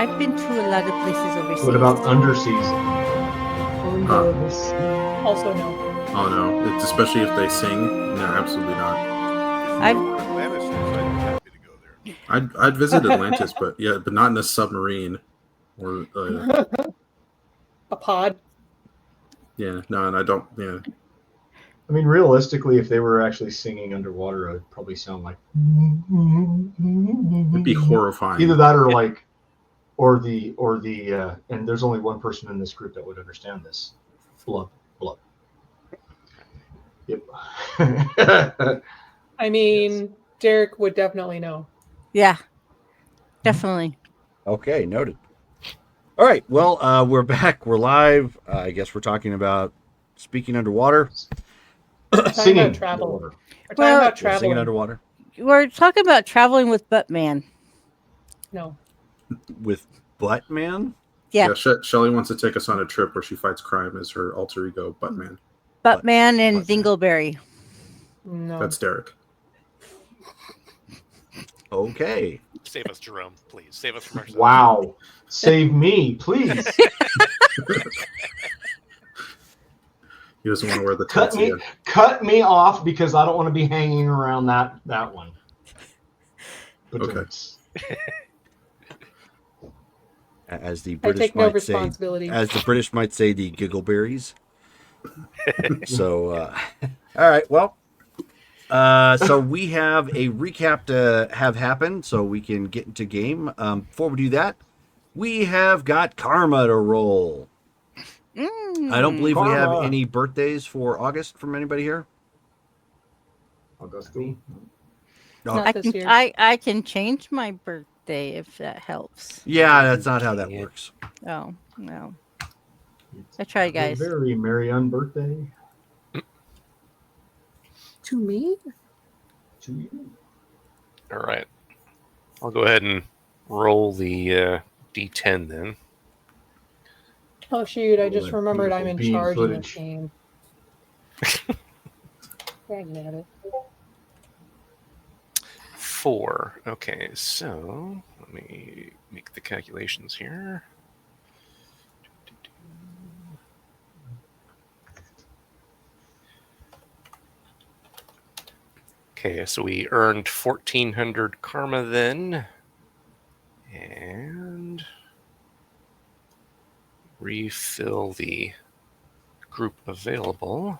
I've been to a lot of places overseas. What about underseas? Also no. Oh no! It's especially if they sing. No, absolutely not. I've Atlantis is. I'd be happy to go there. I'd visit Atlantis, but not in a submarine or A pod. yeah. No, and I don't. Yeah, I mean, realistically, if they were actually singing underwater, it would probably sound like. it'd be horrifying. Either that or like, or the and there's only one person in this group that would understand this. Blub, blub. Yep. I mean, Derek would definitely know. yeah, definitely. Okay, noted. All right, well, we're back. We're live. I guess we're talking about speaking underwater. Singing about travel. underwater. We're talking Well- about Yeah, traveling. singing underwater We're talking about traveling with Buttman. No. with Buttman. Yeah, Shelly wants to take us on a trip where she fights crime as her alter ego, Buttman. Buttman and Buttman. Dingleberry. No. That's Derek. Okay. Save us, Jerome, please. Save us from ourselves. Wow. Save me, please. He doesn't want to wear the Cut tights me, again. cut me off because I don't want to be hanging around that one. But Okay. As the I British take no might say, responsibility. as the British might say, the giggleberries. So, all right. Well, so we have a recap to have happen, so we can get into game. Before we do that, we have got karma to roll. I don't believe we have Karma. any birthdays for August from anybody here. Augusto. No. Not I this can year. I can change my birthday if that helps. Yeah, that's not how that works. Oh no. I try, A guys. very merry unbirthday To me? to you. All right. I'll go ahead and roll the D10 then. Oh shoot! I All just that remembered I'm in beautiful bean charge footage. in this game. Dang it. 4. Okay, so let me make the calculations here. Okay, so we earned 1,400 karma then. And refill the group available.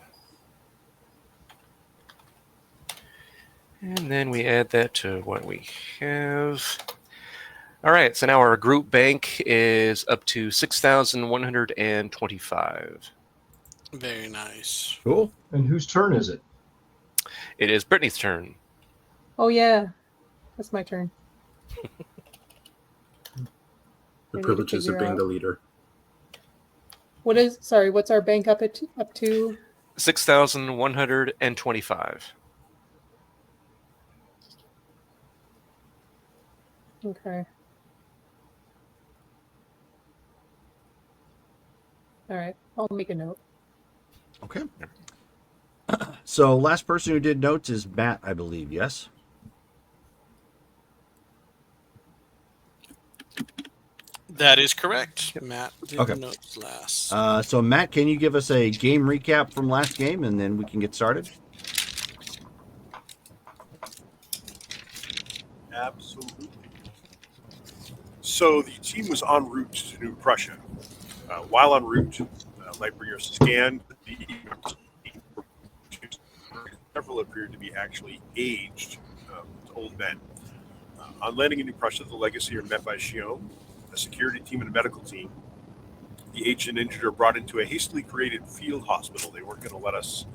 And then we add that to what we have. All right, so now our group bank is up to 6,125. Very nice. Cool. And whose turn is it? It is Brittany's turn. Oh yeah, that's my turn. The I need to privileges of figure being out- the leader. What is? Sorry, what's our bank up to? 6,125. Okay. All right, I'll make a note. Okay. So last person who did notes is Matt, I believe. Yes. That is correct. Matt did Okay. the notes last. So Matt, can you give us a game recap from last game, and then we can get started? Absolutely. So the team was en route to New Prussia. While en route, Lightbringer scanned the several appeared to be actually aged old men. On landing in New Prussia, the Legacy are met by Shion, a security team and a medical team. The aged and injured are brought into a hastily created field hospital. They weren't going to let us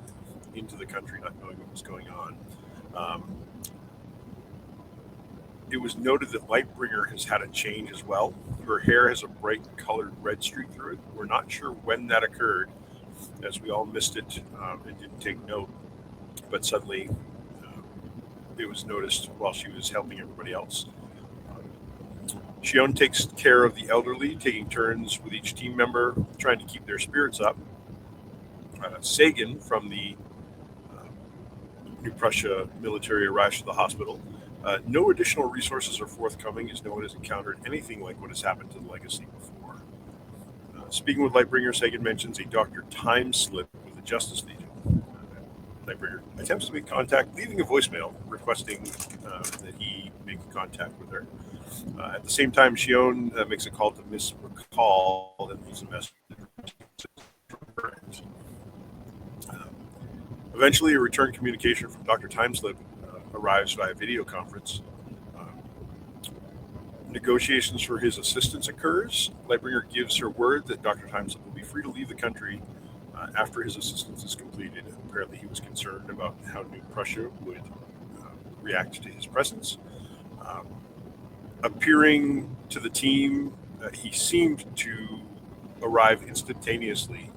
into the country, not knowing what was going on. It was noted that Lightbringer has had a change as well. Her hair has a bright colored red streak through it. We're not sure when that occurred, as we all missed it and didn't take note. But suddenly, it was noticed while she was helping everybody else. Shion takes care of the elderly, taking turns with each team member, trying to keep their spirits up. Sagan from the New Prussia military arrives to the hospital. No additional resources are forthcoming, as no one has encountered anything like what has happened to the Legacy before. Speaking with Lightbringer, Sagan mentions a Dr. Time slip with the Justice Legion. Lightbringer attempts to make contact, leaving a voicemail requesting that he make contact with her. At the same time, Shion makes a call to Miss McCall and leaves a message. Eventually, a return communication from Dr. Timeslip arrives via video conference. Negotiations for his assistance occurs. Lightbringer gives her word that Dr. Timeslip will be free to leave the country after his assistance is completed. Apparently, he was concerned about how New Prussia would react to his presence. Appearing to the team, he seemed to arrive instantaneously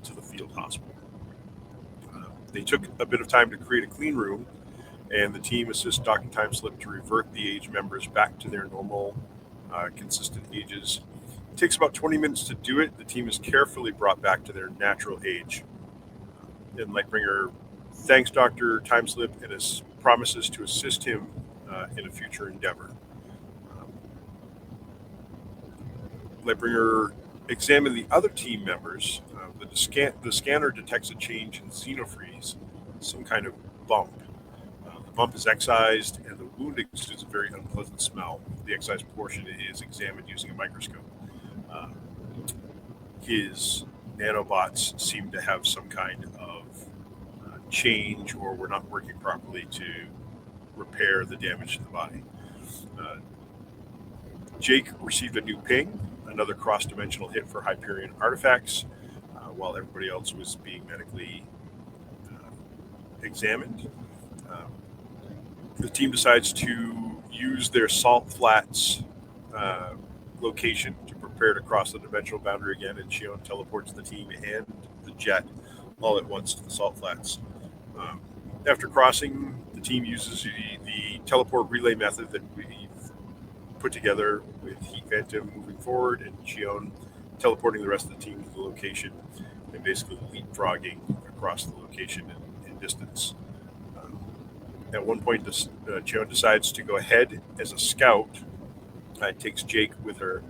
to the field hospital. They took a bit of time to create a clean room, and the team assists Dr. Timeslip to revert the age members back to their normal, consistent ages. It takes about 20 minutes to do it. The team is carefully brought back to their natural age. And Lightbringer thanks Dr. Timeslip and promises to assist him in a future endeavor. Lightbringer examined the other team members. The scanner detects a change in xenofreeze, some kind of bump. The bump is excised, and the wound exudes a very unpleasant smell. The excised portion is examined using a microscope. His nanobots seem to have some kind of change, or were not working properly to repair the damage to the body. Jake received a new ping, another cross-dimensional hit for Hyperion artifacts, while everybody else was being medically examined. The team decides to use their Salt Flats location to prepare to cross the dimensional boundary again, and Shion teleports the team and the jet all at once to the Salt Flats. After crossing, the team uses the teleport relay method that we've put together with Heat Phantom moving forward and Shion teleporting the rest of the team to the location and basically leapfrogging across the location in distance. At one point, Shion decides to go ahead as a scout. Takes Jake with her,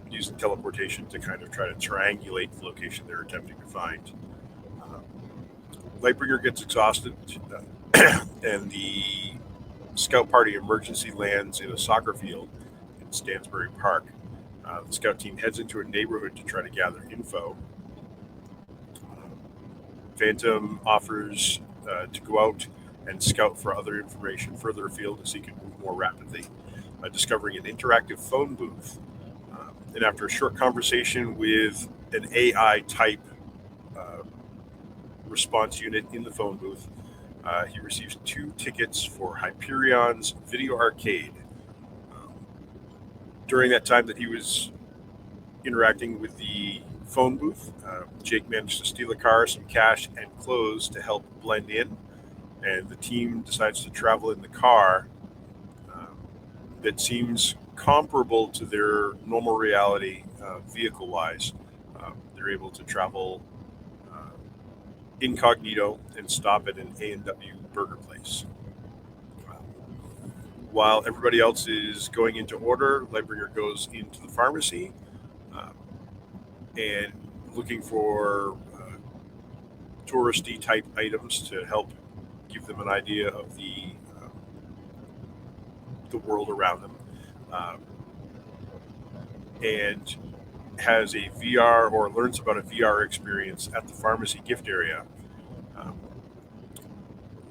using teleportation to kind of try to triangulate the location they're attempting to find. Lightbringer gets exhausted, and the scout party emergency lands in a soccer field in Stansbury Park. The scout team heads into a neighborhood to try to gather info. Phantom offers to go out and scout for other information further afield as he can move more rapidly, discovering an interactive phone booth. And after a short conversation with an AI type response unit in the phone booth, he receives 2 tickets for Hyperion's Video Arcade. During that time that he was interacting with the phone booth, Jake managed to steal a car, some cash, and clothes to help blend in. And the team decides to travel in the car that seems comparable to their normal reality vehicle-wise. They're able to travel incognito and stop at an A&W burger place. While everybody else is going into order, Lightbringer goes into the pharmacy and looking for touristy type items to help give them an idea of the world around them, and has a VR, or learns about a VR experience at the pharmacy gift area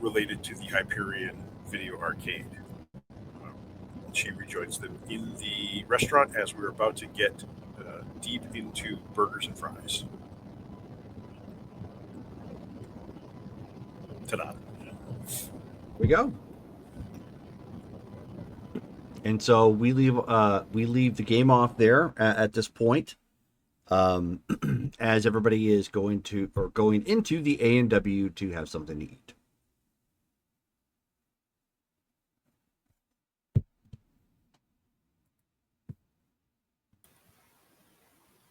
related to the Hyperion Video Arcade. She rejoins them in the restaurant as we're about to get deep into burgers and fries. Ta-da. Here we go. And so we leave the game off there at this point, as everybody is going into the A&W to have something to eat.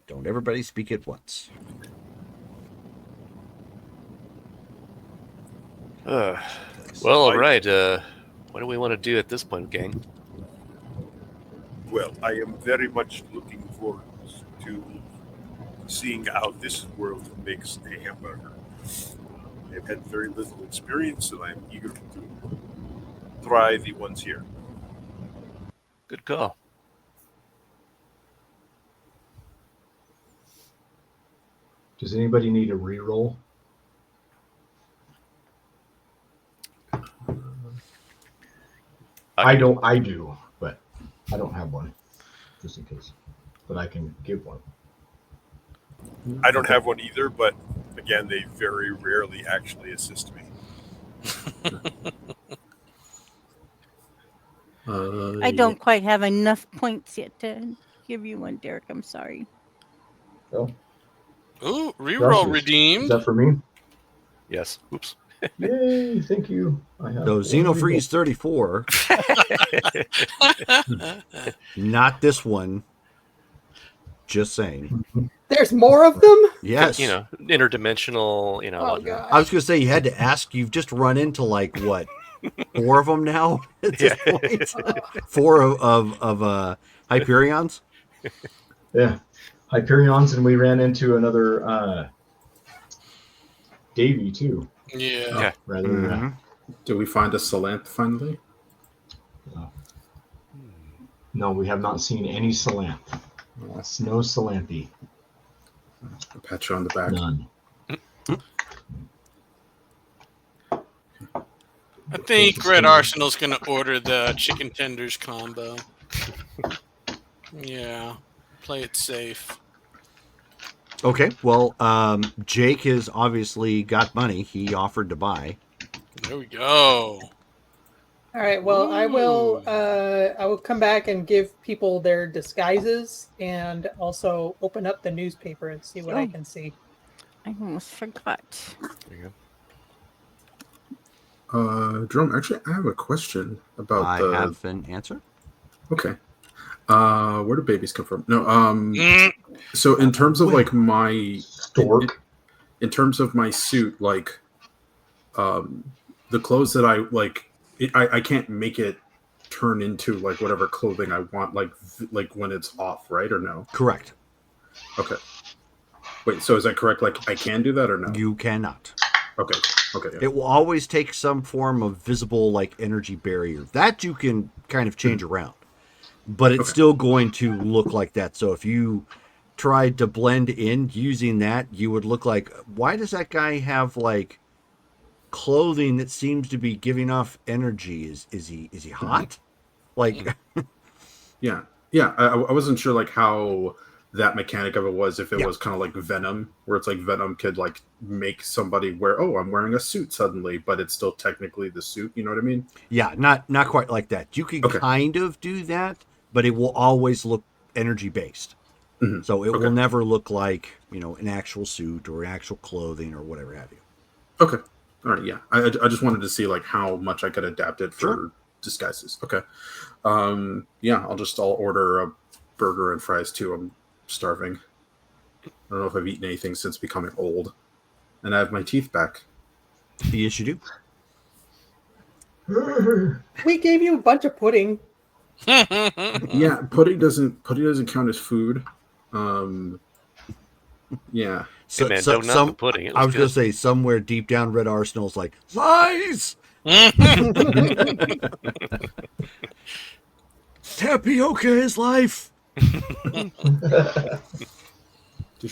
Don't everybody speak at once. Well, all right. What do we want to do at this point, gang? Well, I am very much looking forward to seeing how this world makes a hamburger. I've had very little experience, and I'm eager to try the ones here. Good call. Does anybody need a reroll? I don't. I do, but I don't have one, just in case. But I can give one. I don't have one either, but again, they very rarely actually assist me. I don't quite have enough points yet to give you one, Derek. I'm sorry. Oh, Ooh, reroll Josh, is redeemed. that for me? Yes. Oops. Yay! Thank you. I have So one Xenofreeze 34, not this one. Just saying. There's more of them? Yes. You know, interdimensional. You know. Oh, whatnot. God. I was going to say you had to ask. You've just run into like what, 4 of them now at this point. 4 of Hyperions. Yeah, Hyperions, and we ran into another Davy too. Yeah. Yeah. Rather, Mhm. Did we find a Salanth finally? no, we have not seen any Salanth. No Salanthi. I'll pat you on the back. None. I think Red Arsenal's going to order the chicken tenders combo. Yeah. Play it safe. Okay. Well, Jake has obviously got money. He offered to buy. There we go. All right. Well, I will come back and give people their disguises and also open up the newspaper and see what I Oh. can see. I almost forgot. There you Jerome, actually, I have a question about I the. have an answer. Okay. Where do babies come from? No. Mm, So in terms of like my Stork. in terms of my suit, like, the clothes that I like, I can't make it turn into like whatever clothing I want, like when it's off, right? Or no? Correct. Okay. Wait, so is that correct? Like, I can do that or no? You cannot. Okay. Okay. Yeah. It will always take some form of visible like energy barrier that you can kind of change around, but it's Okay. still going to look like that. So if you tried to blend in using that, you would look like, why does that guy have like clothing that seems to be giving off energy? Is he hot? Like, Yeah. Yeah. I wasn't sure like how that mechanic of it was, if it Yeah. was kind of like Venom, where it's like Venom could like make somebody wear, oh, I'm wearing a suit suddenly, but it's still technically the suit. You know what I mean? yeah, not quite like that. You can Okay. kind of do that, but it will always look energy based. Mhm. So it Okay. will never look like, an actual suit or actual clothing or whatever have you. Okay. All right. Yeah. I just wanted to see like how much I could adapt it for Sure. disguises. Okay. Yeah. I'll order a burger and fries too. I'm starving. I don't know if I've eaten anything since becoming old, and I have my teeth back. Yes, you do. We gave you a bunch of pudding. Yeah, pudding doesn't count as food. Yeah. So, man, so- don't knock some, the pudding. It I was going good. to say somewhere deep down, Red Arsenal's like, lies! Tapioca is life. Did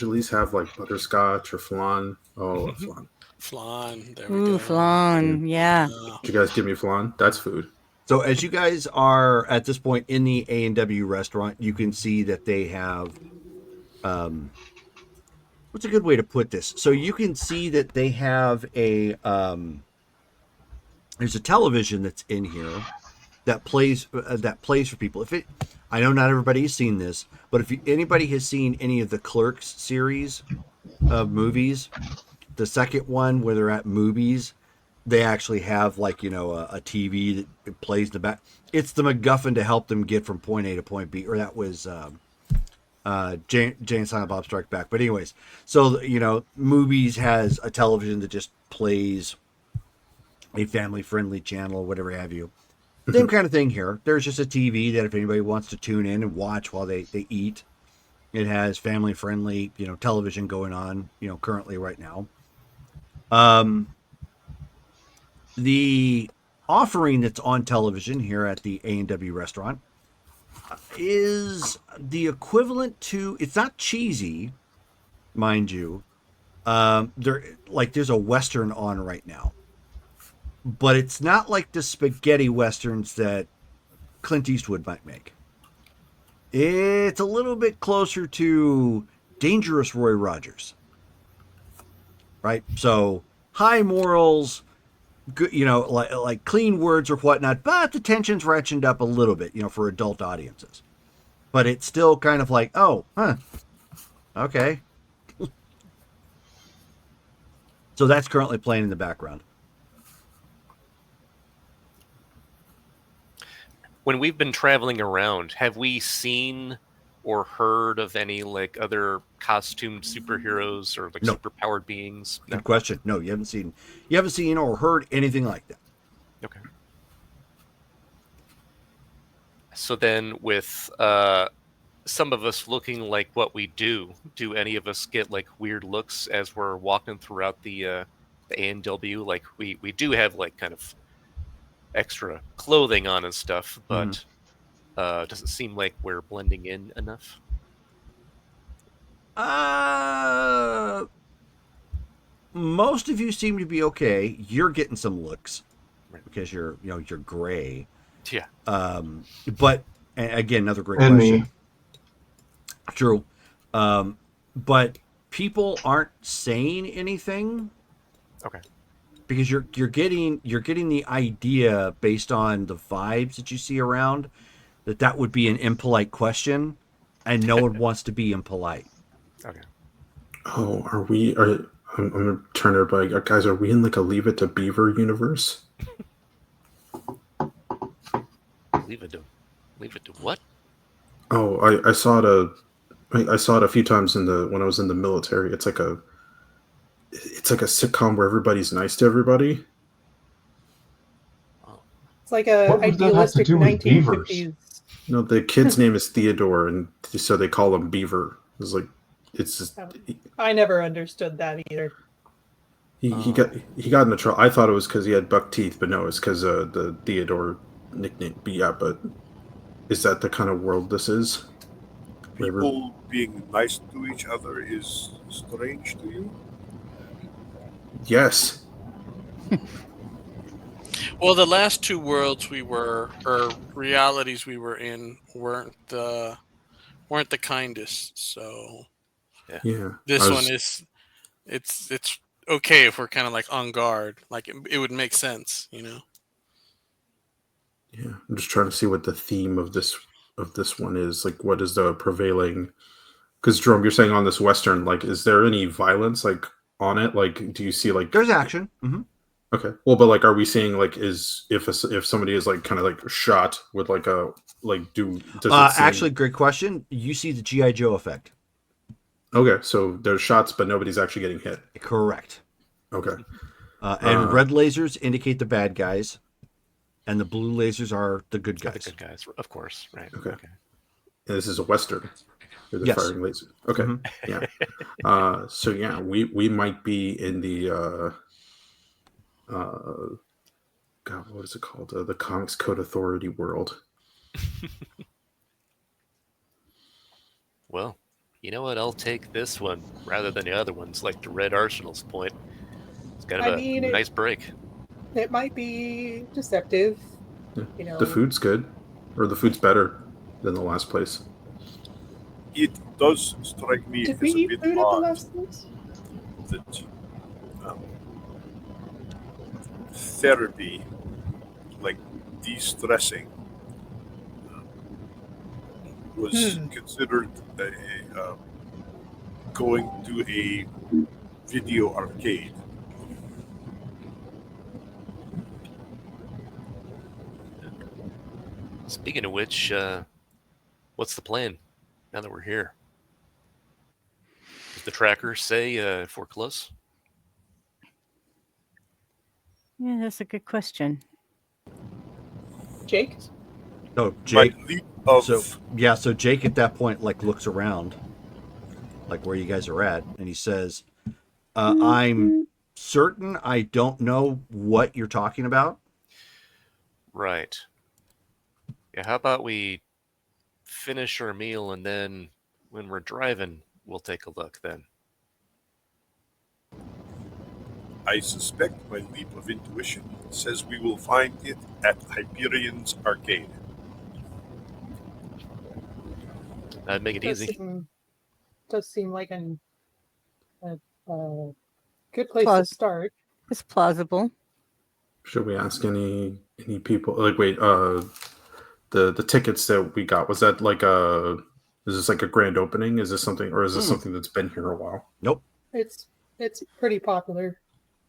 you at least have like butterscotch or flan? Oh, flan. Flan. There we Ooh, go. flan. Yeah. Did you guys give me flan? That's food. So as you guys are at this point in the A&W restaurant, you can see that they have, what's a good way to put this? So you can see that they have a, there's a television that's in here that plays for people. I know not everybody's seen this, but if anybody has seen any of the Clerks series of movies, the second one where they're at movies, they actually have like, a TV that plays in the back. It's the MacGuffin to help them get from point A to point B, or that was Jane and Silent Bob Strike Back. But anyways, so, movies has a television that just plays a family-friendly channel, whatever have you. Same kind of thing here. There's just a TV that if anybody wants to tune in and watch while they eat, it has family friendly, television going on, currently right now. The offering that's on television here at the A&W restaurant is the equivalent to, it's not cheesy, mind you. There's a Western on right now, but it's not like the spaghetti Westerns that Clint Eastwood might make. It's a little bit closer to Dangerous Roy Rogers, right? So high morals, good, like clean words or whatnot, but the tension's ratcheted up a little bit, for adult audiences. But it's still kind of like, oh, huh, okay. So that's currently playing in the background. When we've been traveling around, have we seen or heard of any like other costumed superheroes or like No. superpowered beings? No? Good question. No, you haven't seen or heard anything like that. Okay. So then, with some of us looking like what we do any of us get like weird looks as we're walking throughout the A&W? Like we do have like kind of extra clothing on and stuff, but does it seem like we're blending in enough? Most of you seem to be okay. You're getting some looks Right. because you're gray. Yeah. But again, another great And question. me. True. But people aren't saying anything. Okay. Because you're getting the idea based on the vibes that you see around that would be an impolite question, and no one wants to be impolite. Okay. Oh, I'm gonna turn everybody, guys. Are we in like a Leave It to Beaver universe? Leave it to what? Oh, I saw it a few times when I was in the military. It's like a sitcom where everybody's nice to everybody. It's like a What does that have to idealistic do with beavers? 1950s. No, the kid's name is Theodore, and so they call him Beaver. It's just I never understood that either. he got into trouble. I thought it was because he had buck teeth, but no, it's because the Theodore nickname. But yeah, but is that the kind of world this is? People being nice to each other is strange to you? Yes. Well, the last two worlds or realities we were in weren't the kindest. So Yeah. this one is, it's okay if we're kind of like on guard. Like it would make sense, Yeah, I'm just trying to see what the theme of this one is. Like, what is the prevailing? Because Jerome, you're saying on this Western, like, is there any violence like on it? Like, do you see like There's action. Mm-hmm. Okay, well, but like, are we seeing like if somebody is like kind of like shot with like a like does it seem... Actually, great question. You see the G.I. Joe effect. Okay, so there's shots, but nobody's actually getting hit. Correct. Okay. And red lasers indicate the bad guys, and the blue lasers are the good The guys. good guys, of course, right? Okay. And this is a Western. Where they're Yes. firing lasers. Okay. Mhm. Yeah. So yeah, we might be in the God, what is it called? The Comics Code Authority world. Well, you know what? I'll take this one rather than the other ones, like the Red Arsenal's point. It's kind of nice break. It might be deceptive. Yeah. You know, The food's good, or the food's better than the last place. It does strike me did as we a eat bit food at the odd last place? that therapy, like de-stressing, was considered going to a video arcade. Speaking of which, what's the plan now that we're here? Does the tracker say if we're close? Yeah, that's a good question. Jake? So Jake, My leap of so Jake at that point like looks around, like where you guys are at, and he says, "I'm certain I don't know what you're talking about." Right. Yeah, how about we finish our meal and then when we're driving, we'll take a look then. I suspect my leap of intuition says we will find it at Hyperion's arcade. That'd make it easy. Does seem like a good place Plus- to start. It's plausible. Should we ask any people? Like, wait, the tickets that we got, was that like is this like a grand opening? Is this something, or is this something that's been here a while? Nope. It's pretty popular.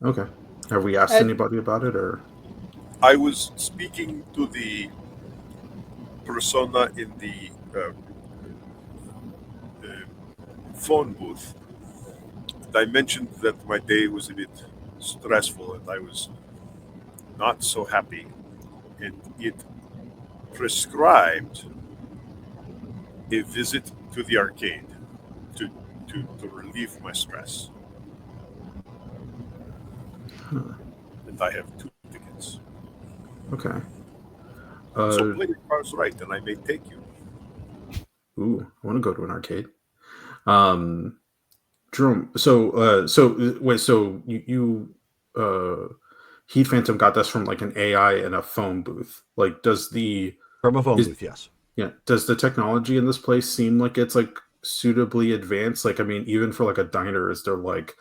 Okay. Have we asked anybody about it, or? I was speaking to the persona in the phone booth. I mentioned that my day was a bit stressful and I was not so happy, and it prescribed a visit to the arcade to relieve my stress. And I have 2 tickets. Okay. So play your cards right, and I may take you. Ooh, I want to go to an arcade. Jerome, so you Heat Phantom got this from like an AI in a phone booth. Like, From a phone booth, yes. Yeah. Does the technology in this place seem like it's like suitably advanced? Like, I mean, even for like a diner, is there like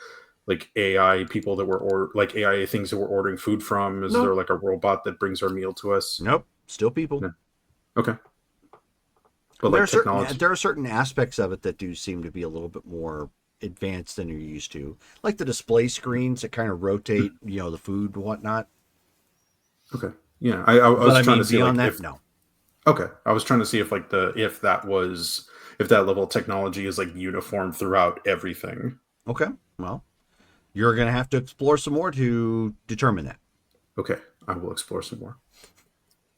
AI people that were like AI things that we're ordering food from? Is there like a robot that brings our meal to us? Nope. Still people. No. Okay. But there, like technology. there are certain aspects of it that do seem to be a little bit more advanced than you're used to, like the display screens that kind of rotate, the food and whatnot. Okay. Yeah, I was trying to see beyond like that, no. Okay, I was trying to see if like if that level of technology is like uniform throughout everything. Okay, well, you're gonna have to explore some more to determine that. Okay, I will explore some more.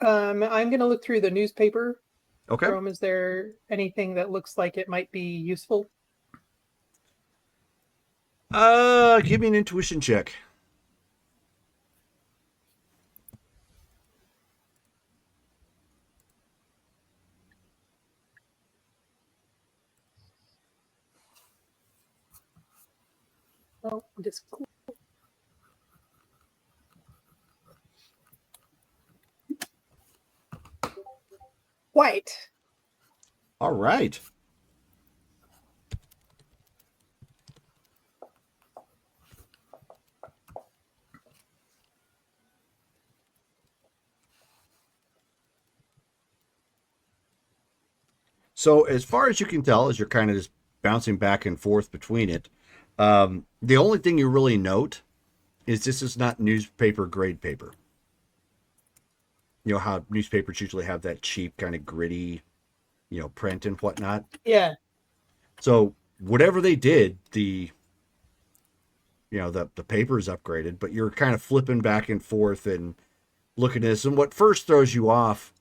I'm gonna look through the newspaper. Okay. Rome, is there anything that looks like it might be useful? Give me an intuition check. Oh, just white. All right. So as far as you can tell, as you're kind of just bouncing back and forth between it, the only thing you really note is this is not newspaper grade paper. You know how newspapers usually have that cheap kind of gritty, print and whatnot. Yeah. So whatever they did, the paper is upgraded, but you're kind of flipping back and forth and looking at this. And what first throws you off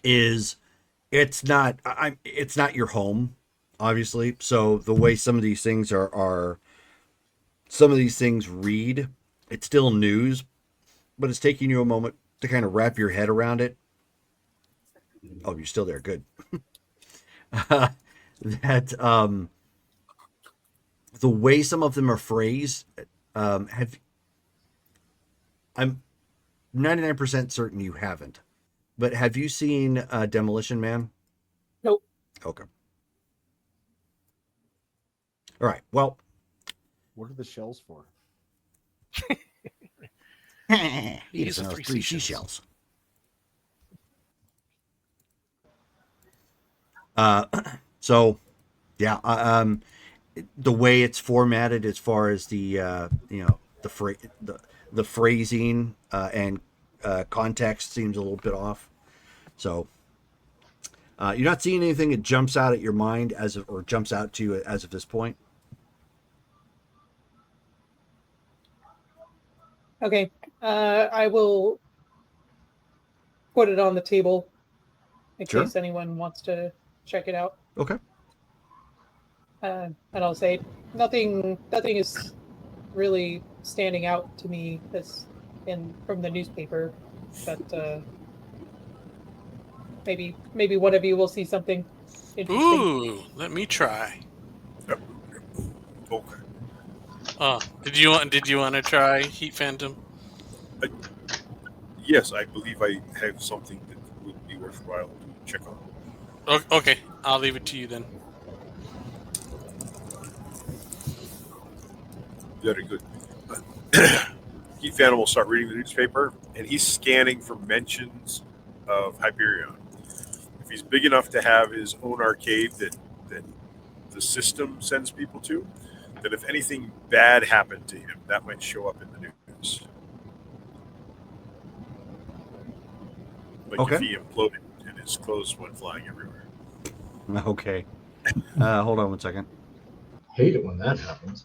is it's not your home, obviously. So the way some of these things some of these things read, it's still news, but it's taking you a moment to kind of wrap your head around it. Oh, you're still there. Good. The way some of them are phrased, I'm 99% certain you haven't. But have you seen Demolition Man? Nope. Okay. All right. Well, what are the shells for? These are 3 seashells. So, yeah. The way it's formatted, as far as the the phrasing and context, seems a little bit off. So, you're not seeing anything that jumps out at your mind or jumps out to you as of this point. Okay. I will put it on the table in Sure. case anyone wants to check it out. Okay. And I'll say nothing is really standing out to me from the newspaper, but maybe one of you will see something interesting. Ooh, let me try. Okay. Did you want to try Heat Phantom? Yes, I believe I have something that would be worthwhile to check on. Okay, I'll leave it to you then. Very good. Heat Phantom will start reading the newspaper, and he's scanning for mentions of Hyperion. If he's big enough to have his own arcade that the system sends people to, then if anything bad happened to him, that might show up in the news. Like Okay. if he imploded and his clothes went flying everywhere. Okay. Hold on one second. Hate it when that happens.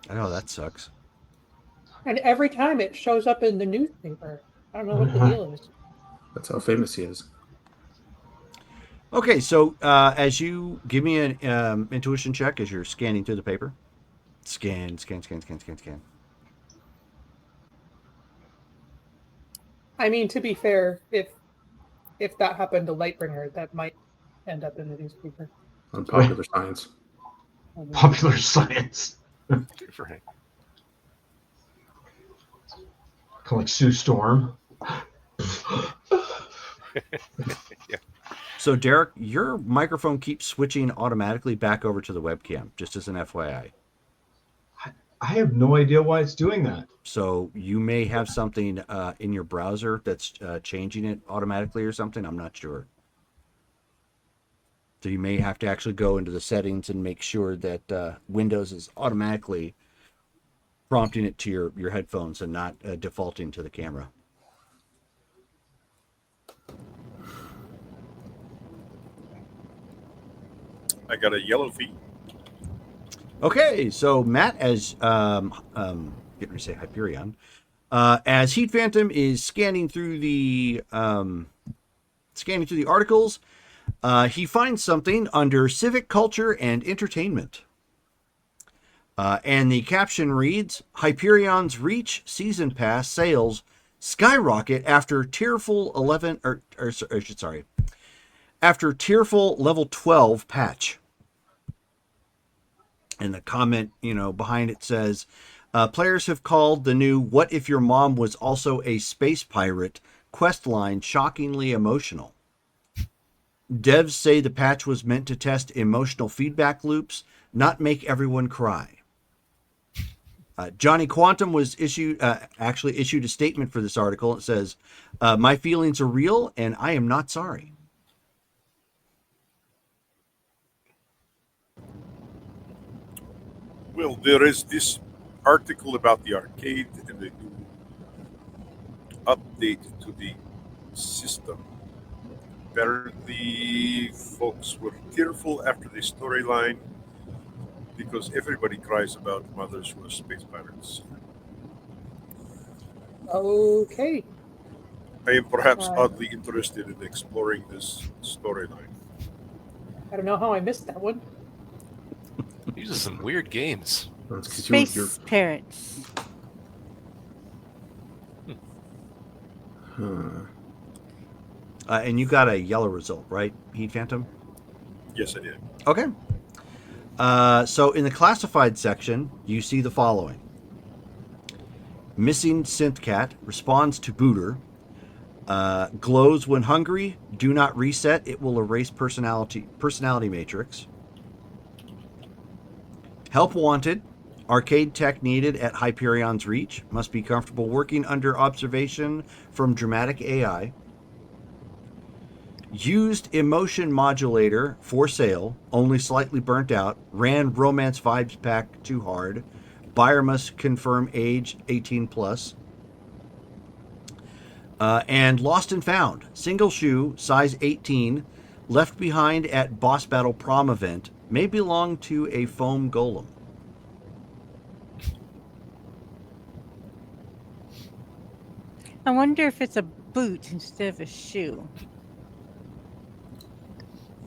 I know that sucks. And every time it shows up in the newspaper. I don't know what the deal is. That's how famous he is. Okay, so as you give me an intuition check as you're scanning through the paper. Scan. I mean, to be fair, if that happened to Lightbringer, that might end up in the newspaper. Unpopular science. Popular science. Right. Kind of like Sue Storm. So Derek, your microphone keeps switching automatically back over to the webcam, just as an FYI. I have no idea why it's doing that. So you may have something in your browser that's changing it automatically or something. I'm not sure. So you may have to actually go into the settings and make sure that Windows is automatically prompting it to your headphones and not defaulting to the camera. I got a yellow feed. Okay, so Matt, as getting ready to say Hyperion, as Heat Phantom is scanning through the articles, he finds something under civic culture and entertainment, and the caption reads: "Hyperion's Reach season pass sales skyrocket after tearful after tearful level 12 patch." And the comment, behind it says, players have called the new "What If Your Mom Was Also a Space Pirate" quest line shockingly emotional. Devs say the patch was meant to test emotional feedback loops, not make everyone cry. Johnny Quantum was actually issued a statement for this article. It says, "My feelings are real and I am not sorry." Well, there is this article about the arcade and the new update to the system. Apparently, folks were tearful after the storyline because everybody cries about mothers who are space pirates. Okay. I am perhaps oddly interested in exploring this storyline. I don't know how I missed that one. These are some weird games. That's 'cause Space parents. And you got a yellow result, right, Heat Phantom? Yes, I did. Okay. So in the classified section, you see the following. Missing Synthcat responds to booter. Glows when hungry. Do not reset. It will erase personality matrix. Help wanted. Arcade tech needed at Hyperion's Reach. Must be comfortable working under observation from dramatic AI. Used emotion modulator for sale. Only slightly burnt out. Ran romance vibes pack too hard. Buyer must confirm age 18 plus. And Lost and Found. Single shoe, size 18. Left behind at Boss Battle Prom event. May belong to a foam golem. I wonder if it's a boot instead of a shoe.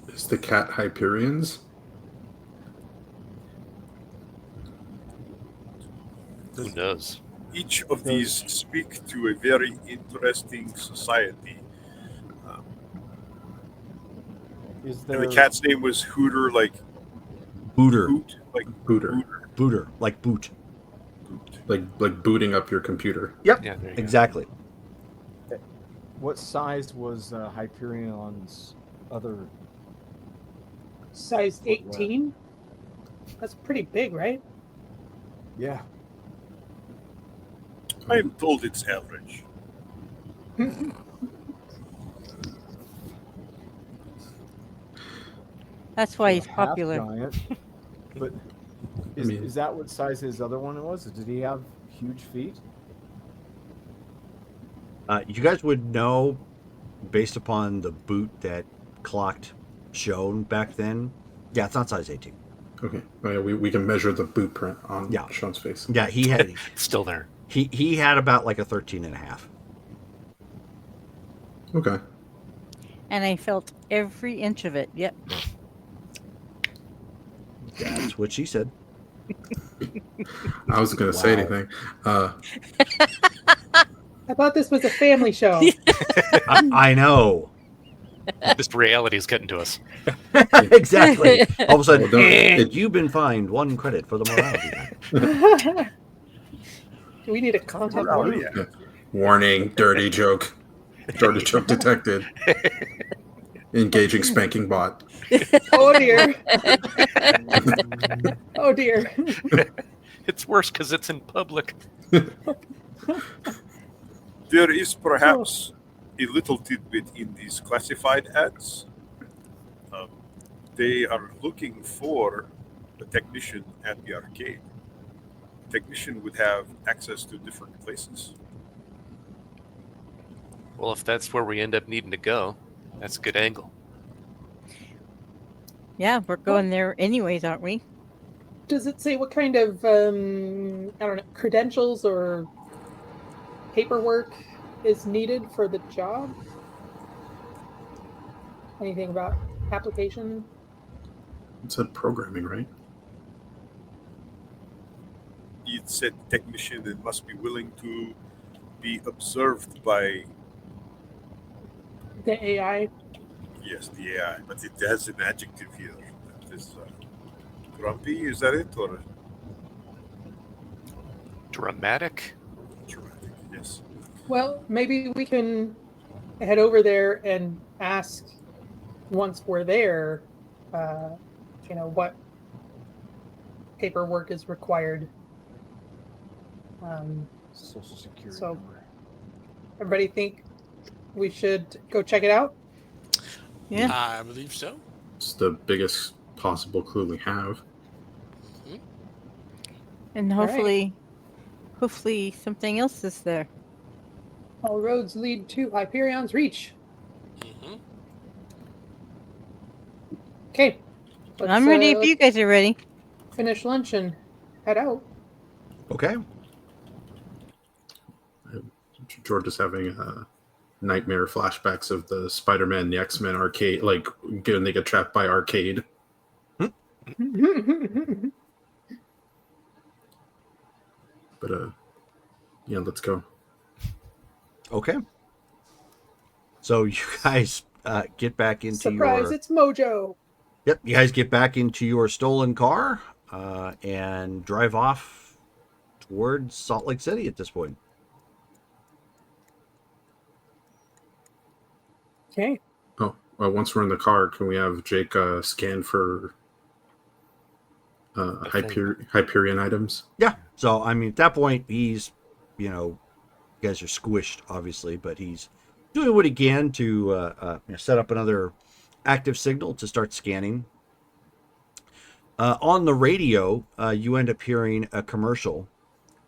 Is the cat Hyperions? Who knows? Each of these speak to a very interesting society. Is And there the cat's name was Hooter, like Booter. Hoot, like Booter. Booter, like boot. Like booting up your computer. Yep, Yeah, there you go. exactly. what size was Hyperion's other? Size Footwear. 18? That's pretty big, right? Yeah. I am told it's average. That's why So he's a half popular. Giant, but is that what size his other one was? Did he have huge feet? You guys would know, based upon the boot that clocked shown back then. Yeah, it's not size 18. Okay. Oh, yeah, we can measure the boot print on Yeah. Sean's face. Yeah, he had It's still there. he had about like a 13 and a half. Okay. And I felt every inch of it. Yep. That's what she said. I wasn't going to say Wow. anything. I thought this was a family show. I know. This reality is getting to us. Exactly. All of a sudden, Well, don't- you've been fined 1 credit for the morality. Do we need a content Oh, warning? yeah. Warning, dirty joke. Dirty joke detected. Engaging spanking bot. Oh dear. Oh dear. It's worse because it's in public. There is perhaps a little tidbit in these classified ads. They are looking for a technician at the arcade. The technician would have access to different places. Well, if that's where we end up needing to go, that's a good angle. Yeah, we're going there anyways, aren't we? Does it say what kind of I don't know, credentials or paperwork is needed for the job? Anything about application? It said programming, right? It said technician and must be willing to be observed by, The AI? yes, the AI, but it has an adjective here. That is grumpy, is that it? Or Dramatic? dramatic? Yes. Well, maybe we can head over there and ask once we're there, what paperwork is required. Social security So- number. Everybody think we should go check it out? Yeah. I believe so. It's the biggest possible clue we have. And All right. hopefully something else is there. All roads lead to Hyperion's Reach. Hmm. Okay. I'm ready if you guys are ready. finish lunch and head out. Okay. George is having nightmare flashbacks of the Spider-Man, the X-Men arcade, like when they get trapped by Arcade. But yeah, let's go. Okay. So you guys get back into Surprise, your... it's Mojo. Yep, you guys get back into your stolen car and drive off towards Salt Lake City at this point. Okay. Oh, once we're in the car, can we have Jake scan for Hyperion items? Yeah. So, I mean, at that point, he's, you guys are squished, obviously, but he's doing what he can to set up another active signal to start scanning. On the radio, you end up hearing a commercial.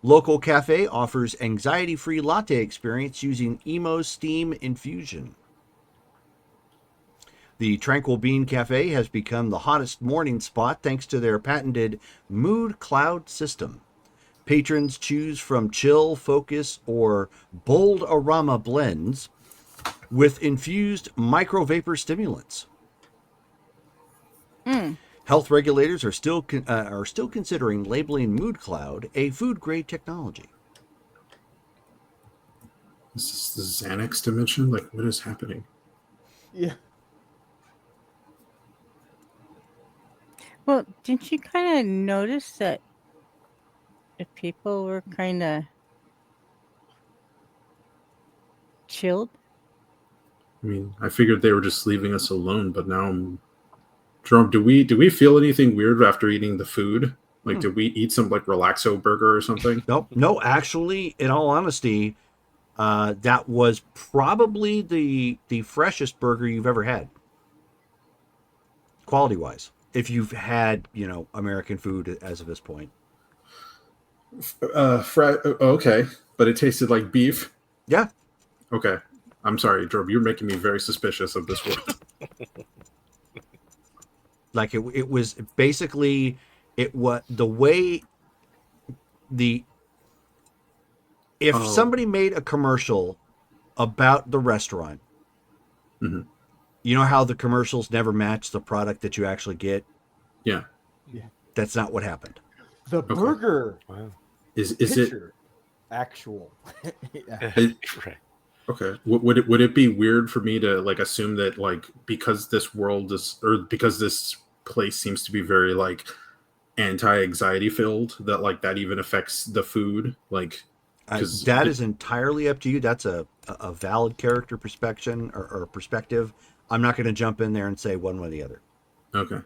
Local cafe offers anxiety-free latte experience using Emo Steam Infusion. The Tranquil Bean Cafe has become the hottest morning spot thanks to their patented Mood Cloud system. Patrons choose from chill, focus, or bold aroma blends with infused microvapor stimulants. Mm. Health regulators are still considering labeling Mood Cloud a food grade technology. Is this the Xanax dimension? Like, what is happening? Yeah. Well, didn't you kind of notice that the people were kind of chilled? I mean, I figured they were just leaving us alone, but now I'm. Jerome, do we feel anything weird after eating the food? Like, did we eat some like Relaxo burger or something? Nope. No, actually, in all honesty, that was probably the freshest burger you've ever had, quality wise. If you've had, American food as of this point. Okay, but it tasted like beef. Yeah. Okay, I'm sorry, Jerome. You're making me very suspicious of this world. Like it was basically the way if somebody made a commercial about the restaurant, Mhm. you know how the commercials never match the product that you actually get? Yeah. That's not what happened. The burger Wow. Is it picture, actual. Yeah. Right. okay? Would it be weird for me to like assume that like because this world is or because this place seems to be very like anti-anxiety filled that like that even affects the food like That is entirely up to you. That's a valid character perspective or perspective. I'm not going to jump in there and say one way or the other. okay.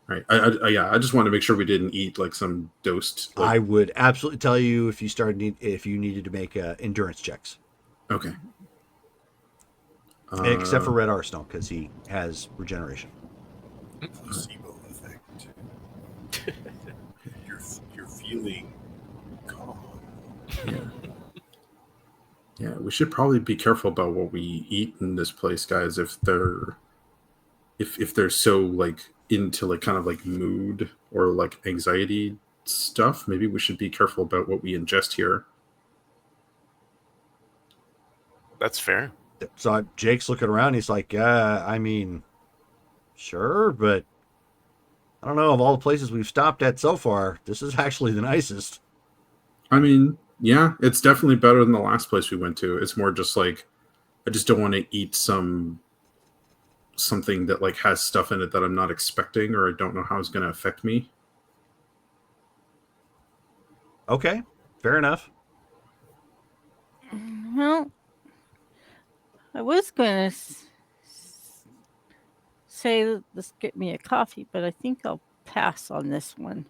Right. I just want to make sure we didn't eat like some dosed. I would absolutely tell you if you needed to make endurance checks. Okay. Except for Red Arsenal because he has regeneration. Placebo effect. You're feeling calm. Yeah, we should probably be careful about what we eat in this place, guys. If they're so like into like kind of like mood or like anxiety stuff, maybe we should be careful about what we ingest here. That's fair. So Jake's looking around. He's like, I mean, sure, but I don't know. Of all the places we've stopped at so far, this is actually the nicest. I mean, yeah, it's definitely better than the last place we went to. It's more just like I just don't want to eat something that like has stuff in it that I'm not expecting or I don't know how it's going to affect me. Okay, fair enough. Well, I was going to say let's get me a coffee, but I think I'll pass on this one.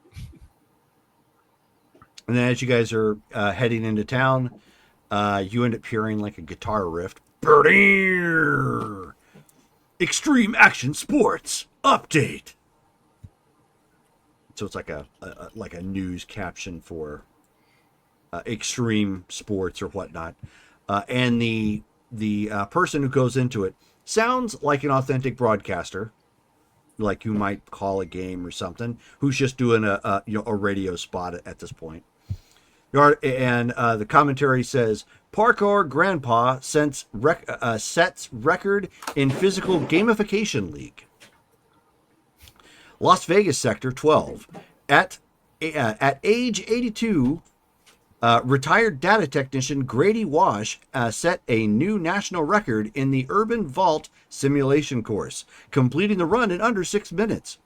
And then as you guys are heading into town, you end up hearing like a guitar riff. Extreme Action Sports Update. So it's like a news caption for extreme sports or whatnot. And the person who goes into it sounds like an authentic broadcaster, like you might call a game or something, who's just doing a radio spot at this point. And the commentary says, Parkour Grandpa sets record in physical gamification league. Las Vegas Sector 12. At age 82, retired data technician Grady Wash set a new national record in the Urban Vault simulation course, completing the run in under 6 minutes.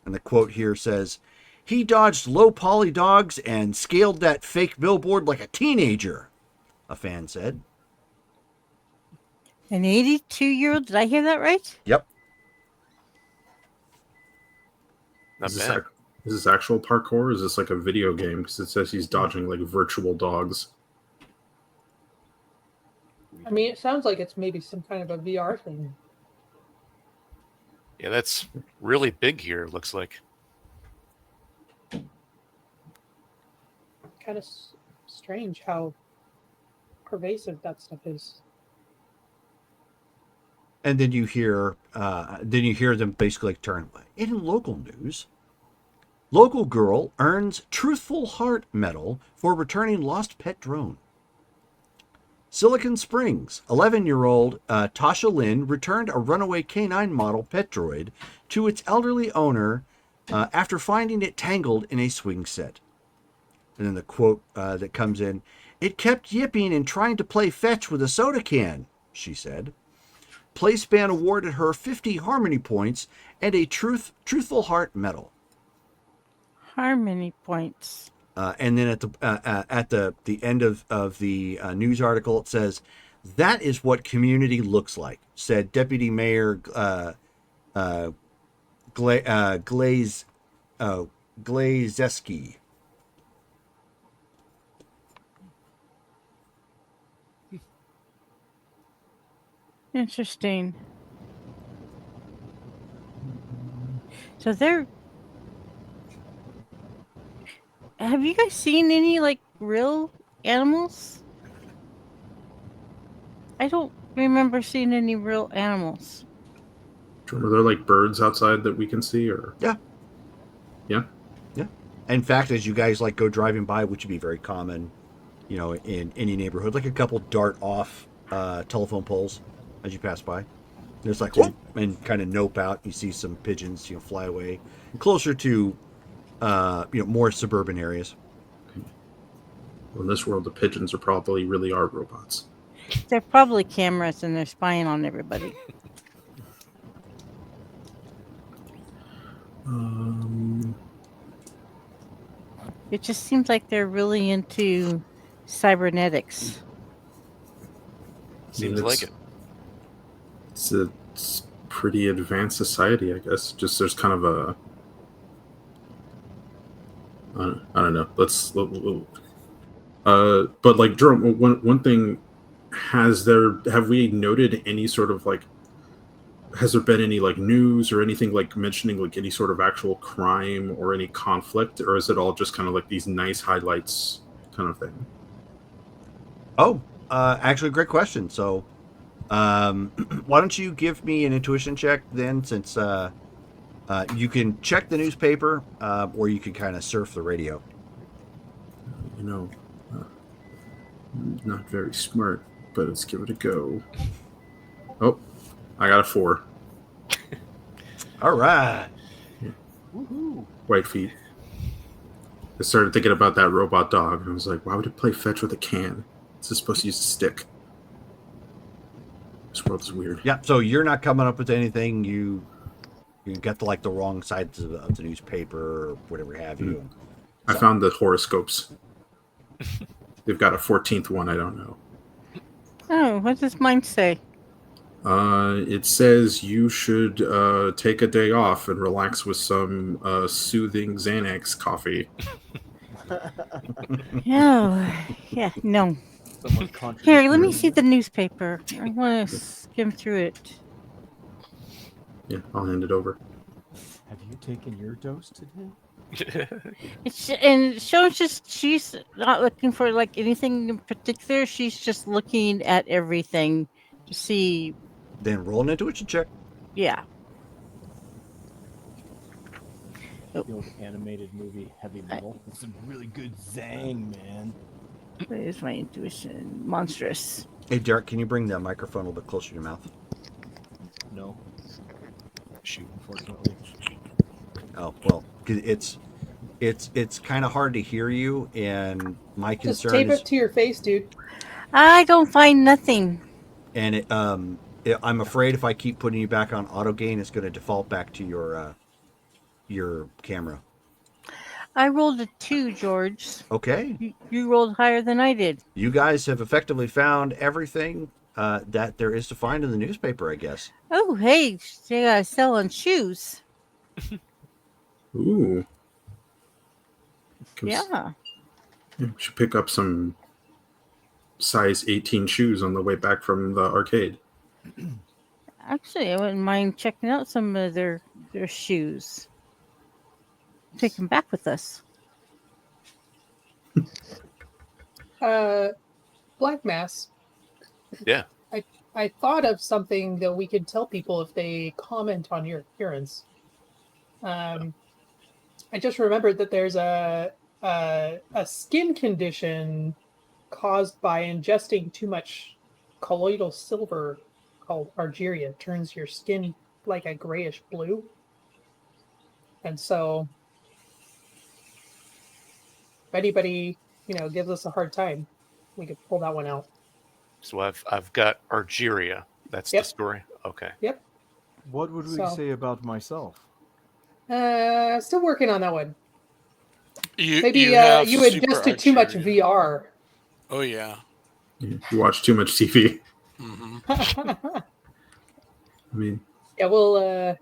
And the quote here says, he dodged low poly dogs and scaled that fake billboard like a teenager, a fan said. An 82-year-old? Did I hear that right? Yep. Not Is bad. this actual parkour? Or is this like a video game? Because it says he's dodging like virtual dogs. I mean, it sounds like it's maybe some kind of a VR thing. Yeah, that's really big here, it looks like. Kind of strange how pervasive that stuff is. And then you hear them basically turn. In local news, local girl earns Truthful Heart medal for returning lost pet drone. Silicon Springs, 11-year-old Tasha Lynn returned a runaway canine model pet droid to its elderly owner after finding it tangled in a swing set. And then the quote that comes in, "It kept yipping and trying to play fetch with a soda can," she said. PlaySpan awarded her 50 Harmony points and a Truthful Heart medal. Harmony points. And then at the end of the news article, it says, "That is what community looks like," said Deputy Mayor Glazeski. Interesting. So have you guys seen any like real animals? I don't remember seeing any real animals. Are there like birds outside that we can see, or Yeah. Yeah. Yeah. In fact, as you guys like go driving by, which would be very common, in any neighborhood, like a couple dart off telephone poles as you pass by. There's like whoop, and kind of nope out. You see some pigeons, fly away closer to, more suburban areas. in this world, the pigeons really are robots. They're probably cameras and they're spying on everybody. It just seems like they're really into cybernetics. Seems like it. It's a pretty advanced society, I guess. Just there's kind of a I don't know. But like Jerome, one thing, have we noted any sort of like, has there been any like news or anything like mentioning like any sort of actual crime or any conflict, or is it all just kind of like these nice highlights kind of thing? Oh, actually, great question. So, why don't you give me an intuition check then, since you can check the newspaper, or you can kind of surf the radio. Not very smart, but let's give it a go. Oh, I got a 4. All right. Woohoo! White feet. I started thinking about that robot dog, and I was like, why would it play fetch with a can? It's just supposed to use a stick. This world is weird. Yeah. So you're not coming up with anything. You got the wrong sides of the newspaper or whatever have you. I found the horoscopes. They've got a 14th one. I don't know. Oh, what does mine say? It says you should take a day off and relax with some soothing Xanax coffee. Oh, yeah, no. Here, let me see the newspaper. I want to skim through it. Yeah, I'll hand it over. Have you taken your dose today? And she's not looking for like anything in particular. She's just looking at everything to see. Then roll an intuition check. Yeah. The old animated movie Heavy Metal. It's some really good zang, man. Where's my intuition? Monstrous. Hey, Derek, can you bring the microphone a little bit closer to your mouth? No. Shoot, unfortunately. Oh, well, 'cause it's kind of hard to hear you, and my Just concern tape is, it to your face, dude. I don't find nothing. and I'm afraid if I keep putting you back on auto gain, it's going to default back to your camera. I rolled a 2, George. Okay, You rolled higher than I did. you guys have effectively found everything that there is to find in the newspaper, I guess. Oh, hey, they are selling shoes. Ooh. Yeah. We should pick up some size 18 shoes on the way back from the arcade. Actually, I wouldn't mind checking out some of their shoes. Take them back with us. Black Mass. Yeah. I thought of something that we could tell people if they comment on your appearance. I just remembered that there's a skin condition caused by ingesting too much colloidal silver called argyria. Turns your skin like a grayish blue. And so if anybody, gives us a hard time, we could pull that one out. So I've got Argyria. That's Yep. the story. Okay. Yep. What would we So- say about myself? Still working on that one. You, Maybe you have you super adjusted too much Archeria. VR. Oh yeah. You watch too much TV. hmm I mean, Yeah, we'll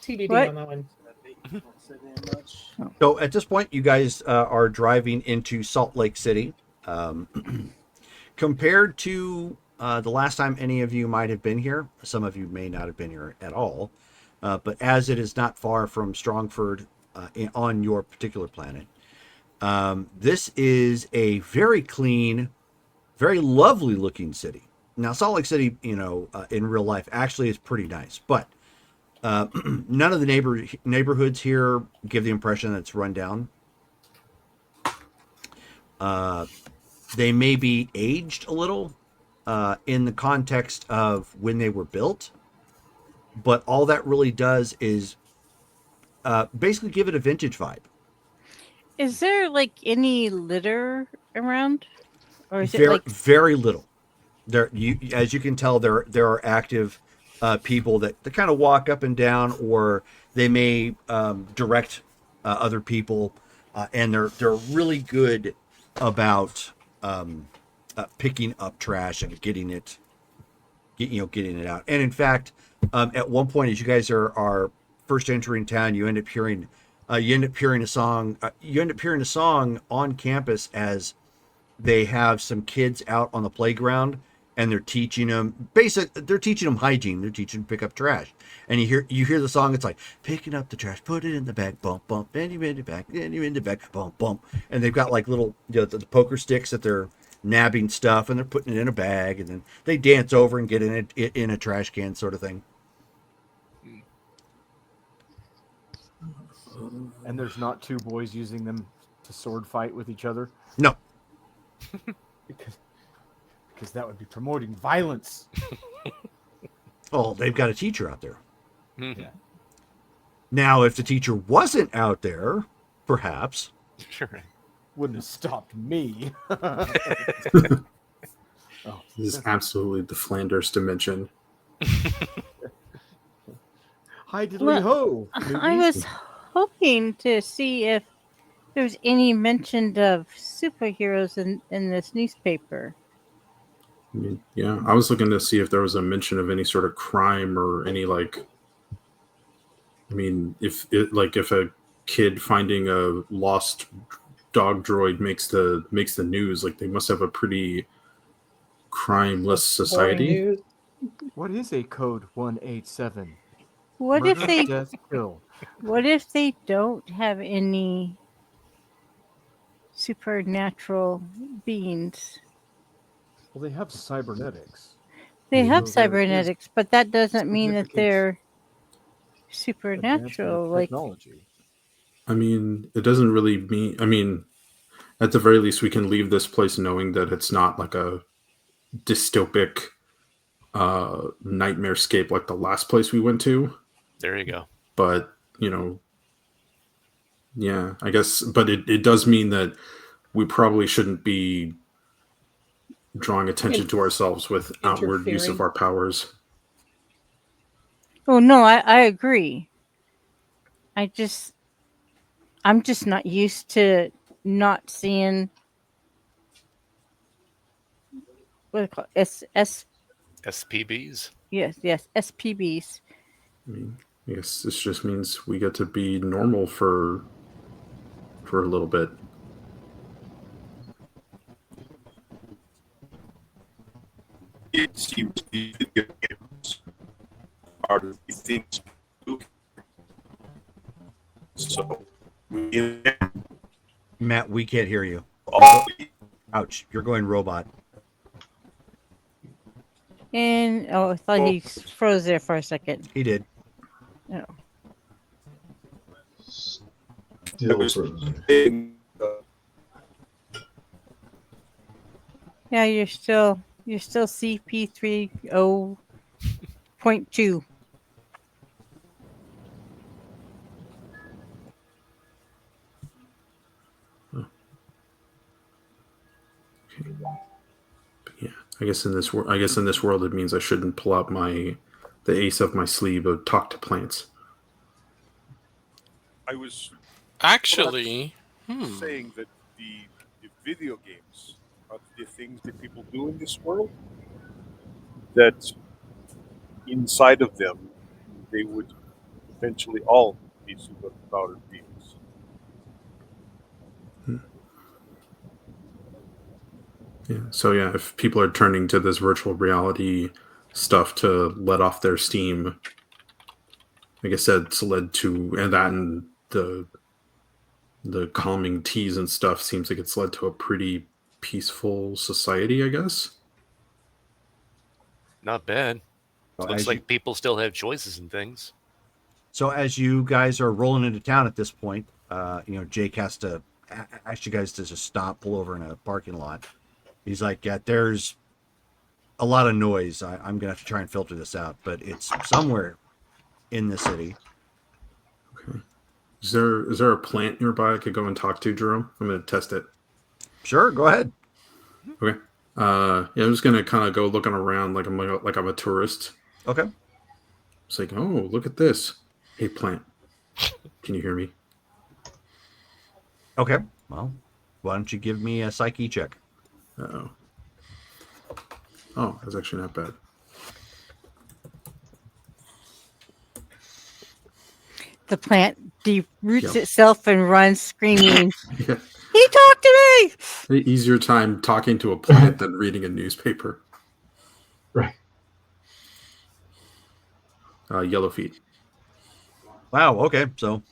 TBD What? on that one. So at this point, you guys are driving into Salt Lake City. Compared to the last time any of you might have been here, some of you may not have been here at all, but as it is not far from Strongford on your particular planet, this is a very clean, very lovely looking city. Now, Salt Lake City, in real life actually is pretty nice, but none of the neighborhoods here give the impression that it's run down. They may be aged a little in the context of when they were built, but all that really does is basically give it a vintage vibe. Is there like any litter around, or is it Very, like very little. There, as you can tell, there are active people that kind of walk up and down, or they may direct other people, and they're really good about picking up trash and getting it out. And in fact, at one point, as you guys are first entering town, you end up hearing a song. You end up hearing a song on campus as they have some kids out on the playground, and they're teaching them hygiene. They're teaching them to pick up trash. And you hear the song. It's like, picking up the trash, put it in the bag, bump, bump, and you in the bag, and you in the bag, bump, bump. And they've got like little the poker sticks that they're nabbing stuff, and they're putting it in a bag, and then they dance over and get it in a trash can, sort of thing. And there's not two boys using them to sword fight with each other? No. Because that would be promoting violence. Oh, they've got a teacher out there. Mhm. Yeah. Now, if the teacher wasn't out there, perhaps. Sure. Wouldn't have stopped me. Oh, this is absolutely the Flanders dimension. hi diddly Well, ho. I newbies. was hoping to see if there's any mention of superheroes in this newspaper. I mean, yeah, I was looking to see if there was a mention of any sort of crime or any if a kid finding a lost dog droid makes the news, like they must have a pretty crimeless society. Boring news. What is a code 187? What if Murder, they death, kill. What if they don't have any supernatural beings? Well, they have cybernetics. They You have know, there is cybernetics, but that doesn't mean that significant they're Advancement supernatural. of Like, technology. I mean, it doesn't really mean. I mean, at the very least, we can leave this place knowing that it's not like a dystopic nightmarescape like the last place we went to. There you go. But yeah, I guess. But it does mean that we probably shouldn't be drawing attention to ourselves with outward use of Interfering. our powers. oh no, I agree. I'm just not used to not seeing what do you call it? SPBs. Yes, SPBs. I mean, I guess this just means we get to be normal for a little bit. It seems the video games are the things we do. So we Matt, we can't hear you. all Ouch, you're going robot. And I thought he froze there for a second. He did. No. Still frozen. Yeah, you're still CP30.2. Yeah, I guess in this world it means I shouldn't pull out the ace of my sleeve of talk to plants. I was Actually, saying that the video games are the things that people do in this world, that inside of them they would eventually all be superpowered beings. Yeah. So yeah, if people are turning to this virtual reality stuff to let off their steam, like I said, it's led to and the calming teas and stuff seems like it's led to a pretty peaceful society, I guess. Not bad. Well, Looks as like you- people still have choices and things. So as you guys are rolling into town at this point, Jake has to ask you guys to just stop, pull over in a parking lot. He's like, yeah, there's a lot of noise. I'm gonna have to try and filter this out, but it's somewhere in the city. Okay. Is there a plant nearby I could go and talk to, Jerome? I'm gonna test it. Sure, go ahead. Okay. Yeah, I'm just gonna kind of go looking around like I'm a tourist. Okay. It's like, oh, look at this. Hey, plant. Can you hear me? Okay. Well, why don't you give me a psyche check? Uh-oh. Oh, that's actually not bad. The plant deroots Yep. itself and runs screaming, Yeah. "He talked to me!" Easier time talking to a plant than reading a newspaper. Right. Yellow feet. Wow. Okay. So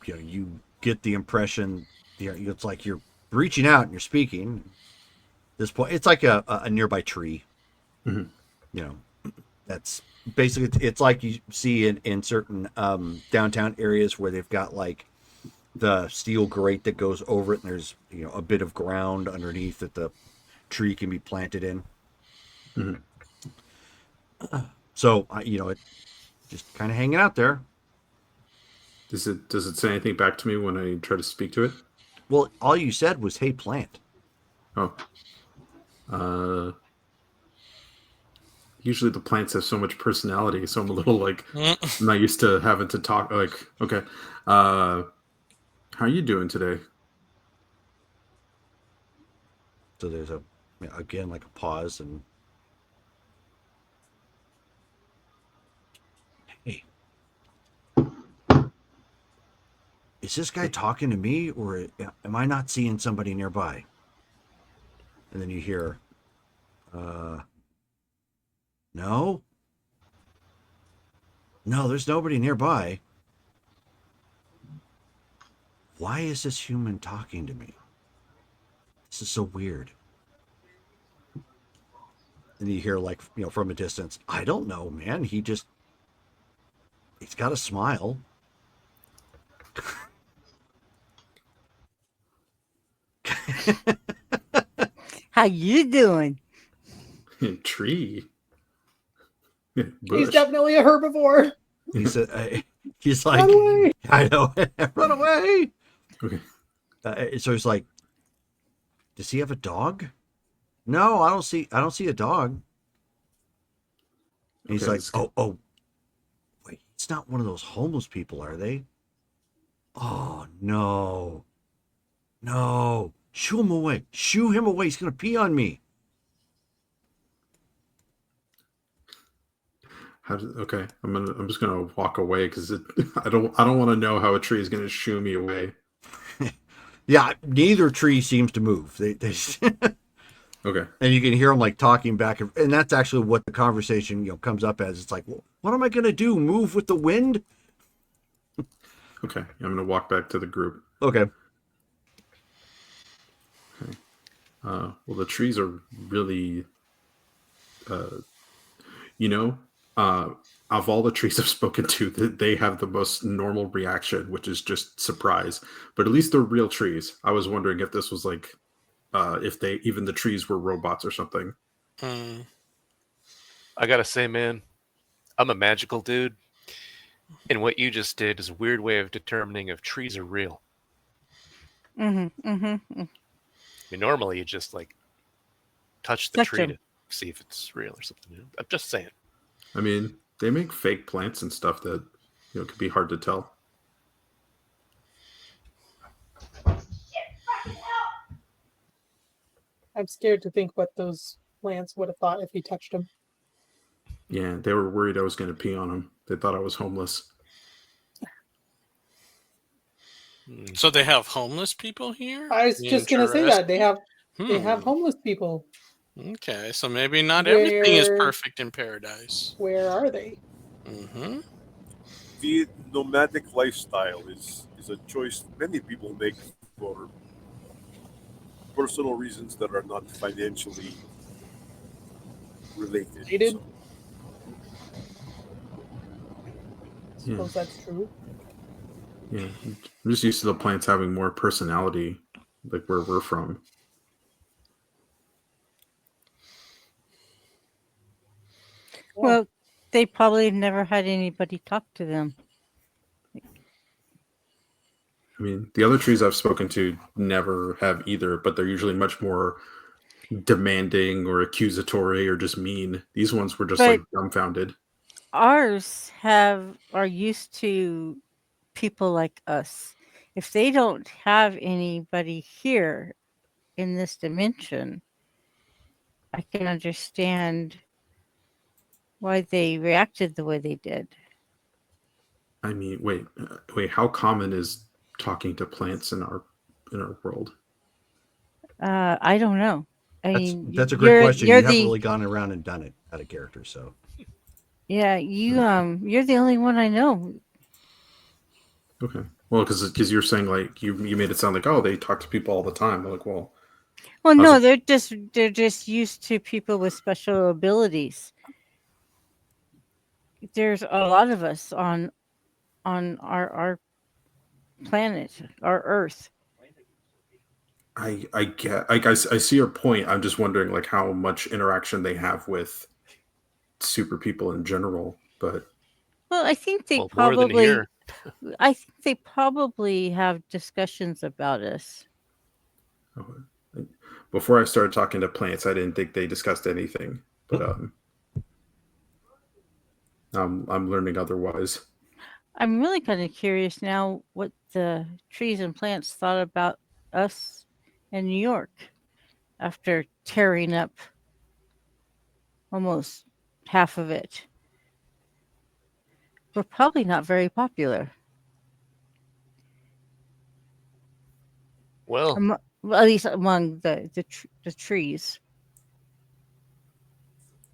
you get the impression, it's like you're reaching out and you're speaking. At this point, it's like a nearby tree. Mhm. That's basically, it's like you see in certain downtown areas where they've got like the steel grate that goes over it, and there's a bit of ground underneath that the tree can be planted in. Mhm. So it just kind of hanging out there. Does it say anything back to me when I try to speak to it? Well, all you said was, "Hey, plant." Oh. Usually the plants have so much personality, so I'm a little like I'm not used to having to talk. Like, okay, how are you doing today? So there's again like a pause, and hey, is this guy talking to me, or am I not seeing somebody nearby? And then you hear, no, there's nobody nearby. Why is this human talking to me? This is so weird. And you hear from a distance, I don't know, man. He's got a smile. How you doing? Tree. He's Bush. definitely a herbivore. He's like, Run away. I know, run away. Okay. So he's like, does he have a dog? No, I don't see a dog. And he's Okay, like, this- oh, wait, it's not one of those homeless people, are they? Oh no, shoo him away, He's gonna pee on me. Okay, I'm just gonna walk away because I don't want to know how a tree is gonna shoo me away. Yeah, neither tree seems to move. They Okay. and you can hear them like talking back, and that's actually what the conversation comes up as. It's like, well, what am I gonna do? Move with the wind? Okay, I'm gonna walk back to the group. Okay. Well, the trees are really, of all the trees I've spoken to, they have the most normal reaction, which is just surprise. But at least they're real trees. I was wondering if this was like, if even the trees were robots or something. Hmm. I gotta say, man, I'm a magical dude, and what you just did is a weird way of determining if trees are real. Mm-hmm. Mm-hmm. I mean, normally you just like touch the Touch tree 'em. to see if it's real or something. I'm just saying. I mean, they make fake plants and stuff that could be hard to tell. I'm scared to think what those plants would have thought if he touched them. Yeah, they were worried I was going to pee on them. They thought I was homeless. Hmm. So they have homeless people here? I was just gonna say that they have Hmm. homeless people. Okay, so maybe not everything is Where- perfect in paradise. Where are they? Mm-hmm. The nomadic lifestyle is a choice many people make for personal reasons that are not financially related. Related? So, Yeah. Suppose that's true. Yeah, I'm just used to the plants having more personality, like where we're from. Well, they probably never had anybody talk to them. I mean, the other trees I've spoken to never have either, but they're usually much more demanding or accusatory or just mean. These ones were just But- like dumbfounded. Ours are used to people like us. If they don't have anybody here in this dimension, I can understand why they reacted the way they did. I mean, wait, how common is talking to plants in our world? I don't know. I That's mean, that's a great question. You You're haven't the really gone around and done it out of character, so yeah. You're the only one I know. Okay, well, because you're saying like you made it sound like, oh, they talk to people all the time. I'm like, well, Well, How's no, it- they're just used to people with special abilities. There's a lot of us on our planet, our Earth. I get, I see your point. I'm just wondering like how much interaction they have with super people in general. But Well, I think they Well, more than probably here. I think they probably have discussions about us. before I started talking to plants, I didn't think they discussed anything. But I'm learning otherwise. I'm really kind of curious now what the trees and plants thought about us in New York after tearing up almost half of it. We're probably not very popular. Well, Well, at least among the trees.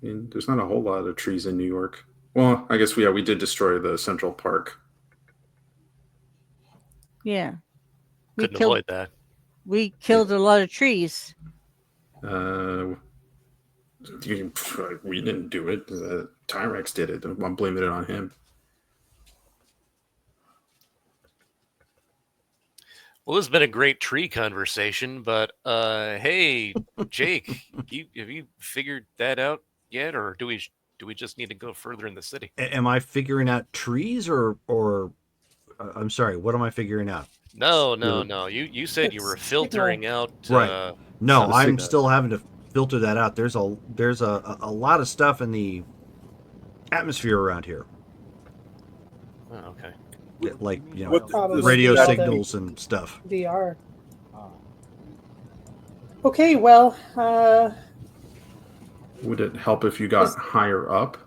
I mean, there's not a whole lot of trees in New York. Well, I guess we did destroy the Central Park. Yeah, couldn't avoid that. we killed a lot of trees. We didn't do it. Tyrex did it. I'm blaming it on him. Well, this has been a great tree conversation, but hey, Jake, have you figured that out yet, or do we just need to go further in the city? am I figuring out trees or I'm sorry, what am I figuring out? No. You said you were It's filtering out. Right. No, Some I'm signal. still having to filter that out. There's a lot of stuff in the atmosphere around here, Oh, okay. like what Probably radio all the- signals and stuff. VR. Okay, well, Would it help if you got higher up?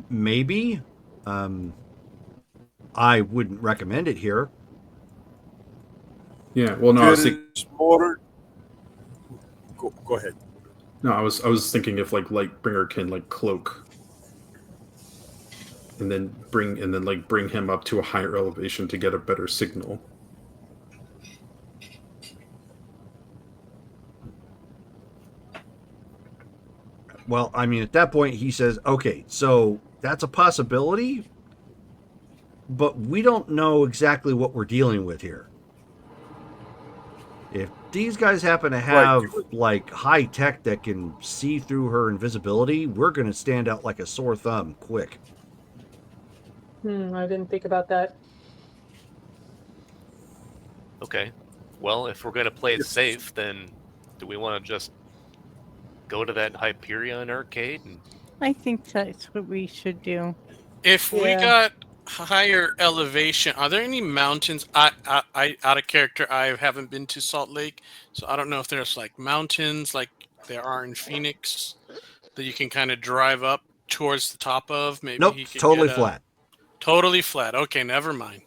Maybe. I wouldn't recommend it here. Yeah. Well, no, I was thinking, There's more. Go ahead. no, I was thinking if like Lightbringer can like cloak, and then bring him up to a higher elevation to get a better signal. Well, I mean, at that point, he says, okay, so that's a possibility, but we don't know exactly what we're dealing with here. If these guys happen to have, like, high tech that can see through her invisibility, we're going to stand out like a sore thumb quick. I didn't think about that. Okay. Well, if we're going to play it safe, then do we want to just go to that Hyperion arcade? And... I think that's what we should do. If we Yeah. got higher elevation, are there any mountains? I out of character, I haven't been to Salt Lake, so I don't know if there's like mountains like there are in Phoenix that you can kind of drive up towards the top of. Maybe Nope, he could totally get a- flat. Totally flat. Okay, never mind.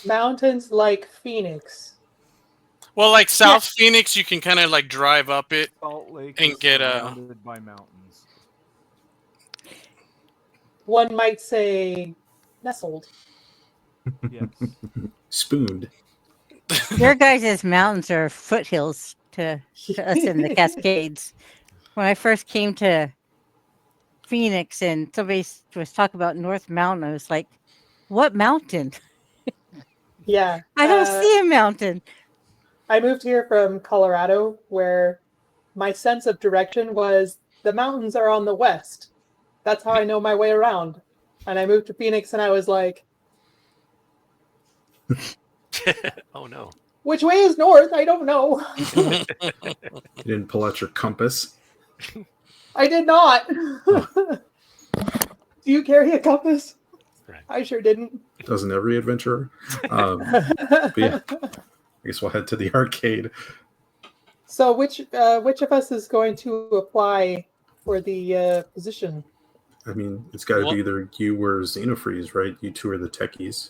Mountains like Phoenix. Well, like South Phoenix, you can kind of like drive up it. Salt Lake And is get a- surrounded by mountains. One might say nestled. Yes. Spooned. Your guys' mountains are foothills to us in the Cascades. When I first came to Phoenix and somebody was talking about North Mountain, I was like, what mountain? Yeah. I don't see a mountain. I moved here from Colorado, where my sense of direction was the mountains are on the west. That's how I know my way around. And I moved to Phoenix and I was like, Oh no. which way is north? I don't know. You didn't pull out your compass. I did not. Do you carry a compass? Right. I sure didn't. Doesn't every adventurer? But yeah, I guess we'll head to the arcade. So which of us is going to apply for the position? I mean, it's got to Well- be either you or Xenofreeze, right? You two are the techies.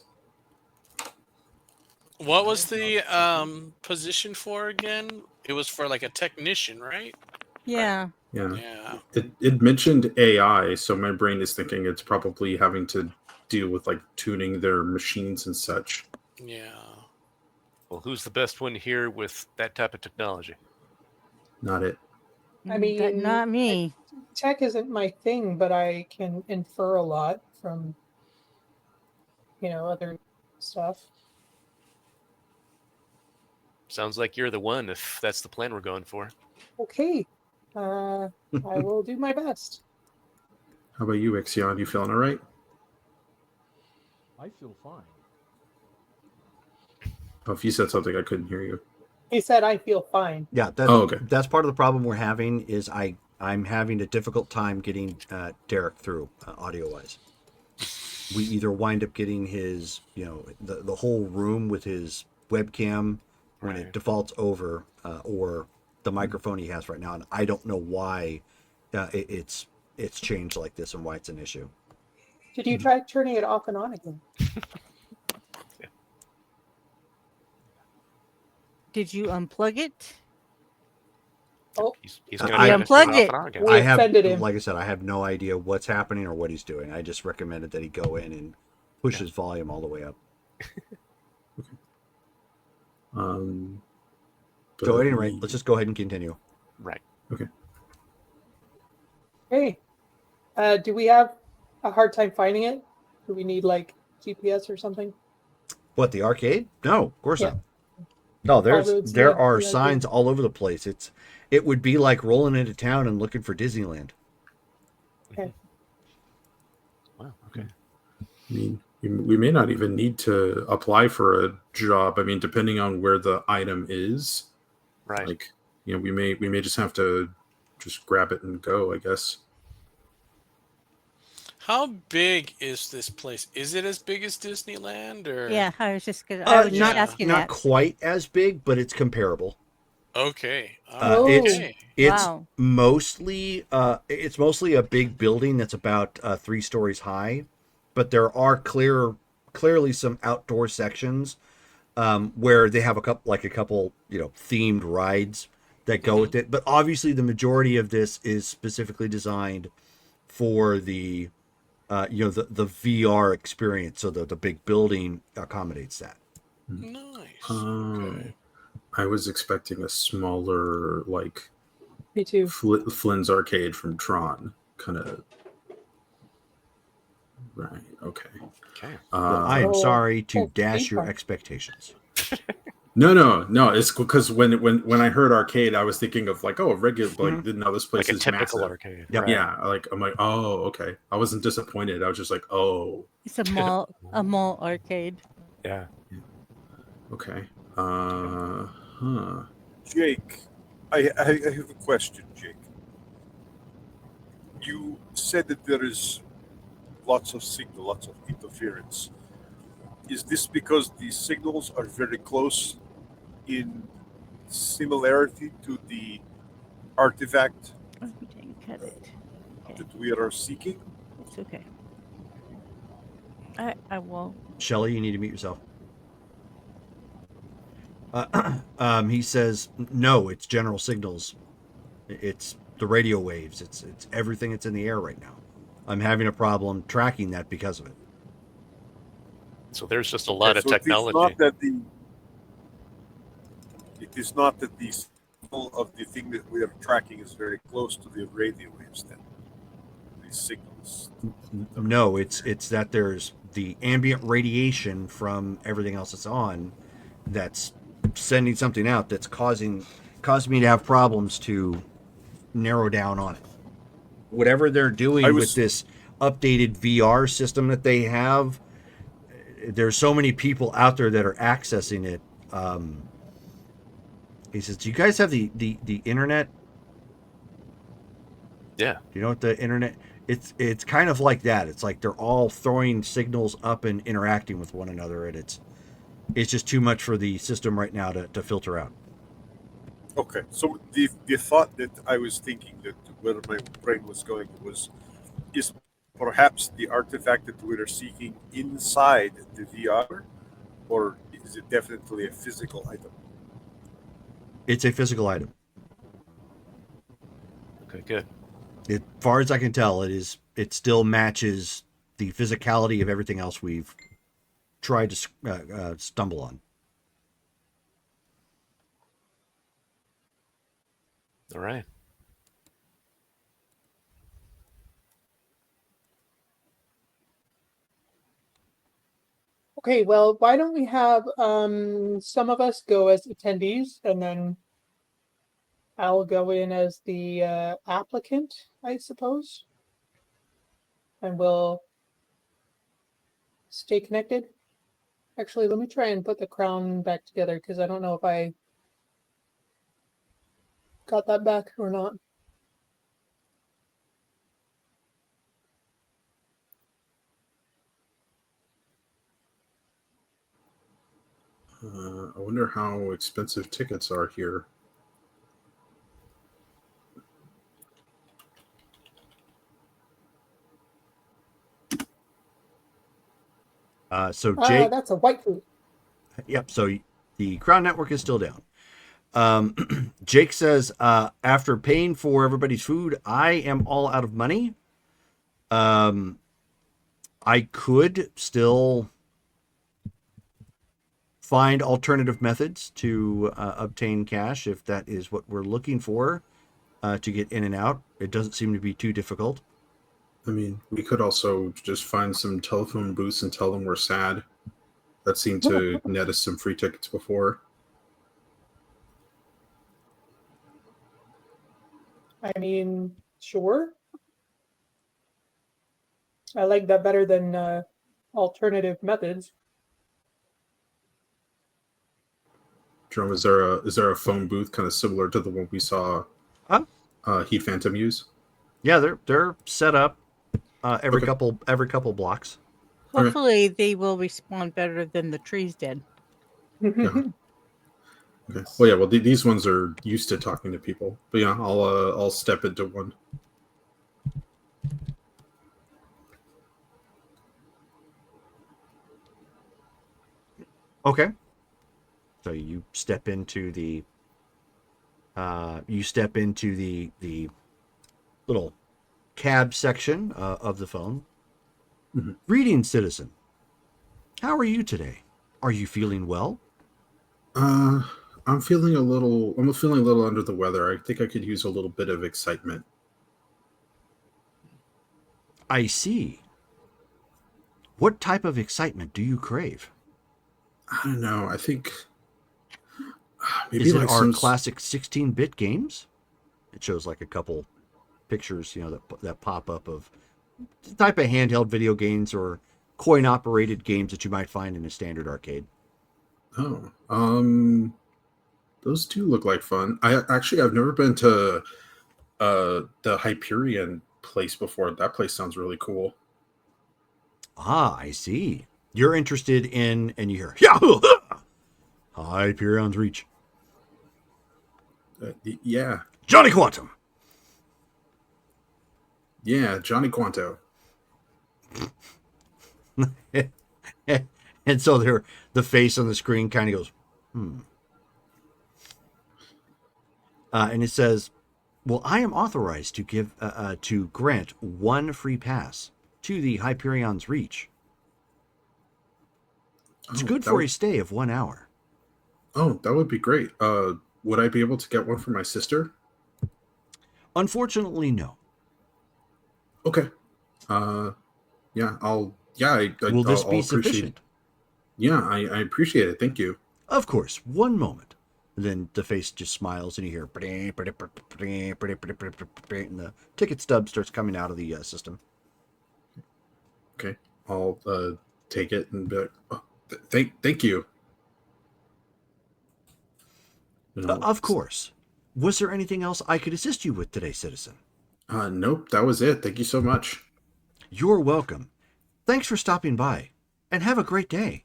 What was the position for again? It was for like a technician, right? Yeah. Yeah. Yeah. It mentioned AI, so my brain is thinking it's probably having to deal with like tuning their machines and such. Yeah. Well, who's the best one here with that type of technology? Not it. I mean, not me. Tech isn't my thing, but I can infer a lot from, other stuff. Sounds like you're the one if that's the plan we're going for. Okay. I will do my best. How about you, Ixion? You feeling all right? I feel fine. Oh, if you said something, I couldn't hear you. He said, I feel fine. Yeah, okay. That's part of the problem we're having is I'm having a difficult time getting Derek through audio-wise. We either wind up getting his, the whole room with his webcam when it defaults over, or the microphone he has right now, and I don't know why it's changed like this and why it's an issue. Did you try turning it off and on again? Did you unplug it? Oh, He's I gonna turn unplugged off it. and on again. We I have, offended him. like I said, I have no idea what's happening or what he's doing. I just recommended that he go in and push his volume all the way up. So at any rate, let's just go ahead and continue. Right. Hey, do we have a hard time finding it? Do we need like GPS or something? What, the arcade? No, of course Yeah. not. No, roads there lead are to the signs all over the place. It would be like rolling into town and looking for Disneyland. Okay. Wow. Okay. I mean, we may not even need to apply for a job. I mean, depending on where the item is, Right. like we may just have to just grab it and go, I guess. How big is this place? Is it as big as Disneyland or? Yeah, I was just asking not that. quite as big, but it's comparable. Okay. It's Wow. mostly a big building that's about 3 stories high, but there are clearly some outdoor sections where they have a couple themed rides that go with it. But obviously, the majority of this is specifically designed for the the VR experience. So the big building accommodates that. Nice. I was expecting a smaller, like, Me too. Flynn's arcade from Tron, kind of. Right. Okay. Okay. Well, I am Oh, sorry to oh, dash theme your park. expectations. No. It's because when I heard arcade, I was thinking of like, oh, a regular, like, now this place Like a is typical massive. arcade. Yep. Right. Yeah, like I'm like, oh, okay. I wasn't disappointed. I was just like, oh, It's a mall arcade. Yeah. okay. Huh. Jake, I have a question, Jake. You said that there is lots of signal, lots of interference. Is this because the signals are very close in similarity to the artifact Oh, we didn't cut it. Okay, that we are seeking? it's okay. I will. Shelly, you need to mute yourself. He says, no, it's general signals. It's the radio waves. It's everything that's in the air right now. I'm having a problem tracking that because of it. So there's just a lot of So technology. It is not that the signal of the thing that we are tracking is very close to the radio waves then. These signals. No, it's that there's the ambient radiation from everything else that's on that's sending something out that's causing me to have problems to narrow down on it. Whatever they're doing with this updated VR system that they have, there's so many people out there that are accessing it. He says, do you guys have the internet? Yeah. Do you know what the internet? It's kind of like that. It's like they're all throwing signals up and interacting with one another, and it's just too much for the system right now to filter out. Okay, so the thought that I was thinking, that where my brain was going, is perhaps the artifact that we are seeking inside the VR, or is it definitely a physical item? It's a physical item. Okay, good. As far as I can tell, it still matches the physicality of everything else we've tried to stumble on. All right. Okay, well, why don't we have some of us go as attendees, and then I'll go in as the applicant, I suppose, and we'll stay connected. Actually, let me try and put the crown back together because I don't know if I got that back or not. I wonder how expensive tickets are here. So Jake, that's a white food. Yep. So the Crown Network is still down. Jake says, after paying for everybody's food, I am all out of money. I could still find alternative methods to obtain cash if that is what we're looking for to get in and out. It doesn't seem to be too difficult. I mean, we could also just find some telephone booths and tell them we're sad. That seemed to net us some free tickets before. I mean, sure. I like that better than alternative methods. Jerome, is there a phone booth kind of similar to the one we saw Heat Phantom use? Yeah, they're set up every Okay. couple blocks. Hopefully, they will respond better than the trees did. Yeah. Okay. Well, yeah. Well, these ones are used to talking to people, but yeah, I'll step into one. Okay. So you step into the the little cab section of the phone. Mhm. Greetings, citizen. How are you today? Are you feeling well? I'm feeling a little under the weather. I think I could use a little bit of excitement. I see. What type of excitement do you crave? I don't know. I think maybe Is it like our some classic 16-bit games? It shows like a couple pictures, that pop up of the type of handheld video games or coin-operated games that you might find in a standard arcade. Oh, those do look like fun. I've never been to the Hyperion place before. That place sounds really cool. Ah, I see. You're interested in, and you hear, Yahoo! Hyperion's Reach. Yeah, Johnny Quantum. yeah, Johnny Quanto. And so the face on the screen kind of goes, and it says, well, I am authorized to give to grant one free pass to the Hyperion's Reach. It's good for a stay of 1 hour. Oh, that would be great. Would I be able to get one for my sister? Unfortunately, no. Okay. Yeah, Will this be sufficient? Yeah, I appreciate it. Thank you. Of course. One moment. And then the face just smiles, and you hear, and the ticket stub starts coming out of the system. Okay, I'll take it and be like, oh, thank you. Of course. Was there anything else I could assist you with today, citizen? Nope, that was it. Thank you so much. You're welcome. Thanks for stopping by, and have a great day.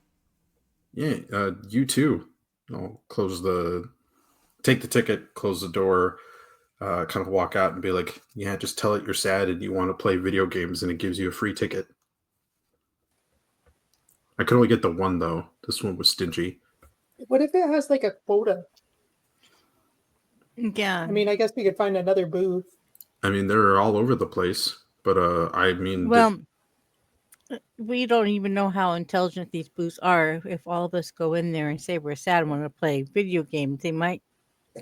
Yeah, you too. I'll take the ticket, close the door, kind of walk out and be like, yeah, just tell it you're sad and you want to play video games, and it gives you a free ticket. I could only get the one, though. This one was stingy. What if it has like a quota? Yeah. I mean, I guess we could find another booth. I mean, they're all over the place, but I mean... Well, we don't even know how intelligent these booths are. If all of us go in there and say we're sad and want to play video games, they might,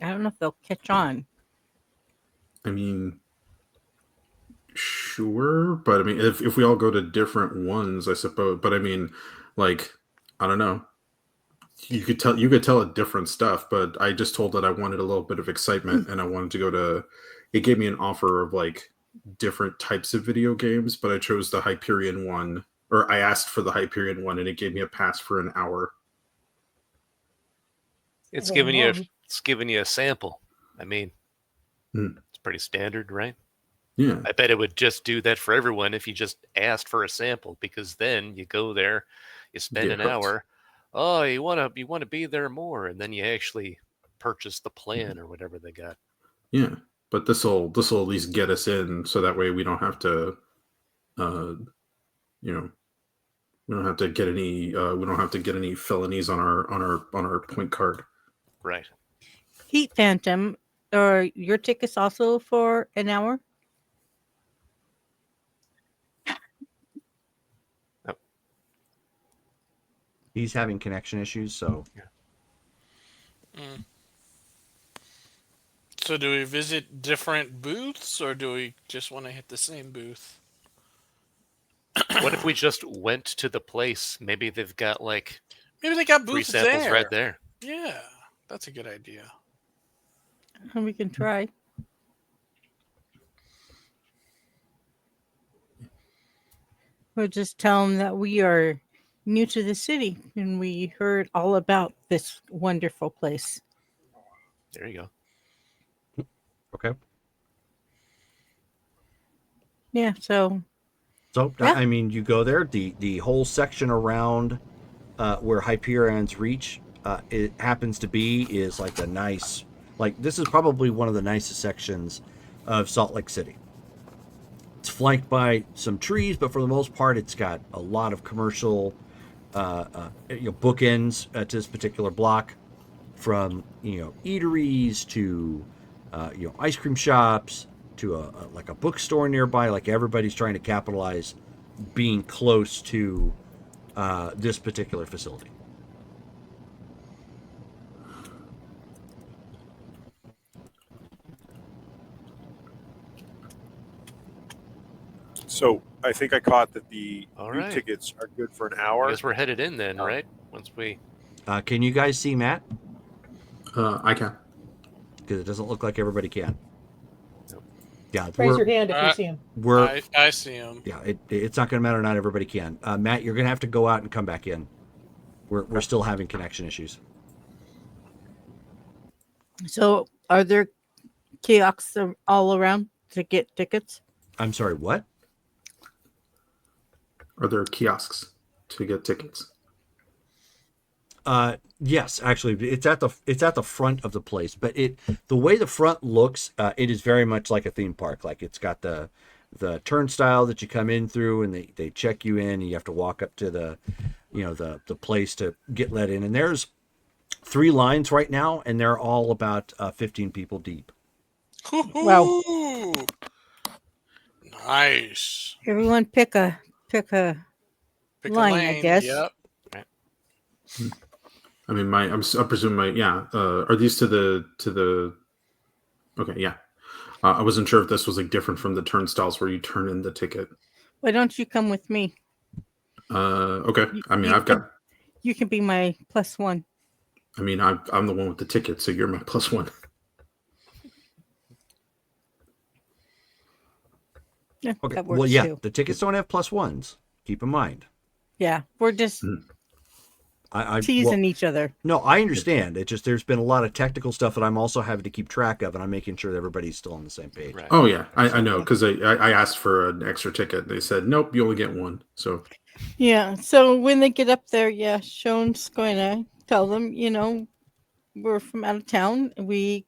I don't know if they'll catch on. I mean, sure, but I mean, if we all go to different ones, I suppose. But I mean, like, I don't know. You could tell it different stuff, but I just told that I wanted a little bit of excitement, and I wanted to go to. It gave me an offer of like different types of video games, but I chose the Hyperion one, or I asked for the Hyperion one, and it gave me a pass for an hour. It's giving you a sample. I mean, it's pretty standard, right? Yeah. I bet it would just do that for everyone if you just asked for a sample, because then you go there, you spend an hour. Oh, you want to be there more, and then you actually purchase the plan or whatever they got. Yeah, but this will at least get us in, so that way we don't have to, we don't have to get any felonies on our point card. Right. Heat Phantom, are your tickets also for an hour? He's having connection issues, so... So do we visit different booths, or do we just want to hit the same booth? What if we just went to the place? Maybe they've got like... Maybe they got free booths samples there. right there. Yeah, that's a good idea. We can try. We'll just tell them that we are new to the city and we heard all about this wonderful place. There you go. Okay. Yeah, so yeah. I mean, you go there, the whole section around where Hyperion's Reach it happens to be is like a nice, like this is probably one of the nicest sections of Salt Lake City. It's flanked by some trees, but for the most part, it's got a lot of commercial bookends to this particular block, from eateries to ice cream shops to like a bookstore nearby. Like everybody's trying to capitalize being close to this particular facility. So I think I caught that the All new right. tickets are good for an I hour. guess we're headed in then, right? Once we. Can you guys see Matt? I can. Because it doesn't look like everybody can. Nope. Yeah, Raise your we're, hand if you see him. we're I see him. yeah. It's not going to matter. Not everybody can. Matt, you're going to have to go out and come back in. We're still having connection issues. So, are there kiosks all around to get tickets? I'm sorry. What? Are there kiosks to get tickets? Yes, actually, it's at the front of the place. But the way the front looks, it is very much like a theme park. Like it's got the turnstile that you come in through, and they check you in, and you have to walk up to the place to get let in. And there's 3 lines right now, and they're all about 15 people deep. Wow. Nice. Everyone pick a Pick a line, I lane. guess. Yep. I mean, I presume are these to the? Okay, yeah. I wasn't sure if this was like different from the turnstiles where you turn in the ticket. Why don't you come with me? Okay. I mean, You can be my +1. I mean, I'm the one with the ticket, so you're my +1. Yeah, Okay. that works Well, yeah, too. the tickets don't have +1s. Keep in mind. Yeah, we're just I teasing each other. No, I understand. It just there's been a lot of technical stuff that I'm also having to keep track of, and I'm making sure that everybody's still on the same page. Right. Oh yeah, I know because I asked for an extra ticket. They said nope, you only get one. So Yeah, so when they get up there, yeah, Sean's going to tell them, we're from out of town. We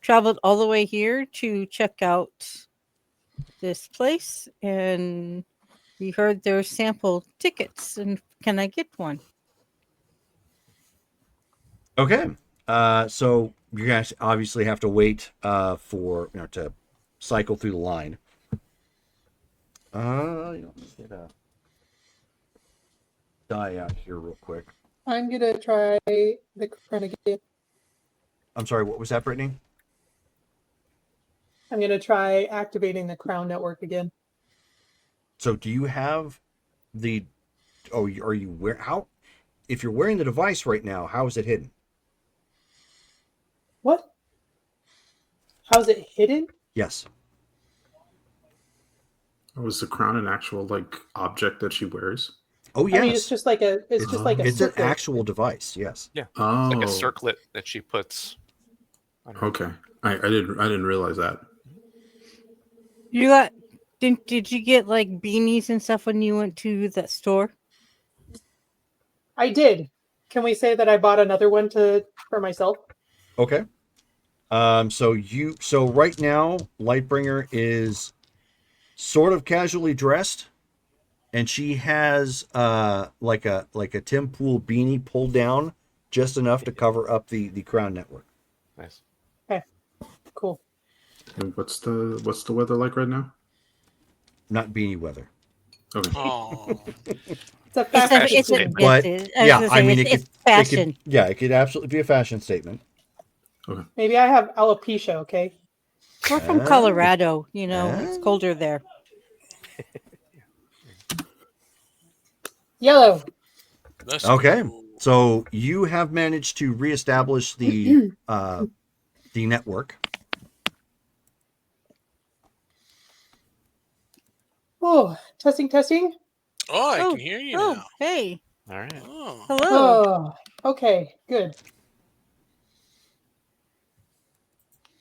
traveled all the way here to check out this place, and we heard there were sample tickets, and can I get one? Okay. So you guys obviously have to wait for to cycle through the line. Let's get a die out here real quick. I'm gonna try the crown again. I'm sorry, what was that, Brittany? I'm gonna try activating the Crown Network again. So do you have the? Oh, are you how? If you're wearing the device right now, how is it hidden? What? How's it hidden? Yes. was the crown an actual like object that she wears? Oh yes. I mean, it's just like a it's an circle. actual device. Yes. Yeah. Oh, Like a circlet that she puts. Okay, I didn't realize that. You got did you get like beanies and stuff when you went to that store? I did. Can we say that I bought another one for myself? Okay. So right now, Lightbringer is sort of casually dressed, and she has like a Tim Pool beanie pulled down just enough to cover up the Crown Network. Nice. Okay. Cool. And what's the weather like right now? Not beanie weather. Okay. Oh, It's a fashion It's a, statement. But, yeah, I mean, it's fashion. It could absolutely be a fashion statement. Maybe I have alopecia, okay? We're from Colorado, it's colder there. Yellow. let's Okay. go. So you have managed to reestablish the network. Oh, testing. Oh, I can hear you now. Hey. All right. Oh. Hello. Oh, okay, good.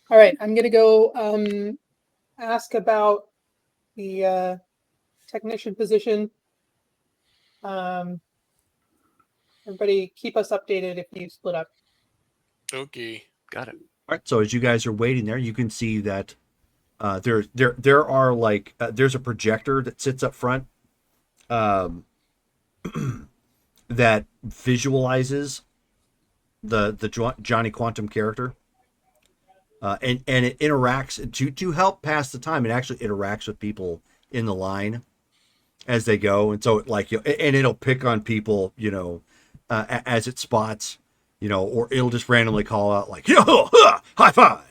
All right, I'm gonna go ask about the technician position. Everybody, keep us updated if you split up. Okay. Got it. All right. So as you guys are waiting there, you can see that there are like there's a projector that sits up front that visualizes the Johnny Quantum character, and it interacts to help pass the time. It actually interacts with people in the line as they go, and so and it'll pick on people, as it spots, or it'll just randomly call out like, high five,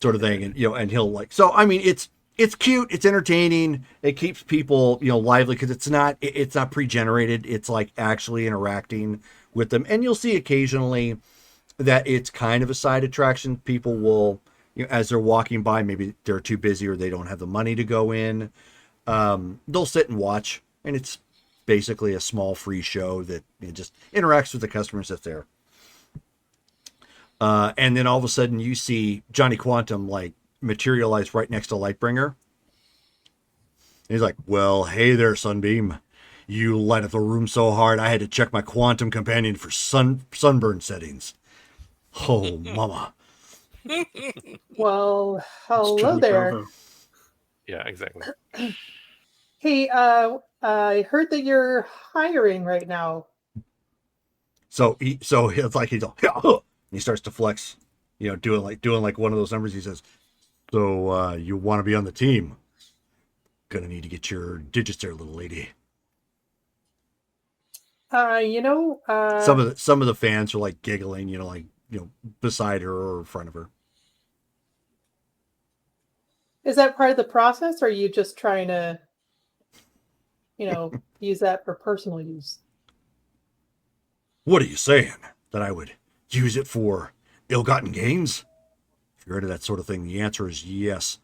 sort of thing, and and he'll so I mean it's it's cute, it's entertaining, it keeps people, lively because it's not pre-generated. It's like actually interacting with them, and you'll see occasionally that it's kind of a side attraction. People will, as they're walking by, maybe they're too busy or they don't have the money to go in. They'll sit and watch, and it's basically a small free show that just interacts with the customers that's there. And then all of a sudden you see Johnny Quantum like materialize right next to Lightbringer. And he's like, well, hey there, Sunbeam. You light up the room so hard I had to check my quantum companion for sunburn settings. Oh, mama. Well, hello Johnny there. Bravo. Yeah, exactly. Hey, I heard that you're hiring right now. So it's like he starts to flex, doing like one of those numbers. He says, so you want to be on the team? Gonna need to get your digits there, little lady. Some of the fans are like giggling, beside her or in front of her. Is that part of the process, or are you just trying to, use that for personal use? What are you saying? That I would use it for ill-gotten gains? If you're into that sort of thing, the answer is yes.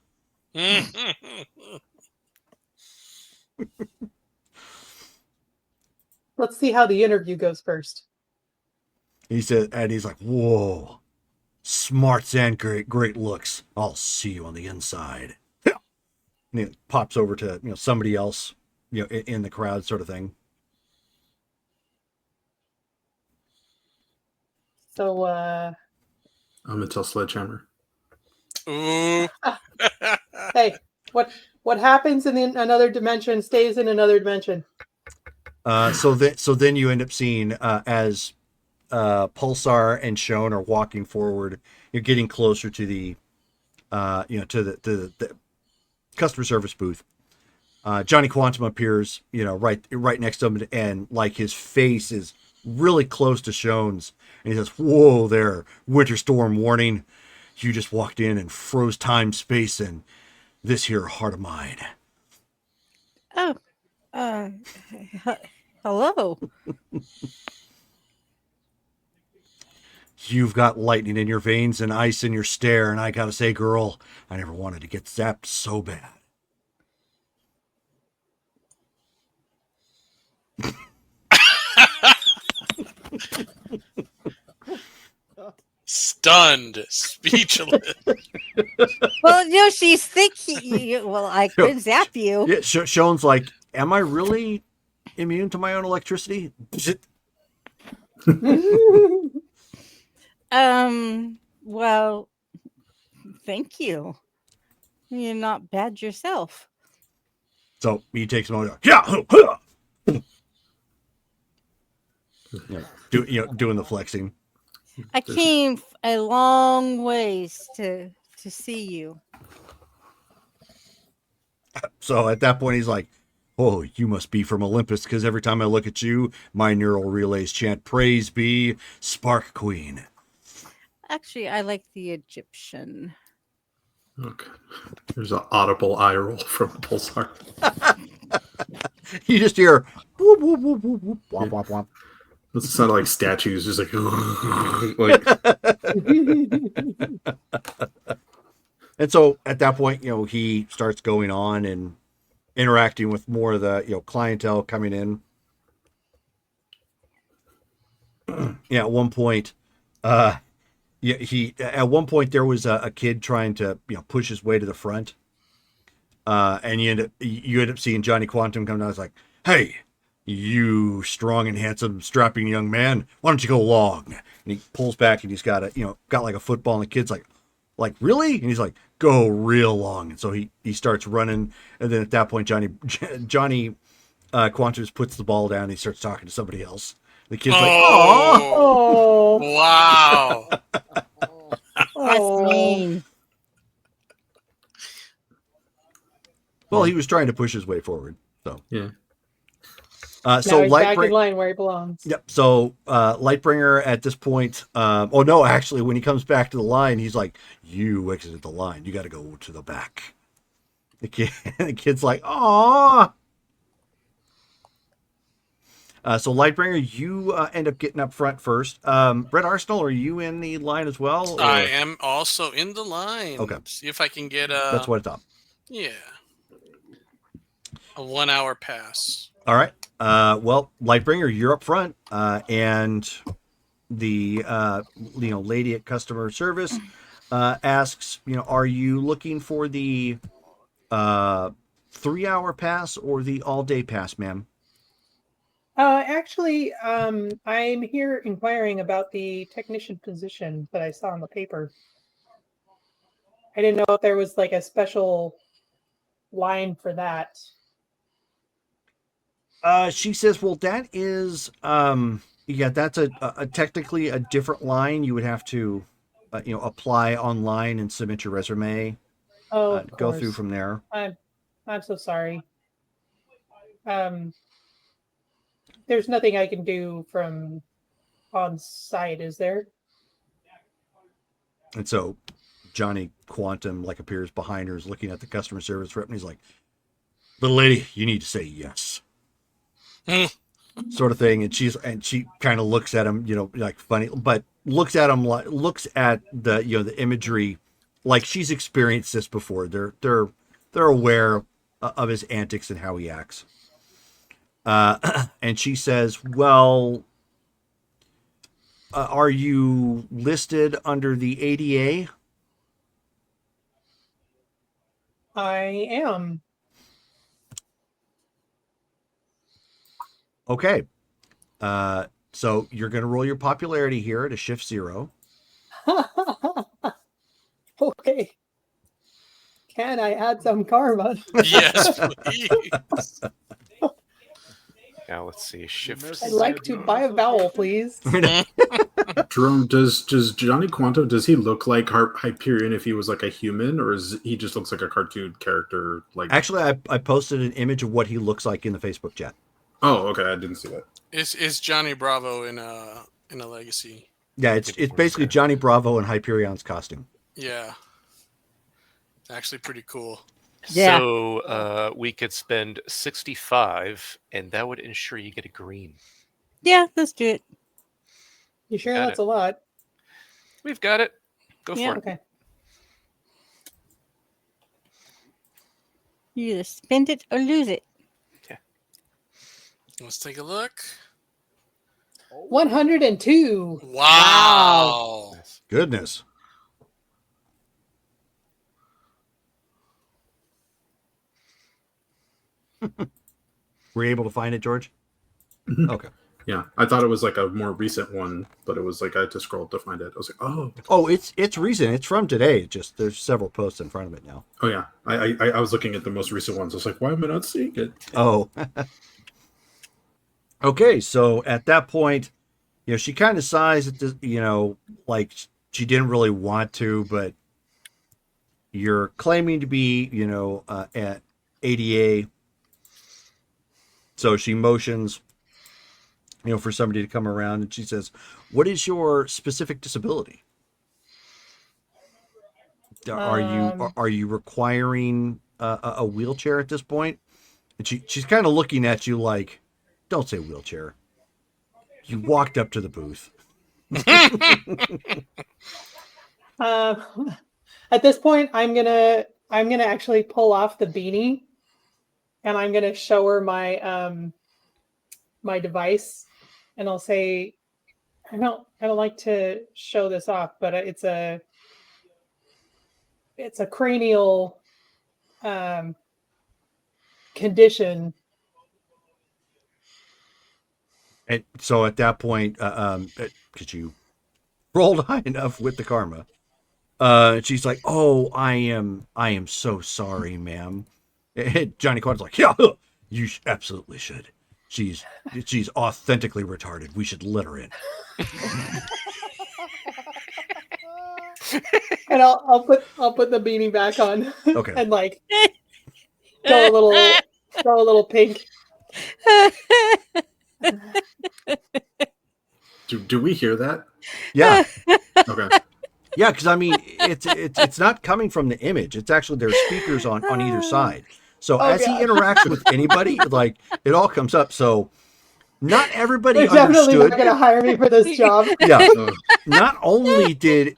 Let's see how the interview goes first. He said, and he's like, whoa, smarts and great looks. I'll see you on the inside. And it pops over to, somebody else, in the crowd sort of thing. So, I'm gonna tell Sledgehammer. Ooh. hey, what happens in another dimension stays in another dimension. So then you end up seeing as Pulsar and Shone are walking forward, you're getting closer to the to the customer service booth. Johnny Quantum appears, right next to him, and like his face is really close to Shone's, and he says, "Whoa there, winter storm warning. You just walked in and froze time, space, and this here heart of mine." Oh, hello. You've got lightning in your veins and ice in your stare, and I gotta say, girl, I never wanted to get zapped so bad. Stunned, speechless. Well, she's thinking. Well, I could zap you. Yeah, Shone's like, am I really immune to my own electricity? Well, thank you. You're not bad yourself. So he takes him over. Doing the flexing. I came a long ways to see you. So at that point, he's like, "Oh, you must be from Olympus, because every time I look at you, my neural relays chant, 'Praise be Spark Queen.'" Actually, I like the Egyptian. Okay. There's an audible eye roll from Pulsar. You just hear whoop, whoop, whoop, whoop, whoop, womp, womp, womp. It sounded like statues, just like, And so at that point, he starts going on and interacting with more of the clientele coming in. Yeah, at one point, at one point there was a kid trying to push his way to the front, and you end up seeing Johnny Quantum come down. It's like, "Hey, you strong and handsome, strapping young man, why don't you go along?" And he pulls back, and he's got got like a football, and the kid's like, really? And he's like, "Go real long." And so he starts running, and then at that point, Johnny Quantum puts the ball down, and he starts talking to somebody else. The kid's like, "Oh, wow, that's mean." Well, he was trying to push his way forward, so yeah. So he's back in line where he belongs. Yep. So Lightbringer at this point, oh no, actually, when he comes back to the line, he's like, "You exited the line. You got to go to the back." The kid's like, "Aw." So Lightbringer, you end up getting up front first. Red Arsenal, are you in the line as well? or- I am also in the line. Okay. See if I can get That's what I thought. Yeah. A 1 hour pass. All right. Well, Lightbringer, you're up front, and the lady at customer service asks, are you looking for the 3-hour pass or the all-day pass, ma'am? Actually, I'm here inquiring about the technician position that I saw in the paper. I didn't know if there was like a special line for that. She says, well, that is, that's a technically a different line. You would have to, apply online and submit your resume. Oh, of Go through course. from there. I'm so sorry. There's nothing I can do from on site, is there? And so Johnny Quantum appears behind her, is looking at the customer service rep, and he's like, "Little lady, you need to say yes." Sort of thing. And she kind of looks at him, funny, but looks at him looks at the the imagery like she's experienced this before. They're aware of his antics and how he acts. And she says, "Well, are you listed under the ADA?" I am. Okay. So you're going to roll your popularity here to shift 0. Okay. Can I add some karma? Yes, please. Now let's see. Shift. I'd like to buy a vowel, please. Jerome, does Johnny Quanto, does he look like Hyperion if he was like a human, or is he just looks like a cartoon character? Actually, I posted an image of what he looks like in the Facebook chat. Oh, okay, I didn't see that. Is Johnny Bravo in a Legacy? Yeah, it's basically Johnny Bravo in Hyperion's costume. Yeah. It's actually pretty cool. Yeah. So we could spend 65, and that would ensure you get a green. Yeah, let's do it. You sure Got that's it. a lot? We've got it. Go Yeah. for it. Okay. You either spend it or lose it. Let's take a look. 102. Wow. Goodness. Were you able to find it, George? Okay. Yeah, I thought it was like a more recent one, but it was like I had to scroll to find it. I was like, oh, Oh, it's recent. It's from today. Just there's several posts in front of it now. oh yeah. I was looking at the most recent ones. I was like, why am I not seeing it? Oh. Okay, so at that point, she kind of sighs at this, like she didn't really want to, but you're claiming to be, at ADA. So she motions, for somebody to come around, and she says, "What is your specific disability? Are you requiring a wheelchair at this point?" And she's kind of looking at you like, "Don't say wheelchair. You walked up to the booth." At this point, I'm gonna actually pull off the beanie, and I'm gonna show her my my device, and I'll say, I don't like to show this off, but it's a cranial condition. And so at that point, because you rolled high enough with the karma, she's like, "Oh, I am so sorry, ma'am." And Johnny Quan's like, "Yeah, you absolutely should. She's authentically retarded. We should let her in." And I'll put the beanie back on. Okay. And go a little pink. Do we hear that? Yeah. Okay. Yeah, because I mean, it's not coming from the image. It's actually there's speakers on either side. So Oh, as he God. interacts with anybody, like it all comes up. So not everybody They're definitely understood. not going to hire me for this job. Yeah. Uh, Not only did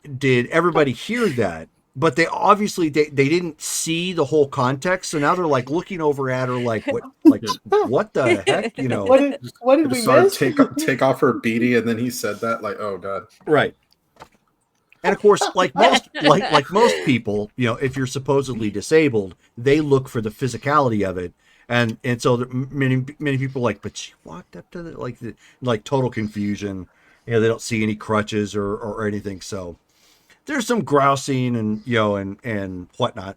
everybody hear that, but they obviously they didn't see the whole context. So now they're like looking over at her like what the heck, you know? What did I we just saw her miss? take off her beanie, and then he said that, like, oh god. Right. And of course, like most people, you know, if you're supposedly disabled, they look for the physicality of it, and so many people are like, but she walked up to like total confusion. You know, they don't see any crutches or anything. So there's some grousing and and whatnot.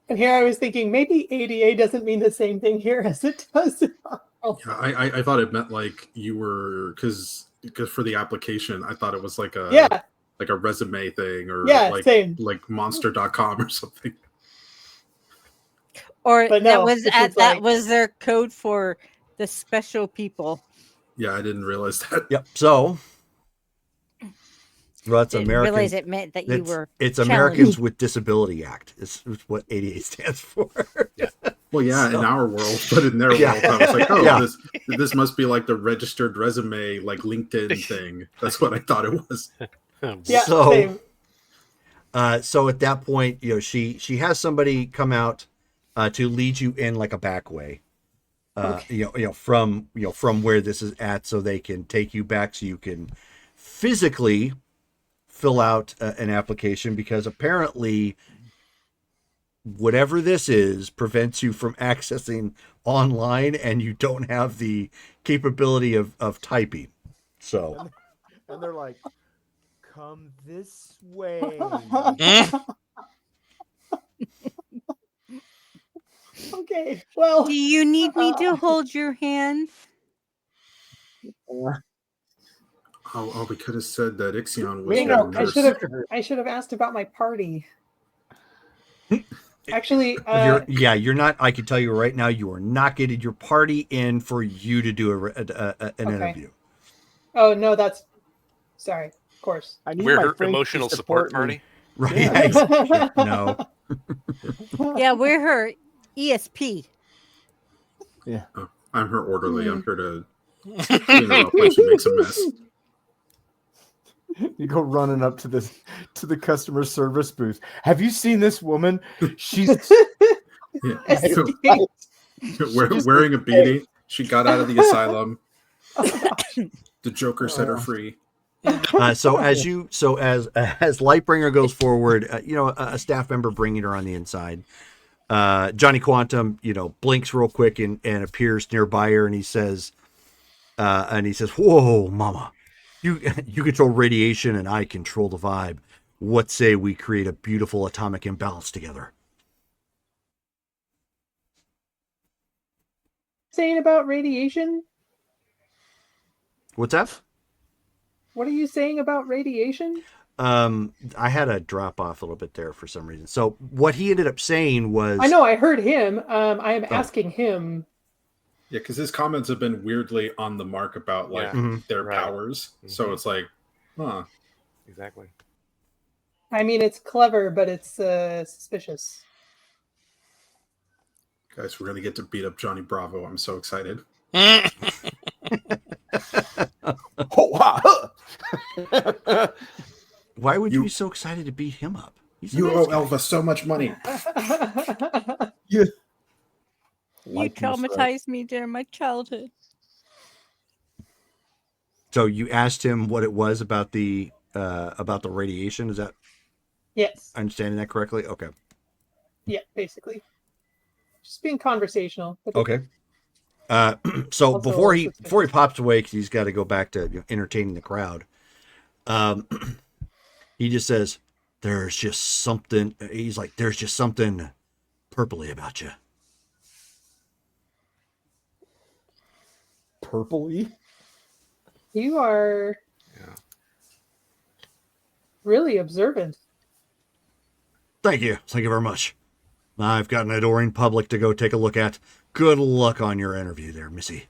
And here I was thinking maybe ADA doesn't mean the same thing here as it does. I thought it meant like you were because for the application, I thought it was like a Yeah, like a resume thing or Yeah, like same. like monster.com or something. Or But that no, was this is that like- was their code for the special people. Yeah, I didn't realize that. Yep. So, well, it's Didn't American. realize it meant that you were It's challenged. Americans with Disability Act. Is what ADA stands for. Well, yeah, So- in our world, but in their Yeah. world, I was like, oh, Yeah. this must be like the registered resume, like LinkedIn thing. That's what I thought it was. yeah, So- same. So at that point, you know, she has somebody come out to lead you in like a back way. From where this is at, so they can take you back, so you can physically fill out an application, because apparently whatever this is prevents you from accessing online, and you don't have the capability of typing. So And they're like, come this way. Okay, well, Do you need me to hold your hand? Oh, we could have said that Ixion was Wait, their no, nurse. I should have asked about my party. Actually, you're not. I can tell you right now, you are not getting your party in for you to do an interview. oh no, that's sorry, of course. I need We're my her friends to emotional support me. party. Right? Yeah. No. Yeah, we're her ESP. I'm her orderly. I'm here to clean her up when she makes a mess. You go running up to the customer service booth. Have you seen this woman? She's Yeah. Wearing a beanie. She got out of the asylum. The Joker set her free. So as Lightbringer goes forward, a staff member bringing her on the inside. Johnny Quantum, blinks real quick and appears nearby her, and he says, "Whoa, Mama, you control radiation, and I control the vibe. What say we create a beautiful atomic imbalance together?" Saying about radiation? What's that? What are you saying about radiation? I had a drop off a little bit there for some reason. So what he ended up saying was, I know, I heard him. I am asking him. Yeah, because his comments have been weirdly on the mark about like Yeah. their Right. powers. So it's like, huh. Exactly. I mean, it's clever, but it's suspicious. Guys, we're gonna get to beat up Johnny Bravo. I'm so excited. why would you You- be so excited to beat him up? He's a You nice owe guy. Elva so much money. You Lightning strike. traumatized me during my childhood. So you asked him what it was about the radiation. Is that Yes. understanding that correctly? Okay. Yeah, basically. Just being conversational. But Okay. So Also before he suspicious. pops away, because he's got to go back to entertaining the crowd, he just says, "There's just something." He's like, "There's just something purpley about you." Purpley? You are Yeah. really observant. Thank you very much. I've got an adoring public to go take a look at. Good luck on your interview there, Missy.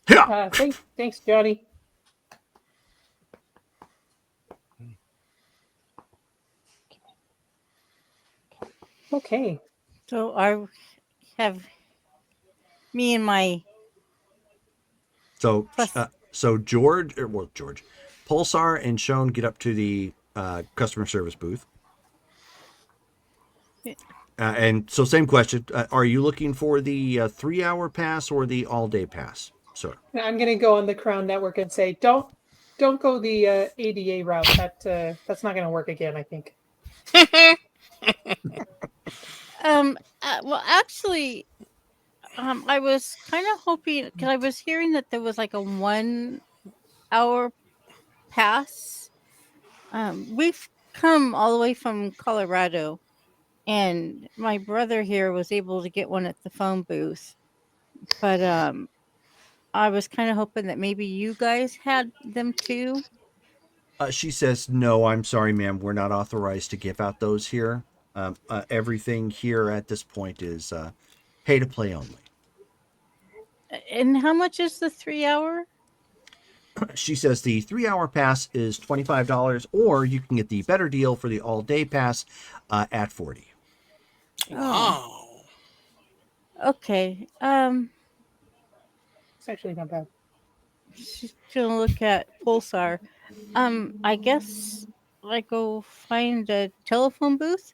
Yeah. Thanks, Johnny. Okay. So I have me and my So, plus. George, Pulsar and Sean get up to the customer service booth. And so, same question: are you looking for the 3-hour pass or the all-day pass? So, I'm gonna go on the Crown Network and say, don't go the ADA route. That's not gonna work again. I think. Well, actually, I was kind of hoping because I was hearing that there was like a 1-hour pass. We've come all the way from Colorado, and my brother here was able to get one at the phone booth. But I was kind of hoping that maybe you guys had them too. she says, "No, I'm sorry, ma'am. We're not authorized to give out those here. Everything here at this point is pay to play only." And how much is the 3-hour? She says the 3-hour pass is $25, or you can get the better deal for the all-day pass at $40. Wow. Okay. It's actually not bad. She's gonna look at Pulsar. I guess I go find a telephone booth.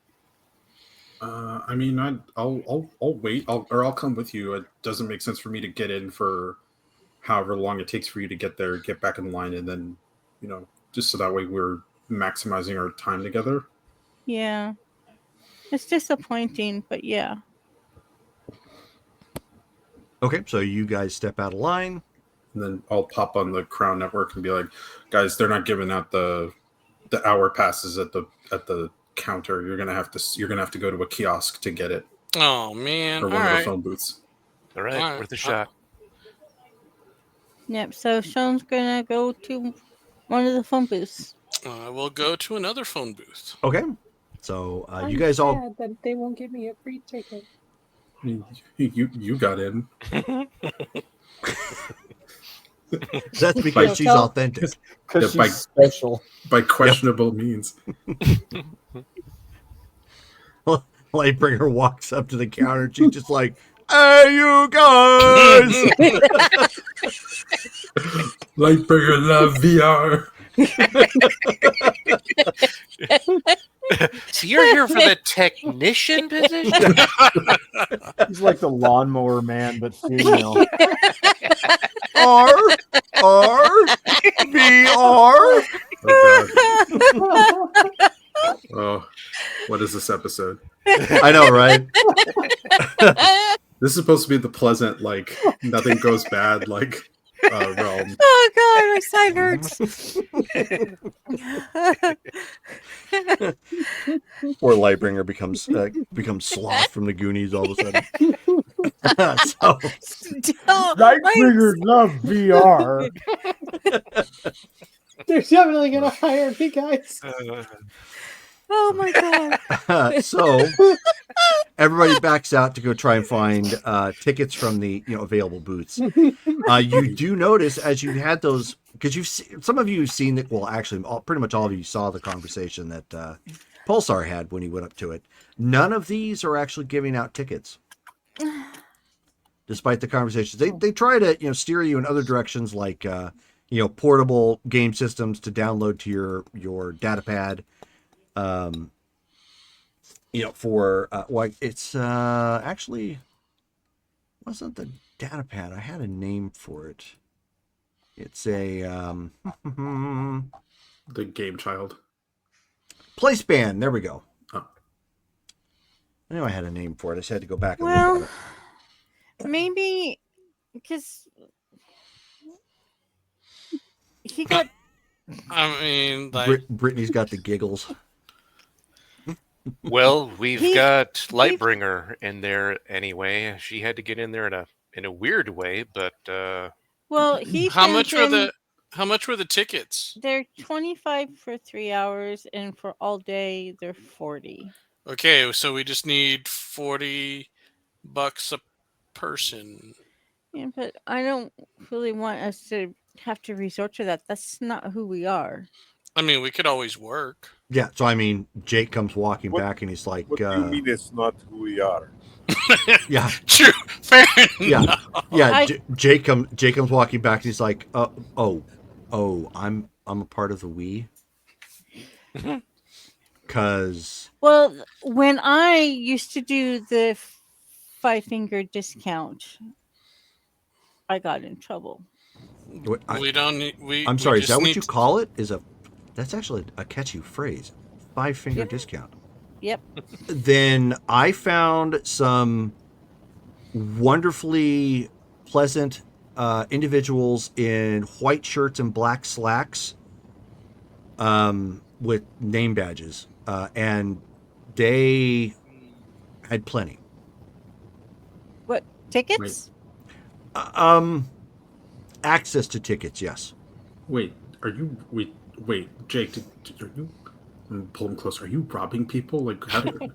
I mean, I'll wait. I'll come with you. It doesn't make sense for me to get in for however long it takes for you to get there, get back in line, and then, just so that way we're maximizing our time together. Yeah. It's disappointing, but yeah. Okay, so you guys step out of line. And then I'll pop on the Crown Network and be like, guys, they're not giving out the hour passes at the counter. You're gonna have to go to a kiosk to get it, Oh man. or All one of the right. phone booths. All right, Alright. worth a shot. Yep. So Sean's gonna go to one of the phone booths. I will go to another phone booth. Okay, so you I'm guys all sad that they won't give me a free ticket. I mean, you got in. that's because she's Tell- authentic. Because Yeah, she's special. By questionable means. Lightbringer walks up to the counter and she's just like, "Hey, you guys!" Lightbringer love VR. So you're here for the technician position? He's like the lawnmower man, but female. R VR. Oh, God. Oh, what is this episode? I know, right? This is supposed to be the pleasant, like, nothing goes bad, like, realm. Oh God, my side hurts. Or Lightbringer becomes Sloth from the Goonies all of a sudden. So Don't- Nightbringer love VR. They're definitely gonna hire me, guys. Oh my God. so everybody backs out to go try and find tickets from the available booths. You do notice as you had those, because some of you have seen that. Well, actually, pretty much all of you saw the conversation that Pulsar had when he went up to it. None of these are actually giving out tickets, despite the conversations. They try to steer you in other directions, like portable game systems to download to your data pad. For it's actually wasn't the data pad. I had a name for it. It's a The game child. PlaySpan. There we go. Oh. I knew I had a name for it. I just had to go back and Well, look at maybe because he got. I mean, it. like, Brittany's got the giggles. Well, we've He- got Lightbringer in there anyway. She had to get in there in a weird way, but Well, he. how sent much were them- the tickets? They're 25 for 3 hours, and for all day they're 40. Okay, so we just need $40 a person. Yeah, but I don't really want us to have to resort to that. That's not who we are. I mean, we could always work. Yeah, so I mean, Jake comes walking What- back and he's like, What do you mean it's not who we are? yeah, True. Fair yeah, enough. yeah. I- Jake comes walking back and he's like, oh, I'm a part of the we. Because Well, when I used to do the 5-finger discount, I got in trouble. We don't need. I'm we sorry, is just that what need you to- call it? That's actually a catchy phrase. 5-finger Yep. discount. Yep. Then I found some wonderfully pleasant individuals in white shirts and black slacks with name badges. And they had plenty. What, tickets? Access to tickets, yes. Wait, are you wait, Jake? Are you? Pull him closer. Are you robbing people? Like, how do?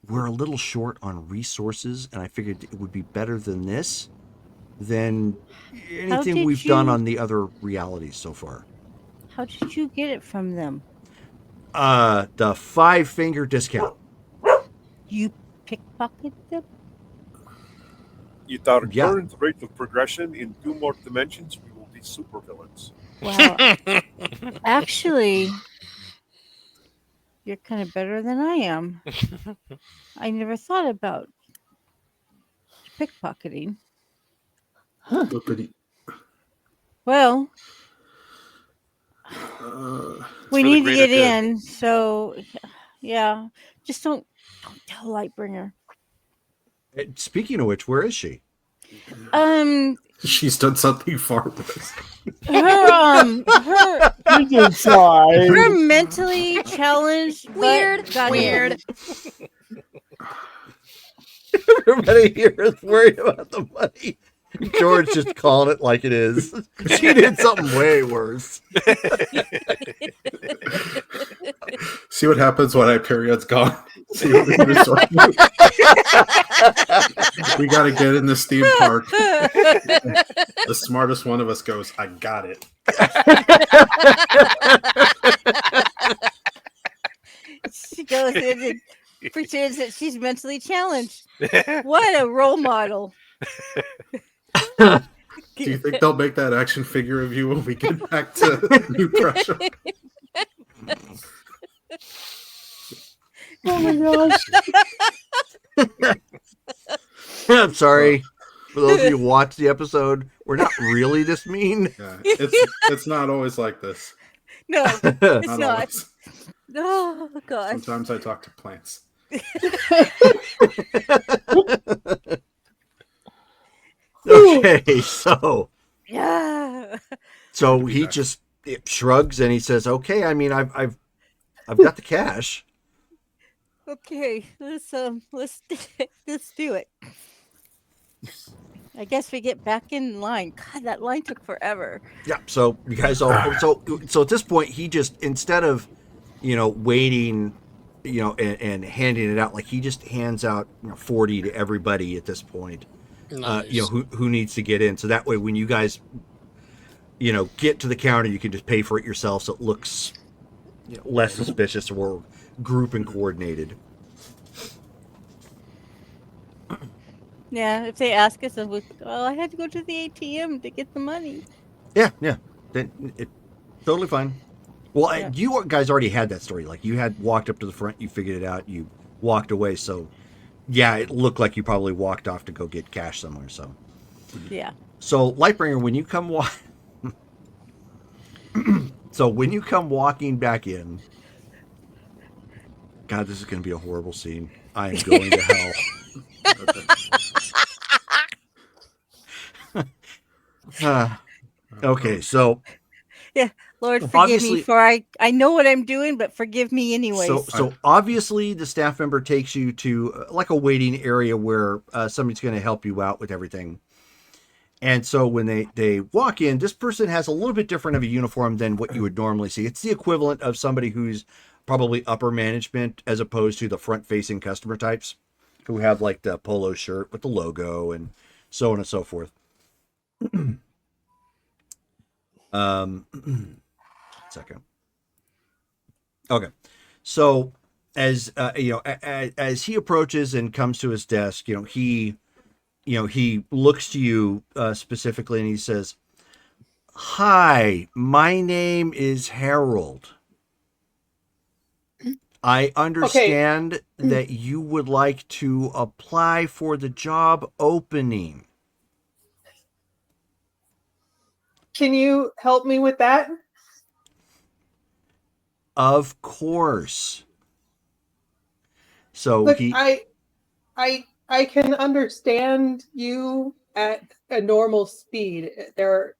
We're a little short on resources, and I figured it would be better than this than anything did we've done you- on the other realities so far. How did you get it from them? The 5-finger discount. You pickpocketed them? At our Yeah. current rate of progression in 2 more dimensions, we will be supervillains. Wow. Actually, you're kind of better than I am. I never thought about pickpocketing. Look at it. Well, we for the need to greater get good. in, so yeah, just don't tell Lightbringer. Speaking of which, where is she? She's done something far worse. Her You did try. her mentally challenged butt Weird, got weird. in. Everybody here is worried about the money. George just calling it like it is. She did something way worse. See what happens when Hyperion's gone. See what we resort to. We got to get in this theme park. The smartest one of us goes, I got it. She goes in and pretends that she's mentally challenged. What a role model. Do you think they'll make that action figure of you when we get back to New Prussia? Oh my gosh. I'm sorry. For those of you who watched the episode, we're not really this mean. Yeah, it's not always like this. No, it's not. Always. Oh gosh. Sometimes I talk to plants. Okay, so Yeah. he just shrugs and he says, "Okay, I mean, I've got the cash." Okay, let's do it. I guess we get back in line. God, that line took forever. Yeah. So you guys all so at this point, he just, instead of waiting, and handing it out, like, he just hands out 40 to everybody at this point. Nice. Who needs to get in, so that way when you guys get to the counter, you can just pay for it yourself, so it looks less suspicious, or group and coordinated. Yeah, if they ask us, well, I had to go to the ATM to get the money. Yeah, then totally fine. Well, Yeah. you guys already had that story. Like, you had walked up to the front, you figured it out, you walked away. So, yeah, it looked like you probably walked off to go get cash somewhere. So, Yeah. Lightbringer, when you come when you come walking back in, God, this is going to be a horrible scene. I am going to hell. Okay, so Lord, forgive Obviously- me, for I know what I'm doing, but forgive me anyways. So obviously the staff member takes you to like a waiting area where somebody's going to help you out with everything. And so when they walk in, this person has a little bit different of a uniform than what you would normally see. It's the equivalent of somebody who's probably upper management as opposed to the front-facing customer types who have like the polo shirt with the logo and so on and so forth. Second. Okay. So as as he approaches and comes to his desk, he looks to you specifically and he says, "Hi, my name is Harold. I understand that you would like to apply for the job opening." Can you help me with that? Of course. So Look, he I can understand you at a normal speed. There,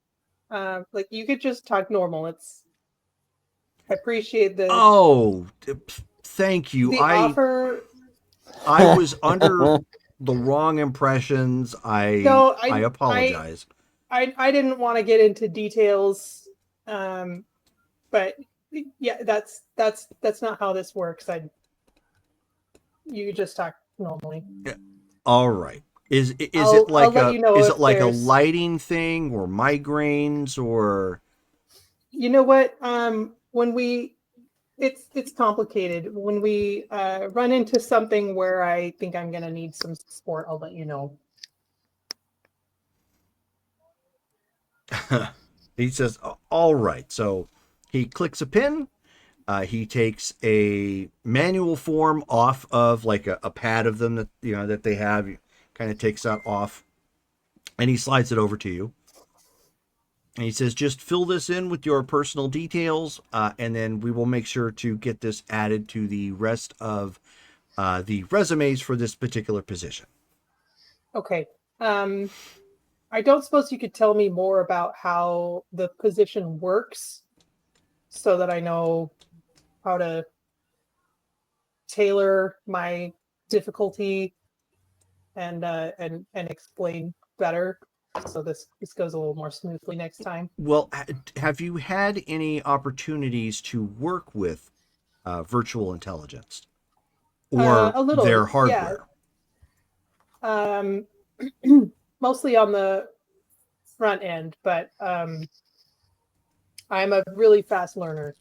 like you could just talk normal. I appreciate thank you. the offer. I was under the wrong impressions. No, I apologize. I didn't want to get into details, but yeah, that's not how this works. You just talk normally. All right. Is I'll it like let you know is if it like a there's- lighting thing or migraines or? You know what? It's complicated. When we run into something where I think I'm gonna need some support, I'll let you know. He says, "All right." So he clicks a pin. He takes a manual form off of like a pad of them that they have. He kind of takes that off, and he slides it over to you. And he says, "Just fill this in with your personal details, and then we will make sure to get this added to the rest of the resumes for this particular position." Okay. I don't suppose you could tell me more about how the position works so that I know how to tailor my difficulty and explain better so this goes a little more smoothly next time. Well, have you had any opportunities to work with virtual intelligence or A little, their yeah. hardware? Mostly on the front end, but I'm a really fast learner.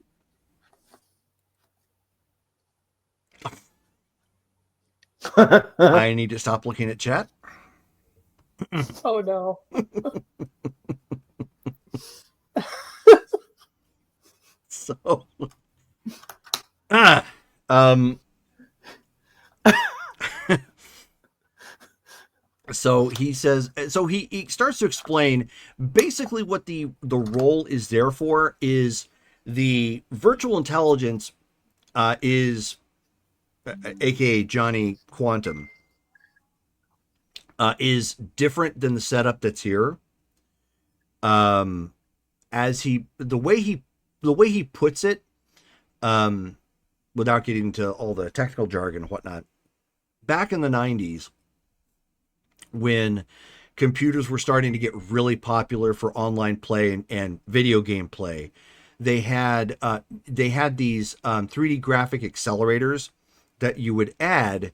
I need to stop looking at chat. Oh no. So, so he says, so he starts to explain basically what the role is there for is the virtual intelligence is aka Johnny Quantum is different than the setup that's here. As the way he puts it, without getting into all the technical jargon and whatnot, back in the 90s, when computers were starting to get really popular for online play and video game play, they had these 3D graphic accelerators that you would add.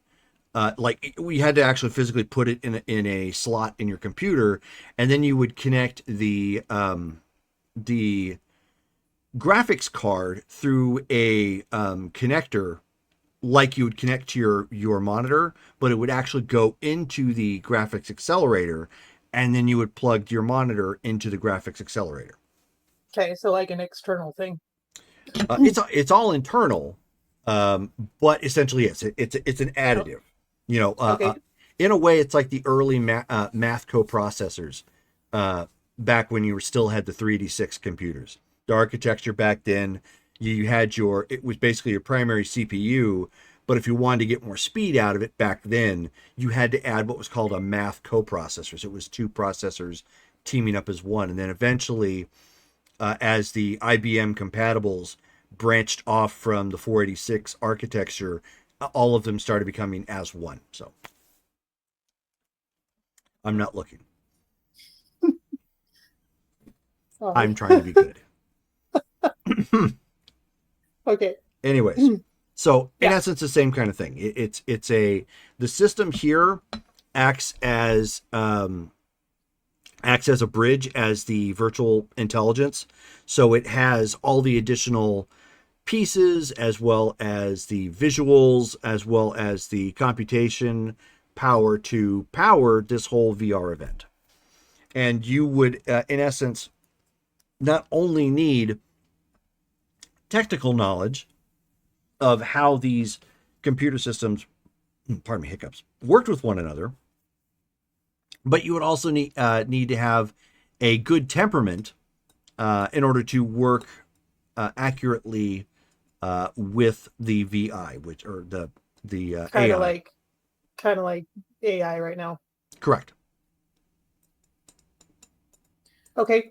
Like we had to actually physically put it in a slot in your computer, and then you would connect the graphics card through a connector like you would connect to your monitor, but it would actually go into the graphics accelerator, and then you would plug your monitor into the graphics accelerator. Okay, so like an external thing. It's all internal, but essentially it's an additive. Okay. In a way, it's like the early math coprocessors back when you still had the 386 computers. The architecture back then, it was basically your primary CPU, but if you wanted to get more speed out of it back then, you had to add what was called a math coprocessor. So it was two processors teaming up as one. And then eventually, as the IBM compatibles branched off from the 486 architecture, all of them started becoming as one. So I'm not looking. I'm trying to be good. Okay. Anyways, so in essence, the same kind of thing. The system here acts as a bridge as the virtual intelligence. So it has all the additional pieces, as well as the visuals, as well as the computation power to power this whole VR event. And you would, in essence, not only need technical knowledge of how these computer systems, pardon me, hiccups, worked with one another, but you would also need to have a good temperament in order to work accurately with the VI, which or the Kind AI. of like AI right now. Correct. Okay.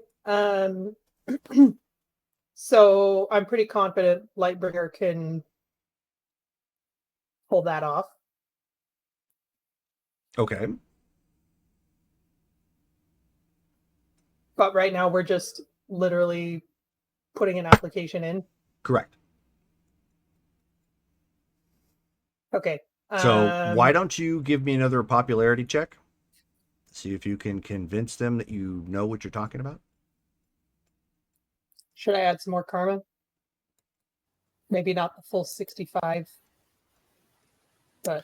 So I'm pretty confident Lightbringer can pull that off. Okay. But right now we're just literally putting an application in. Correct. Okay. So why don't you give me another popularity check? See if you can convince them that you know what you're talking about. Should I add some more karma? Maybe not the full 65. But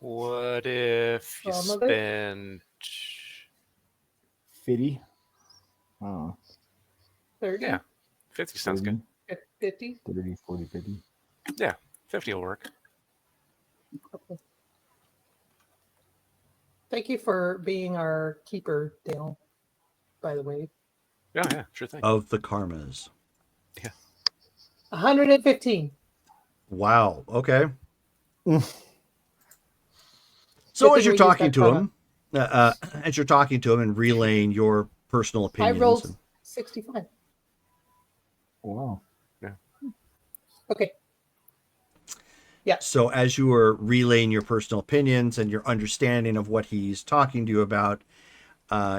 What if you Some of it? spend 50. Oh, 30, Yeah. 50 sounds good. 50. 30, 40, 50. Yeah, 50 will work. Okay. Thank you for being our keeper, Dale, by the way. Yeah, sure thing. Of the karmas. 115. Wow. Okay. Good So thing as you're we used talking that to karma. him, and relaying your personal I opinions, rolled 65. Wow. Okay. so as you are relaying your personal opinions and your understanding of what he's talking to you about,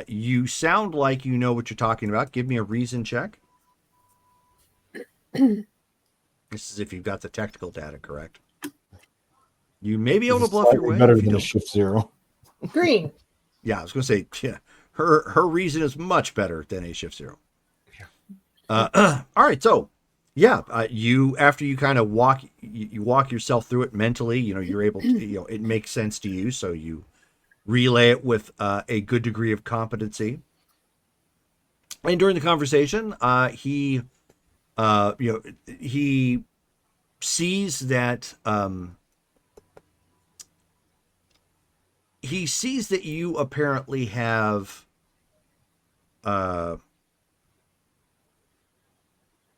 you sound like you know what you're talking about. Give me a reason check. This is if you've got the technical data correct. You may be able to This is bluff your slightly way. better if you than a don't. shift zero. Green. Yeah, I was going to say, yeah, her reason is much better than a shift zero. All right, so yeah, you after you kind of walk yourself through it mentally, you're able to, it makes sense to you, so you relay it with a good degree of competency. And during the conversation, he sees that you apparently have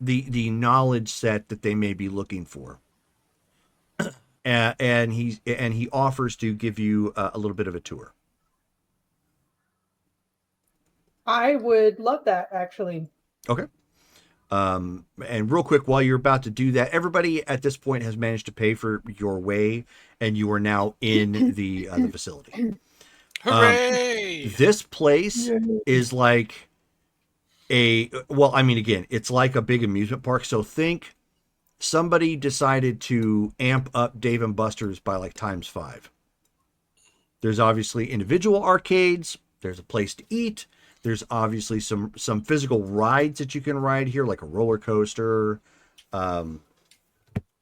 the knowledge set that they may be looking for, and he offers to give you a little bit of a tour. I would love that, actually. Okay. And real quick, while you're about to do that, everybody at this point has managed to pay for your way, and you are now in the facility. Hooray! This place is like again, it's like a big amusement park. So think somebody decided to amp up Dave and Buster's by like ×5. There's obviously individual arcades. There's a place to eat. There's obviously some physical rides that you can ride here, like a roller coaster. Some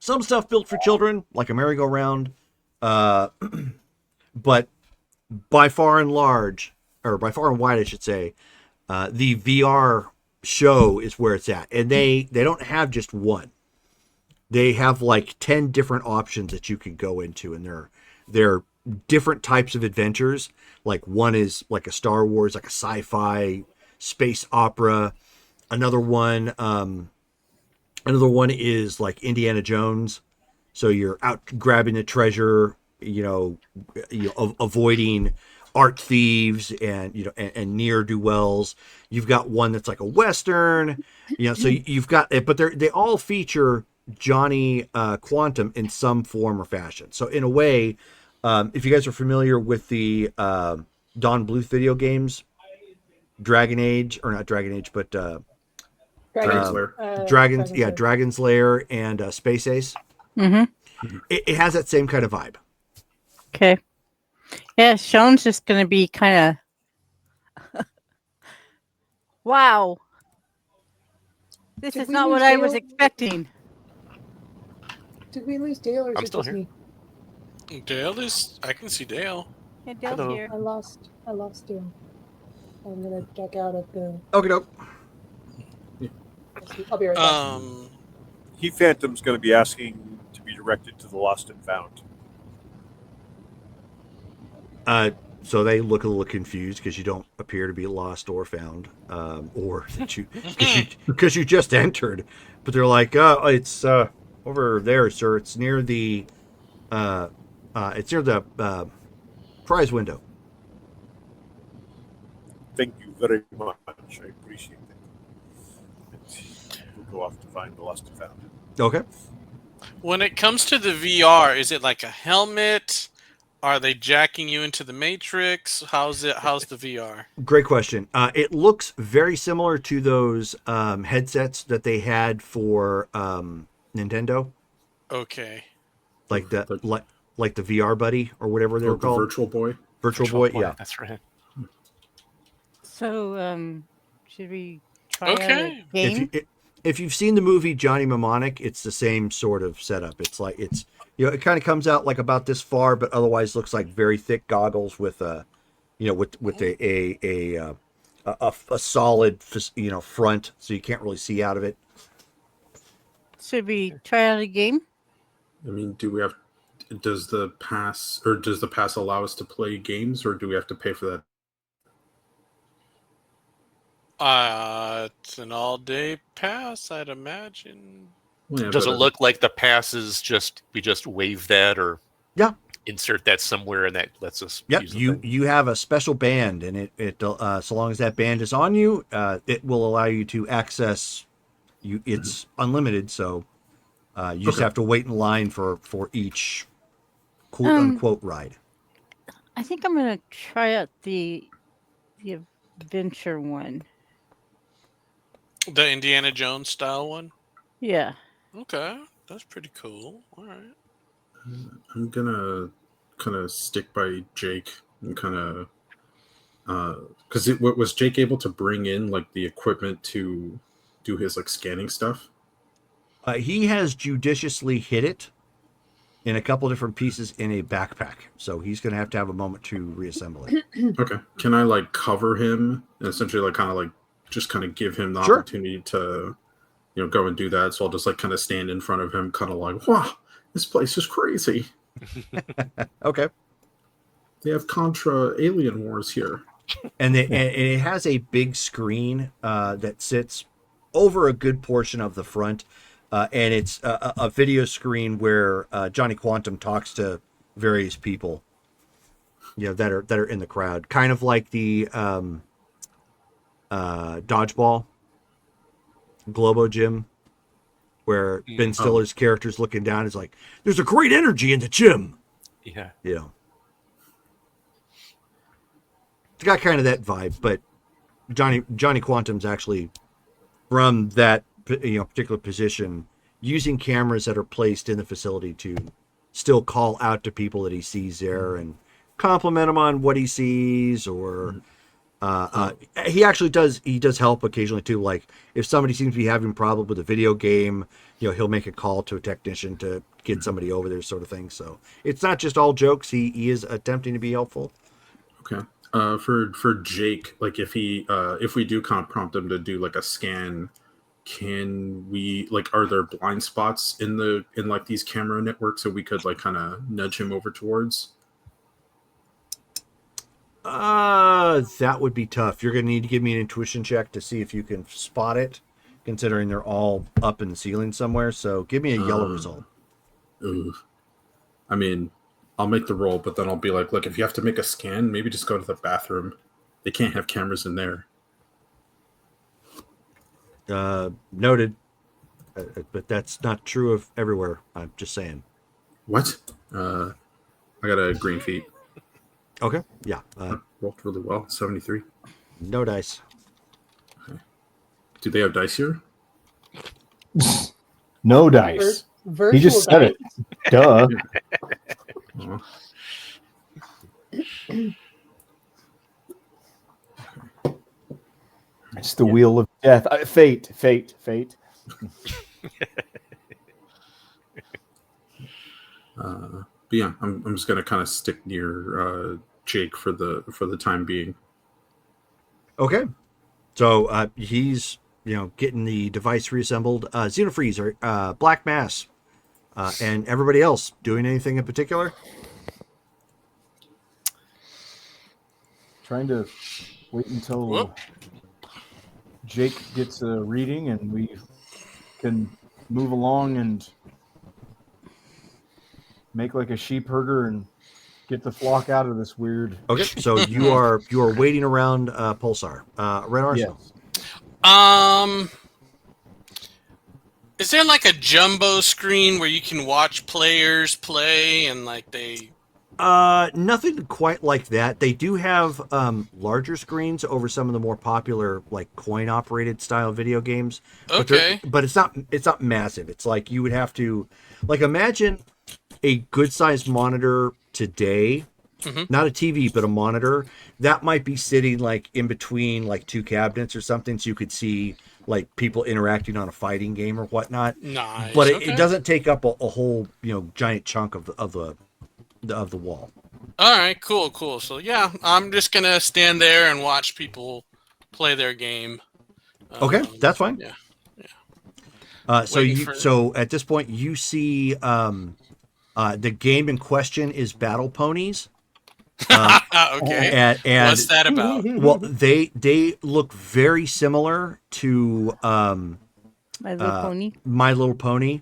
stuff built for children, like a merry-go-round. But by far and wide, I should say, the VR show is where it's at. And they don't have just one. They have like 10 different options that you can go into, and they're different types of adventures. Like one is like a Star Wars, like a sci-fi space opera. Another one is like Indiana Jones. So you're out grabbing the treasure, avoiding art thieves and ne'er-do-wells. You've got one that's like a Western, so you've got it, but they all feature Johnny Quantum in some form or fashion. So in a way, if you guys are familiar with the Don Bluth video games, Dragon's Lair and Space Ace, it has that same kind of vibe. Okay. Yeah, Sean's just going to be kind of... Wow. This Did is we not what lose I was Dale? expecting. Did we lose Dale, or is I'm it still just here. me? Dale is. I can see Dale. Yeah, Dale's Hello. here. I lost Dale. I'm gonna check out at the. Okay, doke. I'll be right back. He Phantom's going to be asking to be directed to the Lost and Found. So they look a little confused because you don't appear to be lost or found, or that you because you just entered. But they're like, it's over there, sir. It's near the prize window. Thank you very much. I appreciate that. We'll go off to find the Lost and Found. Okay. When it comes to the VR, is it like a helmet? Are they jacking you into the Matrix? How's the VR? Great question. It looks very similar to those headsets that they had for Nintendo, Okay. like the VR Buddy or whatever they were the called. Virtual Boy. Virtual Boy. Yeah. That's right. So, should we try Okay. out a game? If you've seen the movie Johnny Mnemonic, it's the same sort of setup. It's like it kind of comes out like about this far, but otherwise looks like very thick goggles with a solid front, so you can't really see out of it. Should we try out a game? I mean, does the pass allow us to play games, or do we have to pay for that? It's an all-day pass, I'd imagine. Well, yeah, Does but, it look like the pass is we just wave that or Yeah. insert that somewhere and that lets us Yep, use the thing? you have a special band, and it so long as that band is on you, it will allow you to access. It's unlimited, so you just have to wait in line for each quote unquote ride. I think I'm gonna try out the adventure one. The Indiana Jones style one? Yeah. Okay. That's pretty cool. All right. I'm gonna kind of stick by Jake and kind of because was Jake able to bring in like the equipment to do his like scanning stuff? He has judiciously hid it in a couple different pieces in a backpack, so he's going to have a moment to reassemble it. Okay, can I like cover him and essentially like just kind of give him the Sure. opportunity to go and do that? So I'll just like kind of stand in front of him, kind of like, wow, this place is crazy. Okay. They have Contra Alien Wars here. And it has a big screen that sits over a good portion of the front, and it's a video screen where Johnny Quantum talks to various people, that are in the crowd, kind of like the Dodgeball Globo Gym, where Ben Stiller's character's looking down. Is like, "There's a great energy in the gym." Yeah. It's got kind of that vibe, but Johnny Quantum's actually from that particular position, using cameras that are placed in the facility to still call out to people that he sees there and compliment him on what he sees, or he actually does help occasionally too. Like if somebody seems to be having a problem with a video game, he'll make a call to a technician to get somebody over there, sort of thing. So it's not just all jokes. He is attempting to be helpful. Okay. For Jake, like if we do kind of prompt him to do like a scan, can we are there blind spots in like these camera networks that we could like kind of nudge him over towards? That would be tough. You're gonna need to give me an intuition check to see if you can spot it, considering they're all up in the ceiling somewhere. So give me a yellow result. Ooh. I mean, I'll make the roll, but then I'll be like, look, if you have to make a scan, maybe just go to the bathroom. They can't have cameras in there. Noted. But that's not true of everywhere. I'm just saying. What? I got a green feet. Okay. Yeah. Rolled really well. 73. No dice. Okay. Do they have dice here? No dice. Virtual He just said dice. it. Duh. Oh. It's the wheel of death. Fate. But yeah, I'm just gonna kind of stick near Jake for the time being. Okay. So he's getting the device reassembled. Xenofreeze or Black Mass, and everybody else doing anything in particular? Trying to wait until Whoop. Jake gets a reading and we can move along and make like a sheep herder and get the flock out of this weird. Okay. So you are waiting around Pulsar. Red Arsenal. Yes. Is there like a jumbo screen where you can watch players play and like they? Nothing quite like that. They do have larger screens over some of the more popular like coin operated style video games. Okay. But it's not massive. It's like you would have to like imagine a good sized monitor today. Not a TV, but a monitor that might be sitting like in between like two cabinets or something, so you could see like people interacting on a fighting game or whatnot. Nice. But okay. it doesn't take up a whole giant chunk of the wall. All right. Cool. So yeah, I'm just gonna stand there and watch people play their game. Okay, that's fine. Yeah. So at this point you see the game in question is Battle Ponies. Okay. And What's that about? well, they look very similar to My Little Pony. My Little Pony.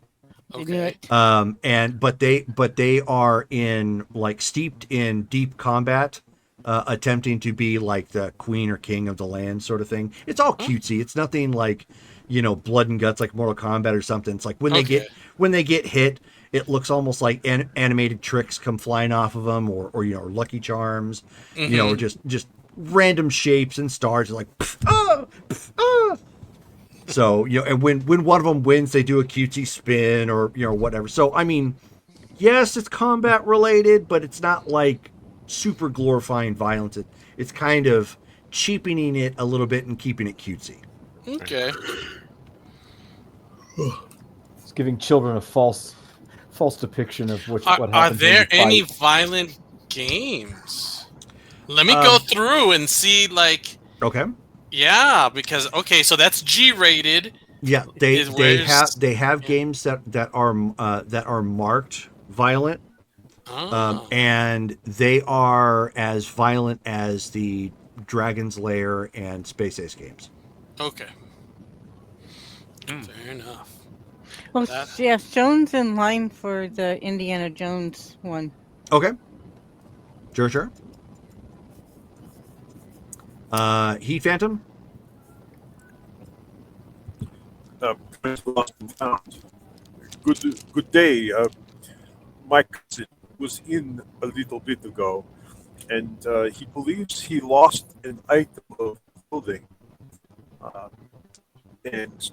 Okay. But they are in like steeped in deep combat, attempting to be like the queen or king of the land sort of thing. It's all cutesy. It's nothing like blood and guts like Mortal Kombat or something. It's like when they get hit, it looks almost like animated tricks come flying off of them, or Lucky Charms, or just random shapes and stars, like So and when one of them wins, they do a cutesy spin or whatever. So I mean, yes, it's combat related, but it's not like super glorifying violence. It's kind of cheapening it a little bit and keeping it cutesy. Okay. It's giving children a false depiction of what happens. Are there when you any fight. violent games? Let me go through and see. Like, Okay. yeah, because so that's G-rated. Yeah, they Where's- have games that are marked violent, and they are as violent as the Dragon's Lair and Space Ace games. Okay. Fair enough. Well, That- yeah, Jones in line for the Indiana Jones one. Okay. Sure. Heat Phantom. Prince Lost and Found. Good day. My cousin was in a little bit ago, and he believes he lost an item of clothing. And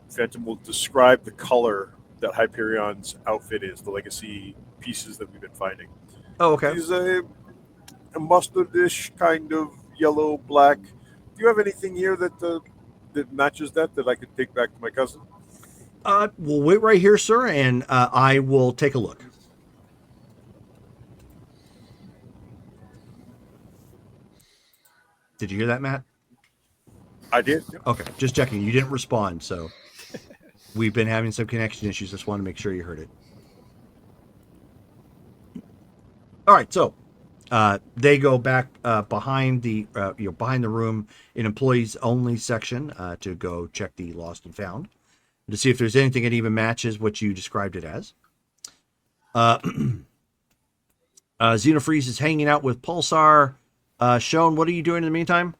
Phantom will describe the color that Hyperion's outfit is, the legacy pieces that we've been finding. Oh, okay. He's a mustardish kind of yellow black. Do you have anything here that matches that I could take back to my cousin? We'll wait right here, sir, and I will take a look. Did you hear that, Matt? I did. Yeah. Okay, just checking. You didn't respond, so we've been having some connection issues. Just want to make sure you heard it. All right, so they go back behind the behind the room in employees only section to go check the lost and found to see if there's anything that even matches what you described it as. Xenofreeze is hanging out with Pulsar. Sean, what are you doing in the meantime?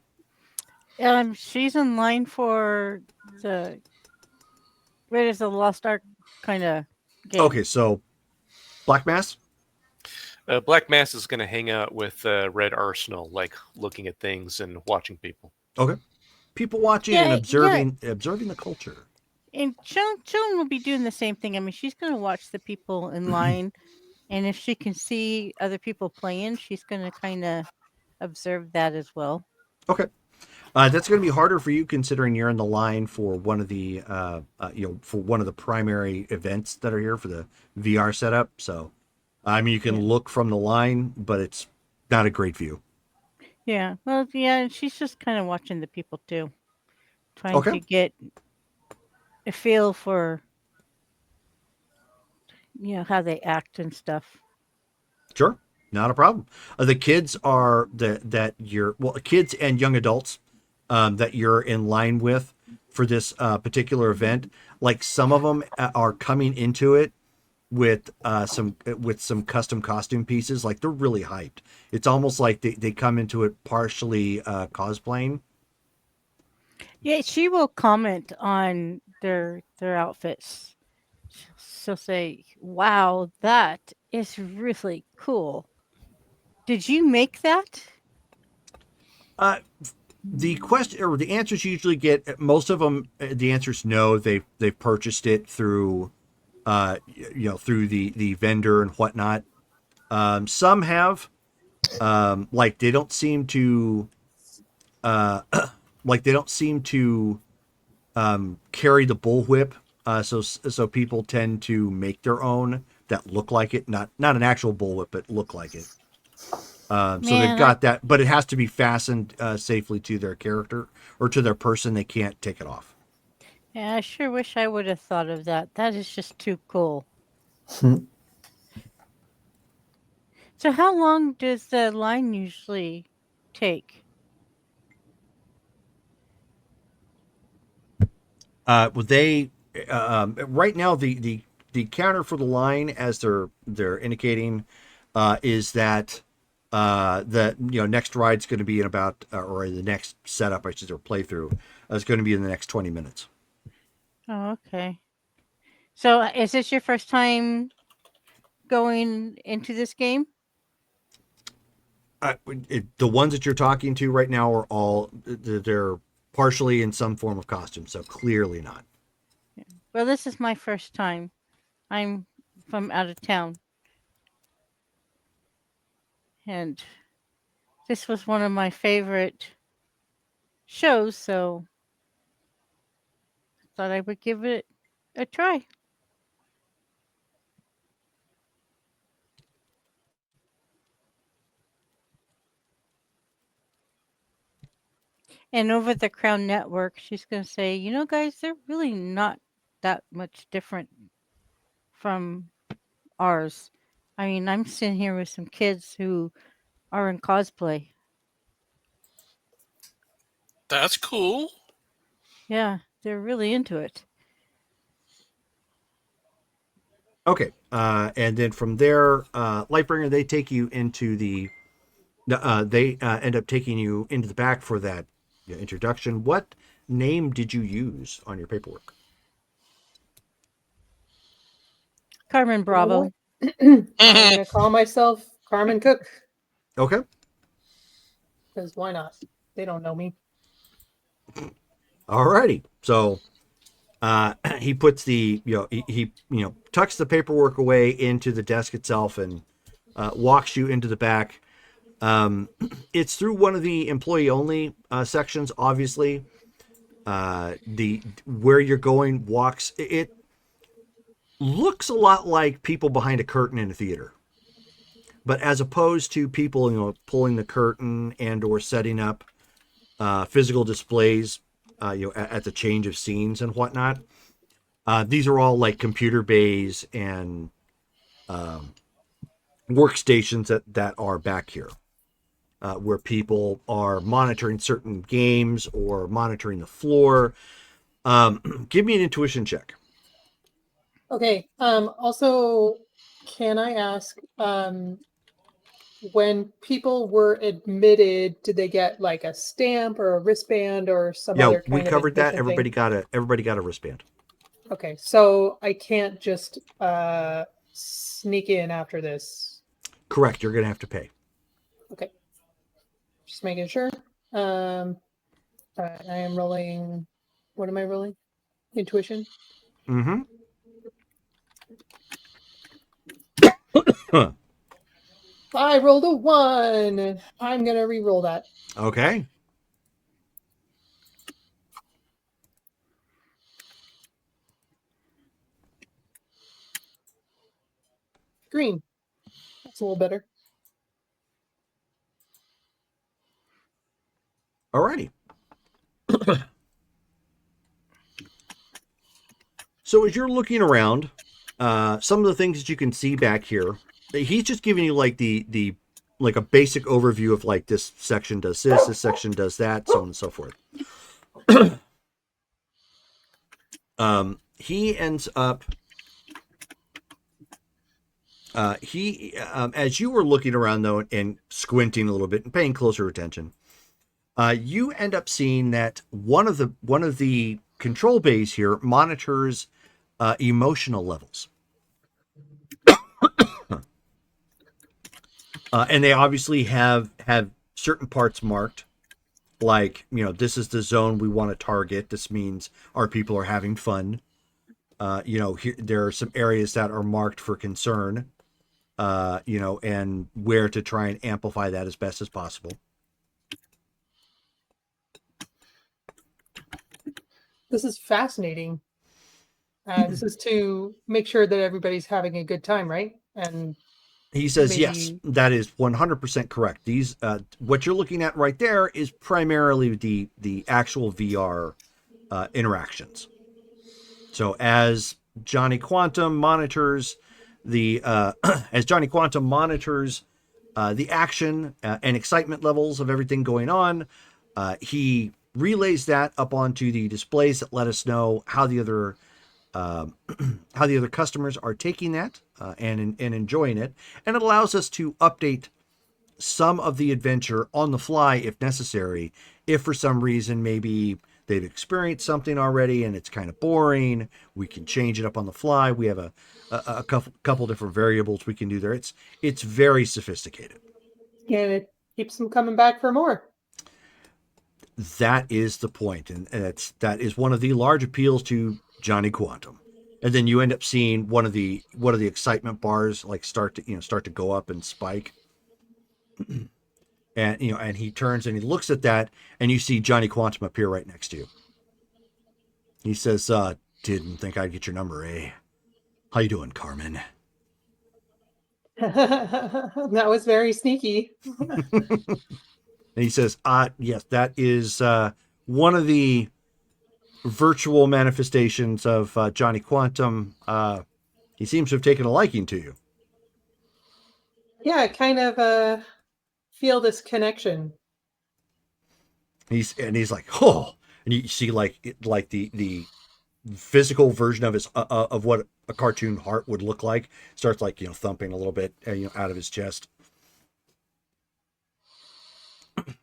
She's in line for the Raiders of the Lost Ark kind of game. Okay, so Black Mass. Black Mass is going to hang out with Red Arsenal, like looking at things and watching people. Okay, people watching and observing the culture. And Joan will be doing the same thing. I mean, she's going to watch the people in line, and if she can see other people playing, she's going to kind of observe that as well. Okay. That's going to be harder for you considering you're in the line for one of the for one of the primary events that are here for the VR setup. So, I mean, you can look from the line, but it's not a great view. Yeah. Well, yeah, and she's just kind of watching the people too, trying Okay. to get a feel for how they act and stuff. Sure, not a problem. The kids are that you're kids and young adults that you're in line with for this particular event. Like some of them are coming into it with some custom costume pieces. Like they're really hyped. It's almost like they come into it partially cosplaying. Yeah, she will comment on their outfits. She'll say, "Wow, that is really cool. Did you make that?" The question or the answers you usually get, most of them, the answer is no. They've purchased it through through the vendor and whatnot. Some have, like they don't seem to, like they don't seem to carry the bullwhip. So people tend to make their own that look like it, not an actual bullwhip, but look like it. So they've got that, but it has to be fastened safely to their character or to their person. They can't take it off. Yeah, I sure wish I would have thought of that. That is just too cool. So how long does the line usually take? They right now the counter for the line as they're indicating is that the next ride's going to be in about or the next setup I should say or playthrough is going to be in the next 20 minutes. Oh, okay. So is this your first time going into this game? The ones that you're talking to right now are all they're partially in some form of costume, so clearly not. Well, this is my first time. I'm from out of town. And this was one of my favorite shows, so I thought I would give it a try. And over the Crown Network, she's going to say, guys, they're really not that much different from ours. I mean, I'm sitting here with some kids who are in cosplay. That's cool. Yeah, they're really into it. Okay, and then from there, Lightbringer, they take you into they end up taking you into the back for that introduction. What name did you use on your paperwork? Carmen Bravo. I'm gonna call myself Carmen Cook Okay. because why not? They don't know me. Alrighty. So he puts the he tucks the paperwork away into the desk itself and walks you into the back. It's through one of the employee only sections. Obviously, the where you're going walks. It looks a lot like people behind a curtain in a theater, but as opposed to people pulling the curtain and or setting up physical displays at the change of scenes and whatnot, these are all like computer bays and workstations that are back here where people are monitoring certain games or monitoring the floor. Give me an intuition check. Okay. Also, can I ask, when people were admitted, did they get like a stamp or a wristband or some Yeah, other kind we of covered that. admission thing? Everybody got a wristband. Okay, so I can't just sneak in after this. Correct. You're gonna have to pay. Okay, just making sure. All right, I am rolling. What am I rolling? Intuition. Mm-hmm. I rolled a 1. I'm gonna re-roll that. Okay. Green. That's a little better. Alrighty. So as you're looking around, some of the things that you can see back here, he's just giving you like the like a basic overview of like this section does this section does that, so on and so forth. He ends up as you were looking around though and squinting a little bit and paying closer attention, you end up seeing that one of the control bays here monitors emotional levels. And they obviously have certain parts marked, like, you know, this is the zone we want to target. This means our people are having fun. You know, here, there are some areas that are marked for concern, you know, and where to try and amplify that as best as possible. This is fascinating. This is to make sure that everybody's having a good time, right? And he says, maybe... yes, that is 100% correct. These, what you're looking at right there is primarily the actual VR interactions. So as Johnny Quantum monitors the action and excitement levels of everything going on, he relays that up onto the displays that let us know how the other customers are taking that and enjoying it, and it allows us to update some of the adventure on the fly if necessary. If for some reason maybe they've experienced something already and it's kind of boring, we can change it up on the fly. We have a couple different variables we can do there. It's very sophisticated. And it keeps them coming back for more. That is the point, and that is one of the large appeals to Johnny Quantum. And then you end up seeing one of the excitement bars like start to go up and spike. And and he turns and he looks at that, and you see Johnny Quantum appear right next to you. He says, "Didn't think I'd get your number, eh? How you doing, Carmen?" That was very sneaky. And he says, yes, that is one of the virtual manifestations of Johnny Quantum. He seems to have taken a liking to you. Yeah, I kind of feel this connection. He's like, oh, and you see like the physical version of his of what a cartoon heart would look like starts like thumping a little bit out of his chest.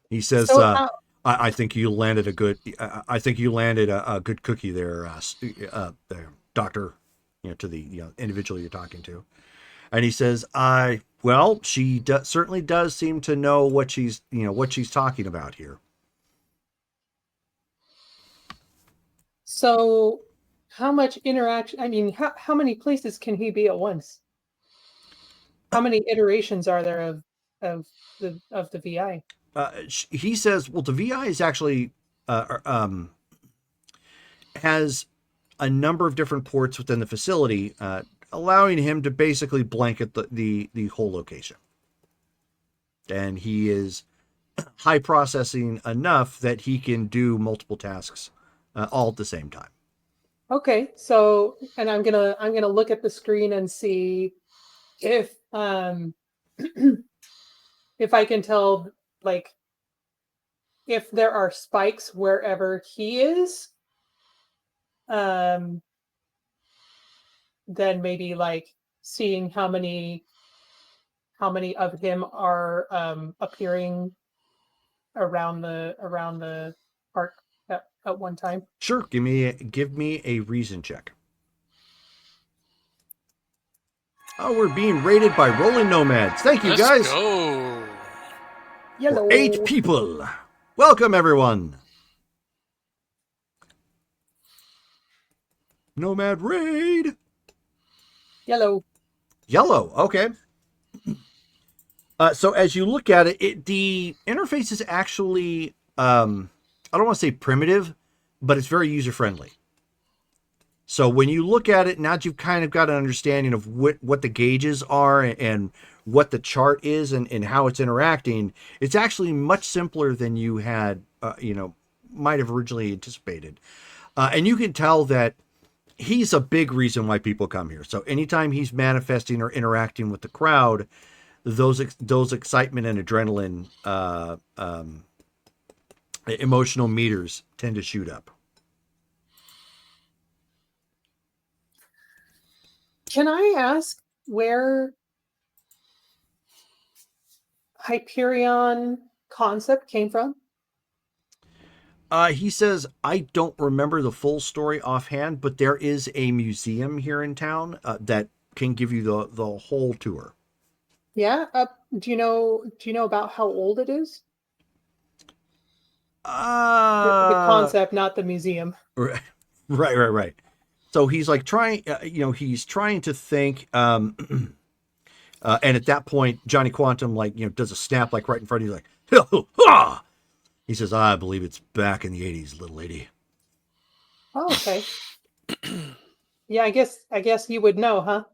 He says, So, I think you landed a good. I think you landed a good cookie there, Doctor. To the individual you're talking to, and he says, well, she certainly does seem to know what she's talking about here. So, how much interaction? I mean, how many places can he be at once? How many iterations are there of the VI? He says, well, the VI is actually has a number of different ports within the facility, allowing him to basically blanket the whole location. And he is high processing enough that he can do multiple tasks all at the same time. Okay, so and I'm gonna look at the screen and see if if I can tell, like, if there are spikes wherever he is, then maybe like seeing how many of him are appearing around the park at one time. Sure, give me a reason check. Oh, we're being rated by Rolling Nomads. Thank you, guys. Let's go. Yellow. 8 people. Welcome, everyone. Nomad raid. Yellow. Yellow. Okay. So as you look at it, the interface is actually, I don't want to say primitive, but it's very user-friendly. So when you look at it, now that you've kind of got an understanding of what the gauges are and what the chart is and how it's interacting, it's actually much simpler than you had, might have originally anticipated. And you can tell that he's a big reason why people come here. So anytime he's manifesting or interacting with the crowd, those excitement and adrenaline emotional meters tend to shoot up. Can I ask where Hyperion concept came from? He says, I don't remember the full story offhand, but there is a museum here in town that can give you the whole tour. Yeah. Do you know about how old it is? The concept, not the museum. Right. So he's like trying, he's trying to think. And at that point, Johnny Quantum, does a snap, right in front of you, like, he says, I believe it's back in the 80s, little lady. Oh, okay. Yeah, I guess you would know, huh?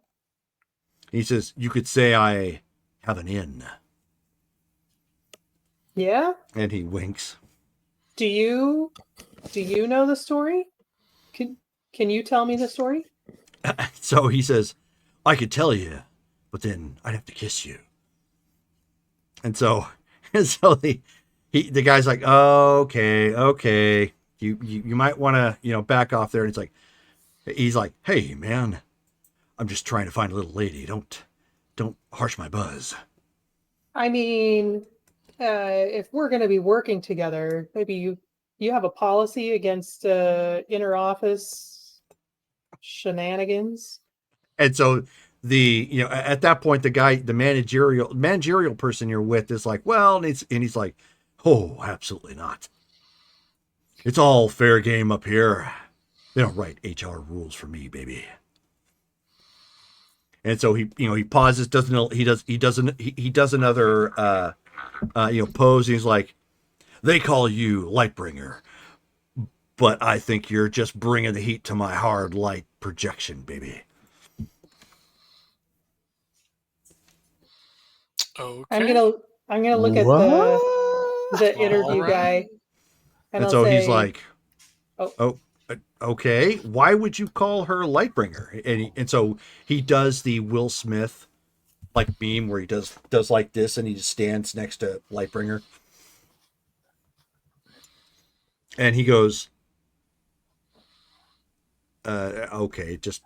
He says, you could say I have an in. Yeah? And he winks. Do you know the story? Can you tell me the story? So he says, I could tell you, but then I'd have to kiss you. And so the guy's like, okay. You might want to, back off there. And he's like, hey man, I'm just trying to find a little lady. Don't harsh my buzz. I mean, if we're going to be working together, maybe you have a policy against inner office shenanigans. And so at that point, the managerial person you're with is like, well, and he's like, oh, absolutely not. It's all fair game up here. They don't write HR rules for me, baby. And so he pauses, does another pose. And he's like, they call you Lightbringer, but I think you're just bringing the heat to my hard light projection, baby. Okay. I'm gonna look at the interview Alright. guy, And I'll so he's say, like, oh, okay. Why would you call her Lightbringer? And so he does the Will Smith meme where he does like this, and he just stands next to Lightbringer, and he goes, okay, just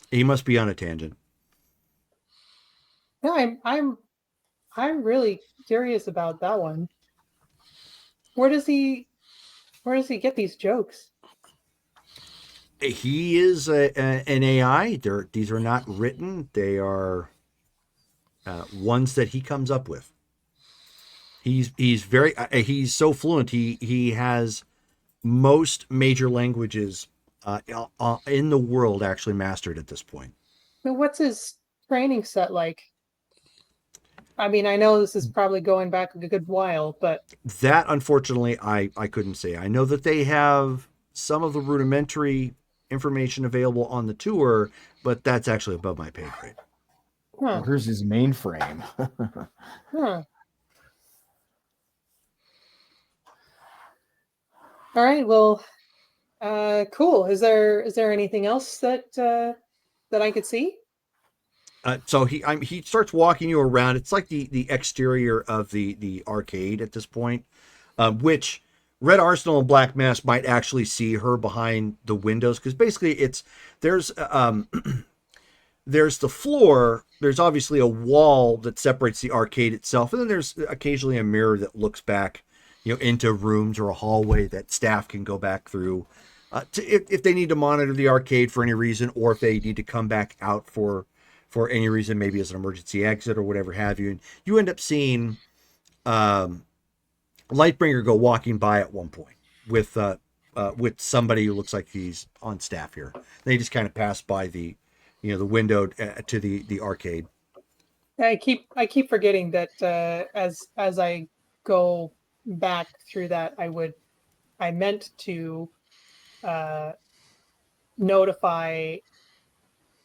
he must be on a tangent. no, I'm really curious about that one. Where does he get these jokes? He is an AI. These are not written. They are ones that he comes up with. He's so fluent. He has most major languages in the world actually mastered at this point. Now, what's his training set like? I mean, I know this is probably going back a good while, but That, unfortunately, I couldn't say. I know that they have some of the rudimentary information available on the tour, but that's actually above my pay grade. huh. Where's his mainframe? Huh. All right. Well, cool. Is there anything else that I could see? So he starts walking you around. It's like the exterior of the arcade at this point, which Red Arsenal and Black Mask might actually see her behind the windows, because basically there's the floor. There's obviously a wall that separates the arcade itself, and then there's occasionally a mirror that looks back, into rooms or a hallway that staff can go back through, if they need to monitor the arcade for any reason, or if they need to come back out for any reason, maybe as an emergency exit or whatever have you. And you end up seeing Lightbringer go walking by at one point with somebody who looks like he's on staff here. They just kind of pass by the window to the arcade. I keep forgetting that as I go back through that, I meant to notify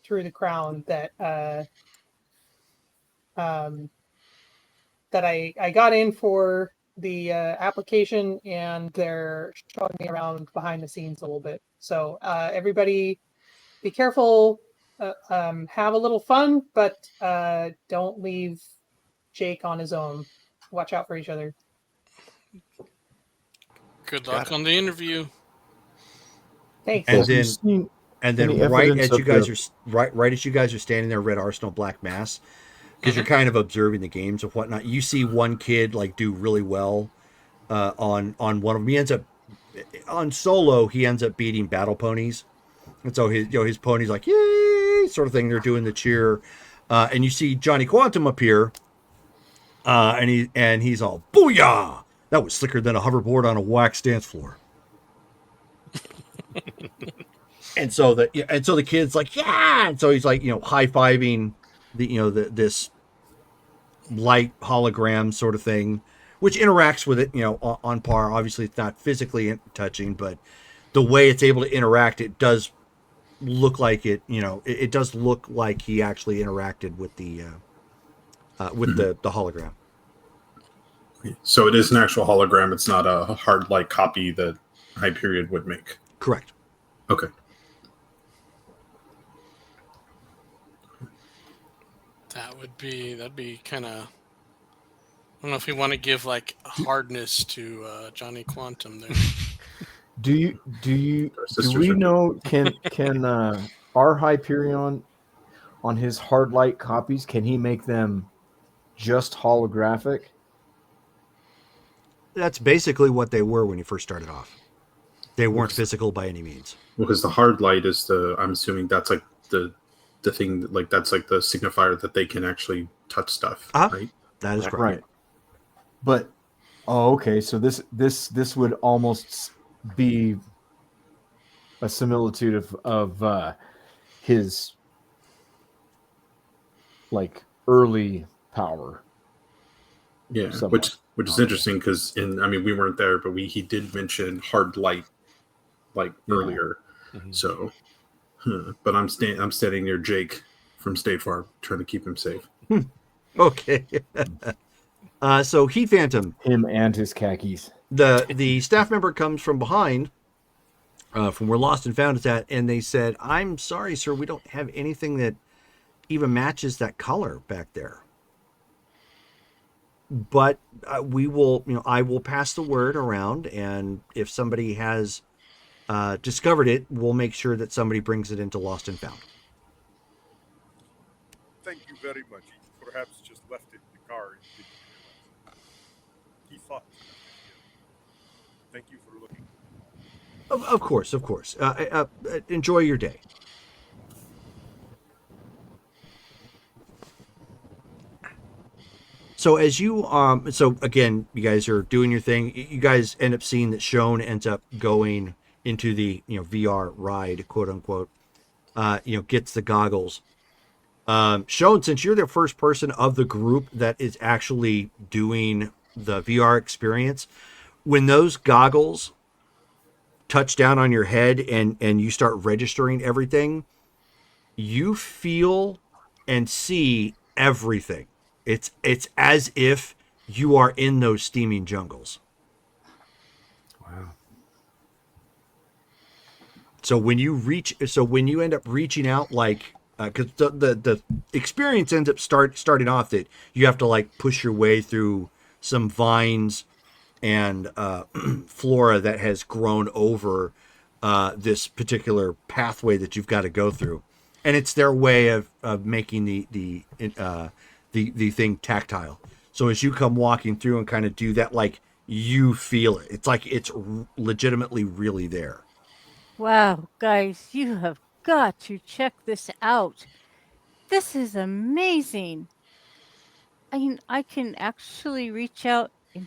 through the crown that that I got in for the application, and they're showing me around behind the scenes a little bit. So everybody, be careful, have a little fun, but don't leave Jake on his own. Watch out for each other. Good Got luck it. on the interview. Thanks. And Have you then seen and then any right evidence as you of guys the- are right as you guys are standing there, Red Arsenal, Black Mass, because you're kind of observing the games and whatnot. You see one kid like do really well on one of them. He ends up on solo. He ends up beating battle ponies, and so his pony's like yay sort of thing. They're doing the cheer, and you see Johnny Quantum up here, and he's all booyah. That was slicker than a hoverboard on a wax dance floor. And so the kid's like, yeah. And so he's like, high-fiving this light hologram sort of thing, which interacts with it, on par. Obviously, it's not physically touching, but the way it's able to interact, it does look like it does look like he actually interacted with the hologram. So it is an actual hologram. It's not a hard light copy that Hyperion would make. Correct. Okay. That'd be kind of. I don't know if we want to give like hardness to Johnny Quantum there. Do sisters we are- know can our Hyperion on his hard light copies, can he make them just holographic? That's basically what they were when you first started off. They weren't physical by any means. Because the hard light is I'm assuming that's like the thing, like that's like the signifier that they can actually touch stuff, right? That is correct. Right. But okay, so this would almost be a similitude of his like early power. Yeah, Somewhat. which is interesting because we weren't there, but he did mention hard light like earlier. So, but I'm standing near Jake from State Farm, trying to keep him safe. Okay. So Heat Phantom, Him and his khakis. the staff member comes from behind, from where Lost and Found is at, and they said, "I'm sorry, sir, we don't have anything that even matches that color back there. But we will, I will pass the word around, and if somebody has discovered it, we'll make sure that somebody brings it into Lost and Found." Thank you very much. He perhaps just left it in the car and didn't realize. He thought he left it here. Thank you for looking. Of course. Enjoy your day. So as you so again, you guys are doing your thing. You guys end up seeing that Shone ends up going into the VR ride, quote unquote. Gets the goggles. Shone, since you're the first person of the group that is actually doing the VR experience, when those goggles touch down on your head and you start registering everything, you feel and see everything. It's as if you are in those steaming jungles. Wow. So when you end up reaching out, like, because the experience ends up starting off that you have to like push your way through some vines and flora that has grown over this particular pathway that you've got to go through, and it's their way of making the thing tactile. So as you come walking through and kind of do that, like you feel it. It's like it's legitimately really there. Wow, guys, you have got to check this out. This is amazing. I mean, I can actually reach out and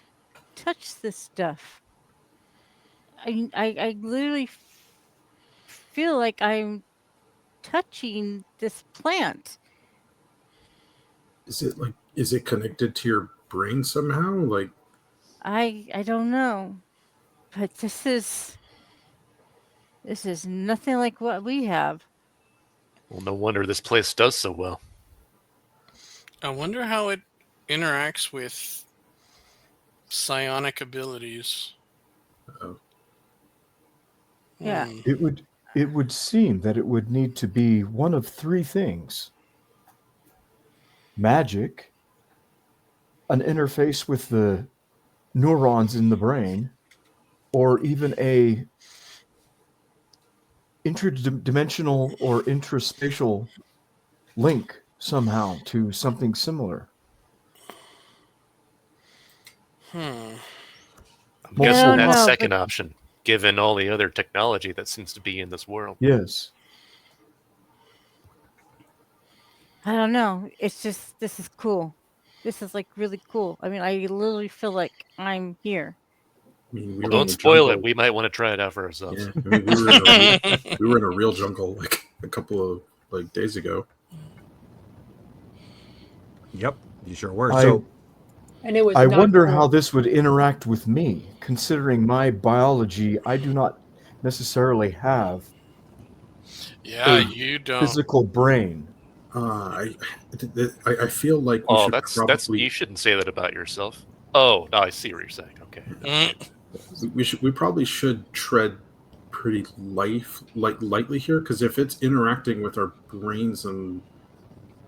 touch this stuff. I literally feel like I'm touching this plant. Is it connected to your brain somehow? Like, I don't know, but this This is nothing like what we have. Well, no wonder this place does so well. I wonder how it interacts with psionic abilities. Uh-oh. Yeah. Hmm. It would seem that it would need to be one of three things: magic, an interface with the neurons in the brain, or even a interdimensional or intraspatial link somehow to something similar. Hmm. I'm Well, guessing don't that know, second but- option, given all the other technology that seems to be in this world. Yes. I don't know. It's just this is cool. This is like really cool. I mean, I literally feel like I'm here. I mean, we Well, were in don't the spoil jungle. it. We might want to try it out for ourselves. Yeah, I mean, we were in a real jungle like a couple of like days ago. Yep, you sure were. I- So And it was. I not wonder cool. how this would interact with me, considering my biology. I do not necessarily have Yeah, a you don't. physical brain. I feel like we Oh, should that's probably you shouldn't say that about yourself. Oh, no, I see what you're saying. Okay. Mm. we probably should tread pretty lightly here, because if it's interacting with our brains and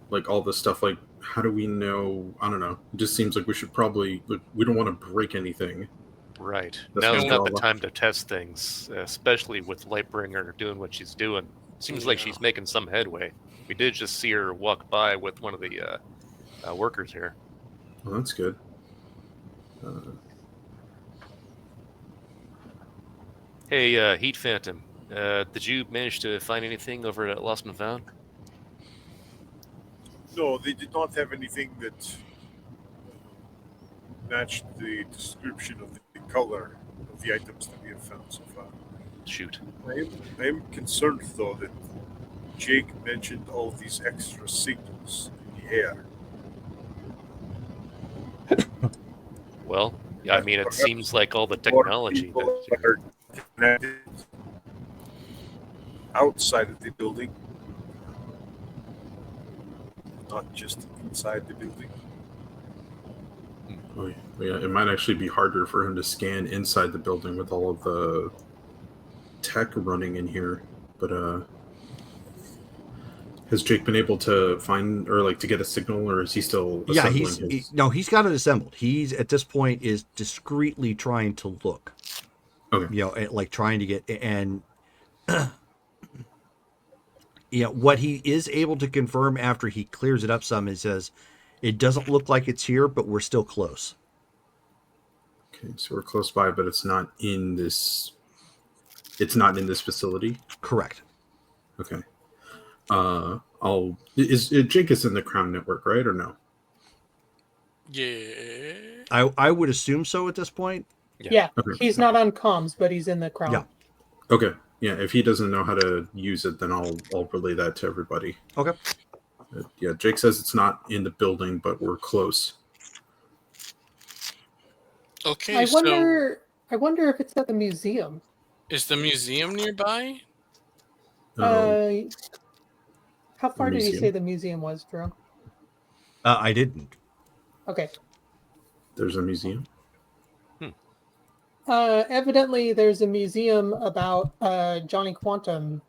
like all this stuff, like how do we know? I don't know. It just seems like we should probably we don't want to break anything. Right. That's Now's gonna not the draw a lot. time to test things, especially with Lightbringer doing what she's doing. Seems like Yeah. she's making some headway. We did just see her walk by with one of the workers here. Well, that's good. Hey, Heat Phantom, did you manage to find anything over at Lost and Found? No, they did not have anything that matched the description of the color of the items that we have found so far. Shoot. I am concerned, though, that Jake mentioned all these extra signals in the air. Well, yeah, I mean, it Perhaps seems like all the More technology people that are connected outside of the building, not just inside the building. Oh, yeah, it might actually be harder for him to scan inside the building with all of the tech running in here. But has Jake been able to find or like to get a signal, or is he still yeah, assembling his? he's got it assembled. He's at this point is discreetly trying to look. Okay. You know, like trying to get and you know what he is able to confirm after he clears it up some. He says it doesn't look like it's here, but we're still close. Okay, so we're close by, but it's not in this. It's not in this facility. Correct. Okay. Jake is in the Crown Network, right, or no? Yeah. I would assume so at this point. Yeah, Okay. he's not on comms, but he's in the crowd. Yeah. Okay. Yeah. If he doesn't know how to use it, then I'll relay that to everybody. Okay. Yeah. Jake says it's not in the building, but we're close. Okay, I so wonder if it's at the museum. is the museum nearby? Um, How far did he museum? say the museum was, Drew? I didn't. Okay. there's a museum. Evidently, there's a museum about Johnny Quantum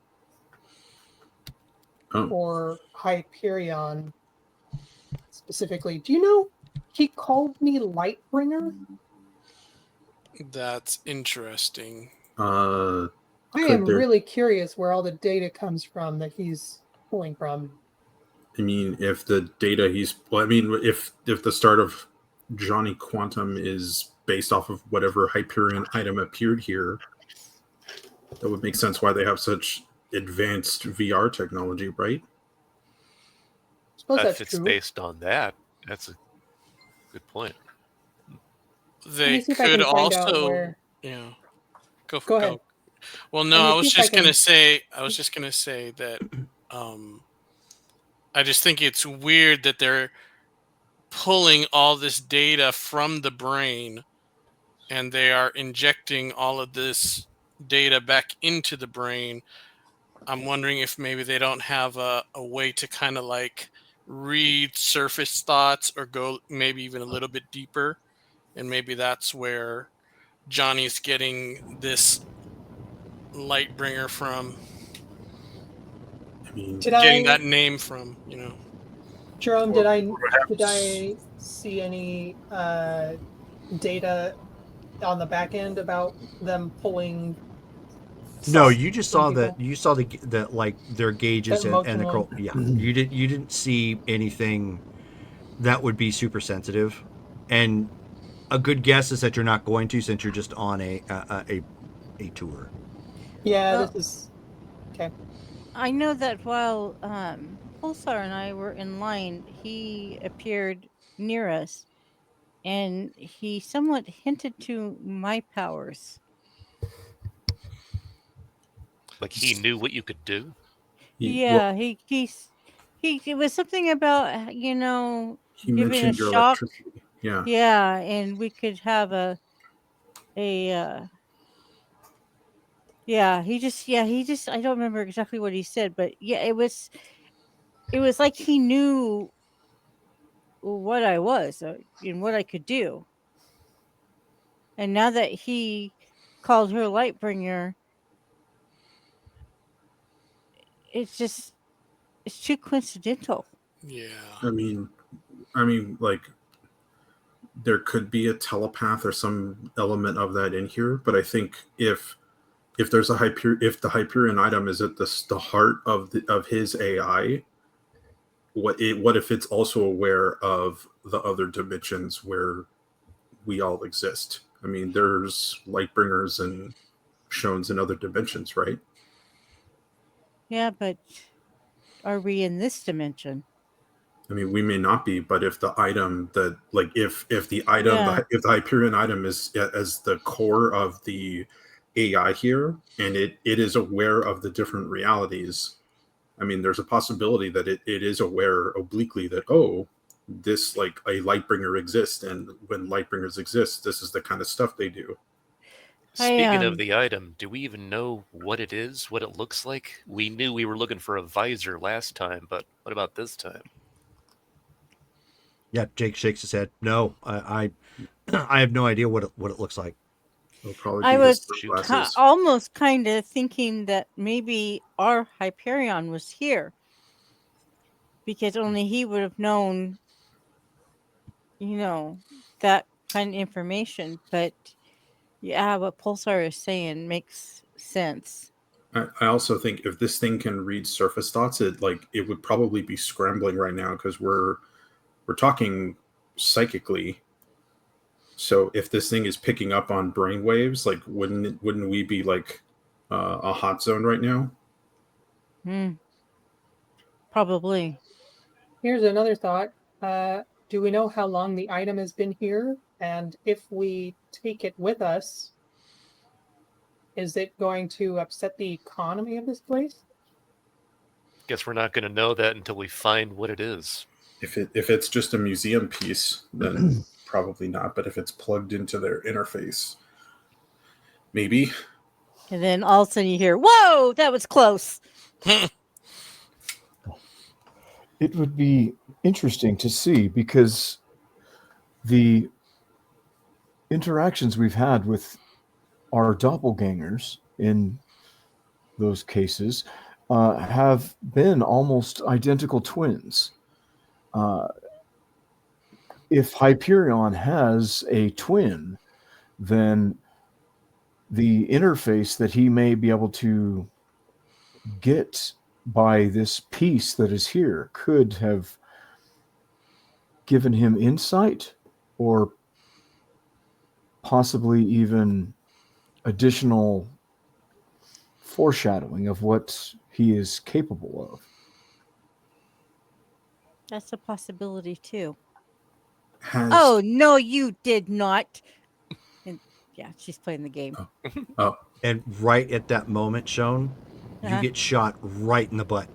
Oh, or Hyperion specifically. Do you know he called me Lightbringer? That's interesting. uh, I Could am there- really curious where all the data comes from that he's pulling from. I mean, if the data if the start of Johnny Quantum is based off of whatever Hyperion item appeared here, that would make sense why they have such advanced VR technology, right? I suppose if that's it's true. based on that, that's a good point. Let They me see if I could can find out also, where. yeah. Go Go ahead. Well, no, Let me I was see if I just gonna can- say. I was just gonna say that. I just think it's weird that they're pulling all this data from the brain, and they are injecting all of this data back into the brain. I'm wondering if maybe they don't have a way to kind of like read surface thoughts or go maybe even a little bit deeper. And maybe that's where Johnny's getting this Lightbringer from, I mean, getting that name from, you know. Jerome, Or did perhaps- I see any data on the back end about them pulling? No, stuff you just from saw people? the like their gauges The and the emotional- yeah. You didn't see anything that would be super sensitive, and a good guess is that you're not going to, since you're just on a tour. Yeah, Well- this is okay. I know that while Pulsar and I were in line, he appeared near us, and he somewhat hinted to my powers. Like he knew what you could do. Yeah, it was something about he giving a mentioned your shock. electricity. Yeah. Yeah, and we could have a he just I don't remember exactly what he said, but yeah, it was like he knew what I was and what I could do. And now that he called her Lightbringer, it's too coincidental. Yeah. I mean, like there could be a telepath or some element of that in here, but I think if there's if the Hyperion item is at the heart of his AI, what if it's also aware of the other dimensions where we all exist? I mean, there's Lightbringers and Shones in other dimensions, right? Yeah, but are we in this dimension? I mean, we may not be, but if the item that, like, if the item, Yeah. if the Hyperion item is as the core of the AI here, and it is aware of the different realities, I mean, there's a possibility that it is aware obliquely that, oh, this, like, a Lightbringer exists, and when Lightbringers exist, this is the kind of stuff they do. Speaking of um, the item, do we even know what it is, what it looks like? We knew we were looking for a visor last time, but what about this time? Yeah, Jake shakes his head. No, I have no idea what it looks like. It'll probably I be his was sunglasses. almost kind of thinking that maybe our Hyperion was here because only he would have known, that kind of information. But yeah, what Pulsar is saying makes sense. I also think if this thing can read surface thoughts, it would probably be scrambling right now because we're talking psychically. So if this thing is picking up on brain waves, like wouldn't we be like a hot zone right now? Probably. Here's another thought. Do we know how long the item has been here? And if we take it with us, is it going to upset the economy of this place? Guess we're not going to know that until we find what it is. If it's just a museum piece, then probably not. But if it's plugged into their interface, maybe. And then all of a sudden you hear, "Whoa, that was close." It would be interesting to see because the interactions we've had with our doppelgangers in those cases have been almost identical twins. If Hyperion has a twin, then the interface that he may be able to get by this piece that is here could have given him insight or possibly even additional foreshadowing of what he is capable of. That's a possibility too. Has, Oh no, you did not. And yeah, she's playing the game. Oh, And right at that moment, Sean, Uh-huh. you get shot right in the butt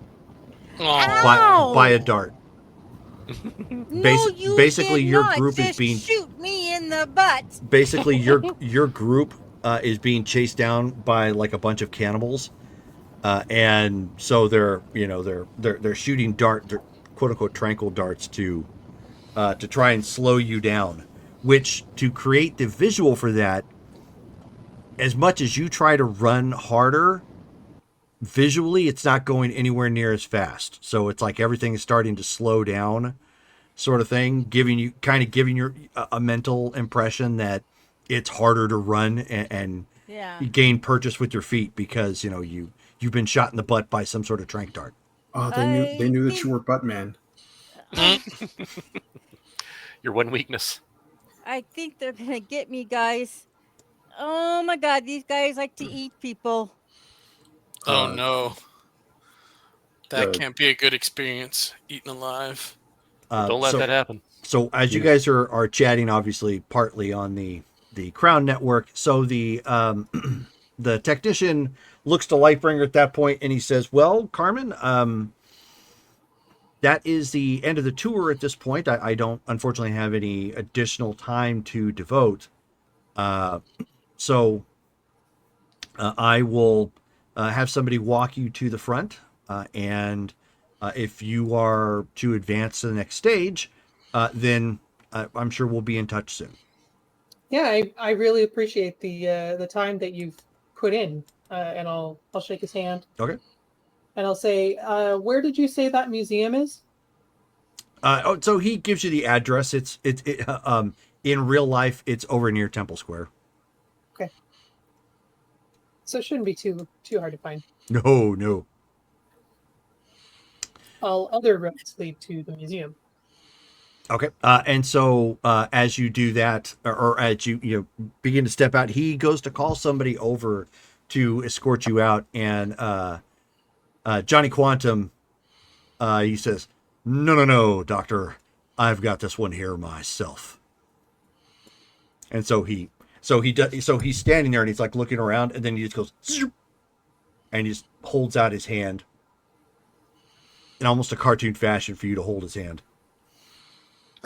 Aw. by a dart. No, you basically did your not group is just being- shoot me in the butt. Basically, your group is being chased down by like a bunch of cannibals, and so they're shooting they're quote unquote tranquil darts to try and slow you down. Which, to create the visual for that, as much as you try to run harder, visually it's not going anywhere near as fast. So it's like everything is starting to slow down, sort of thing, giving you a mental impression that it's harder to run and Yeah. you gain purchase with your feet because you've been shot in the butt by some sort of trank dart. Oh, they knew that you were Buttman. Your one weakness. I think they're gonna get me, guys. Oh my god, these guys like to eat people. Oh no. That the- can't be a good experience, eating alive. Don't let that happen. So as you guys are chatting, obviously partly on the Crown Network, so the the technician looks to Lightbringer at that point and he says, "Well, Carmen, that is the end of the tour at this point. I don't unfortunately have any additional time to devote. So I will have somebody walk you to the front, and if you are to advance to the next stage, then I'm sure we'll be in touch soon." Yeah, I really appreciate the time that you've put in, and I'll shake his hand. Okay. And I'll say, where did you say that museum is? So he gives you the address. It's in real life, it's over near Temple Square. So it shouldn't be too hard to find. No. All other roads lead to the museum. Okay. And so as you do that, or as you begin to step out, he goes to call somebody over to escort you out. And Johnny Quantum, he says, No, Doctor. I've got this one here myself. And so he's standing there and he's like looking around, and then he just goes, Zoop, and he just holds out his hand in almost a cartoon fashion for you to hold his hand.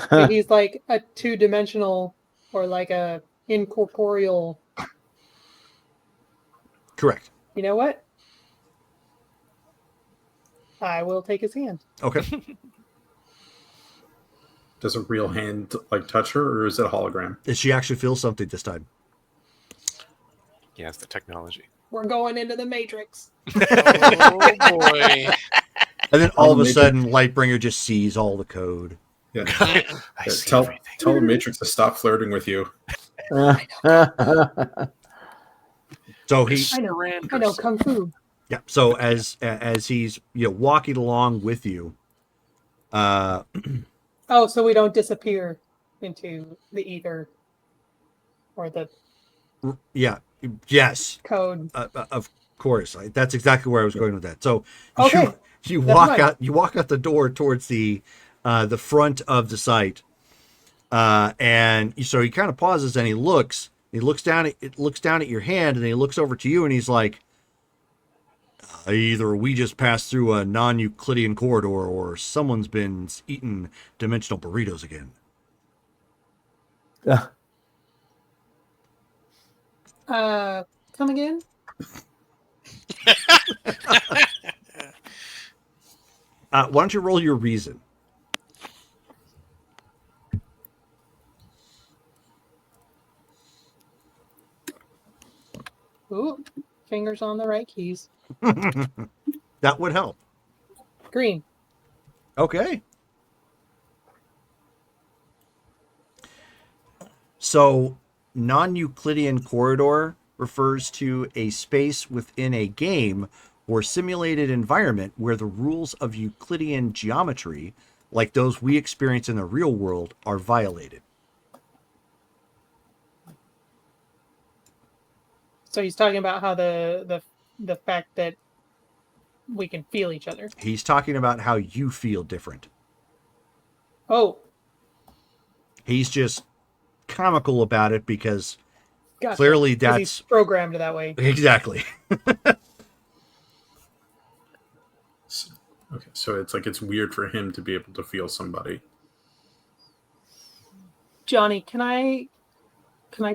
So he's like a 2-dimensional or like a incorporeal. Correct. You know what? I will take his hand. Okay. Does a real hand like touch her, or is it a hologram? Does she actually feel something this time? Yeah, it's the technology. We're going into the Matrix. Oh boy. And then all of a sudden, Lightbringer just sees all the code. Yeah. I Yeah, see tell everything. the Matrix to stop flirting with you. So he, I know kung fu. yeah. So as he's walking along with you, Oh, so we don't disappear into the ether or the yes, code. of course. That's exactly where I was going with that. So Okay, you never walk mind. out. You walk out the door towards the front of the site, and so he kind of pauses and he looks down at your hand, and he looks over to you and he's like, either we just passed through a non-Euclidean corridor, or someone's been eating dimensional burritos again. Come again? Why don't you roll your reason? Ooh, fingers on the right keys. That would help. Green. Okay. So, non-Euclidean corridor refers to a space within a game or simulated environment where the rules of Euclidean geometry, like those we experience in the real world, are violated. So he's talking about how the fact that we can feel each other. He's talking about how you feel different. Oh, He's just comical about it because gotcha. clearly 'Cause he's that's programmed that way. exactly. Okay, so it's weird for him to be able to feel somebody. Johnny, can I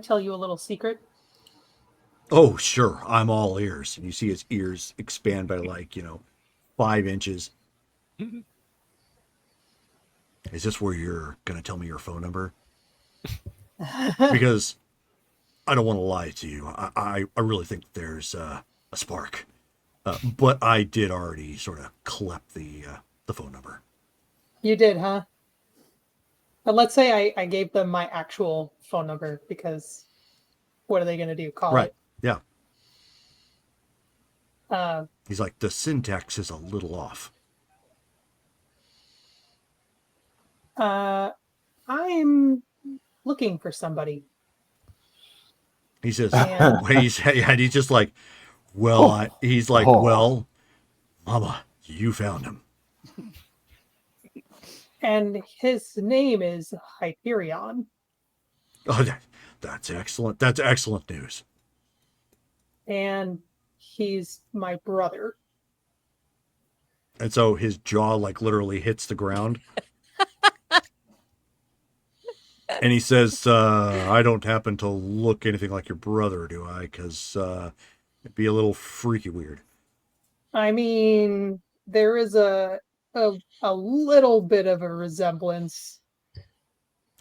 tell you a little secret? Oh, sure. I'm all ears. And you see his ears expand by 5 inches. Is this where you're going to tell me your phone number? Because I don't want to lie to you. I really think there's a spark. But I did already sort of collect the phone number. You did, huh? But let's say I gave them my actual phone number, because what are they going to do? Call Right. it? Yeah. Uh, He's like, the syntax is a little off. I'm looking for somebody. He says, And he's just like, well, he's like, Oh. well, Mama, you found him. and his name is Hyperion. Oh, that's excellent. That's excellent news. And he's my brother. And so his jaw literally hits the ground. And he says, I don't happen to look anything like your brother, do I? Because it'd be a little freaky weird. I mean, there is a little bit of a resemblance.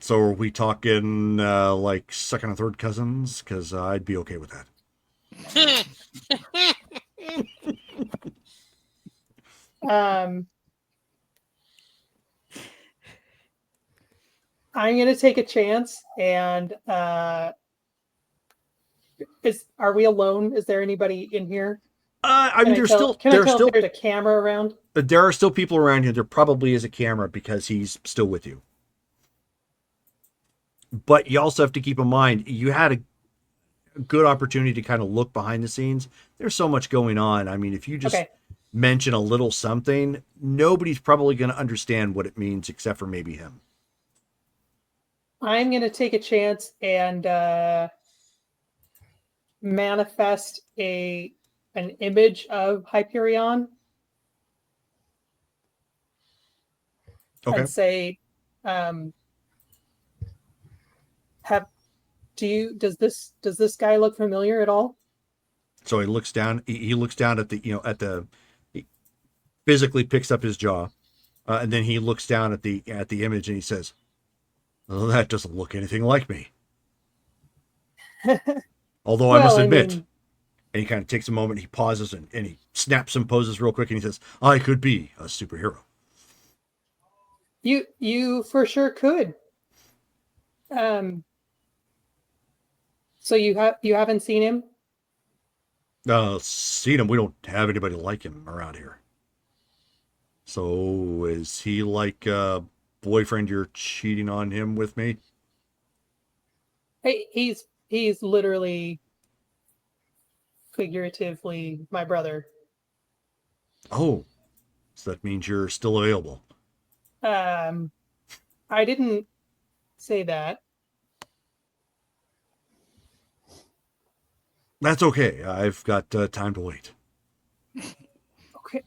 So are we talking like second and third cousins? Because I'd be okay with that. I'm gonna take a chance, and are we alone? Is there anybody in here? I mean, Can I tell if there's a camera around? there are still people around here. There probably is a camera because he's still with you. But you also have to keep in mind, you had a good opportunity to kind of look behind the scenes. There's so much going on. I mean, if you just mention a little something, nobody's probably going to understand what it means except for maybe him. I'm gonna take a chance and manifest an image of Hyperion. Okay. And say, does this guy look familiar at all? So he looks down. He looks down at he physically picks up his jaw, and then he looks down at the image and he says, "Well, that doesn't look anything like me." Although I must admit, and he kind of takes a moment, he pauses and he snaps some poses real quick and he says, "I could be a superhero." You for sure could. So you haven't seen him? Seen him. We don't have anybody like him around here. So is he like a boyfriend you're cheating on him with me? Hey, he's literally, figuratively, my brother. Oh, so that means you're still available. I didn't say that. That's okay. I've got time to wait.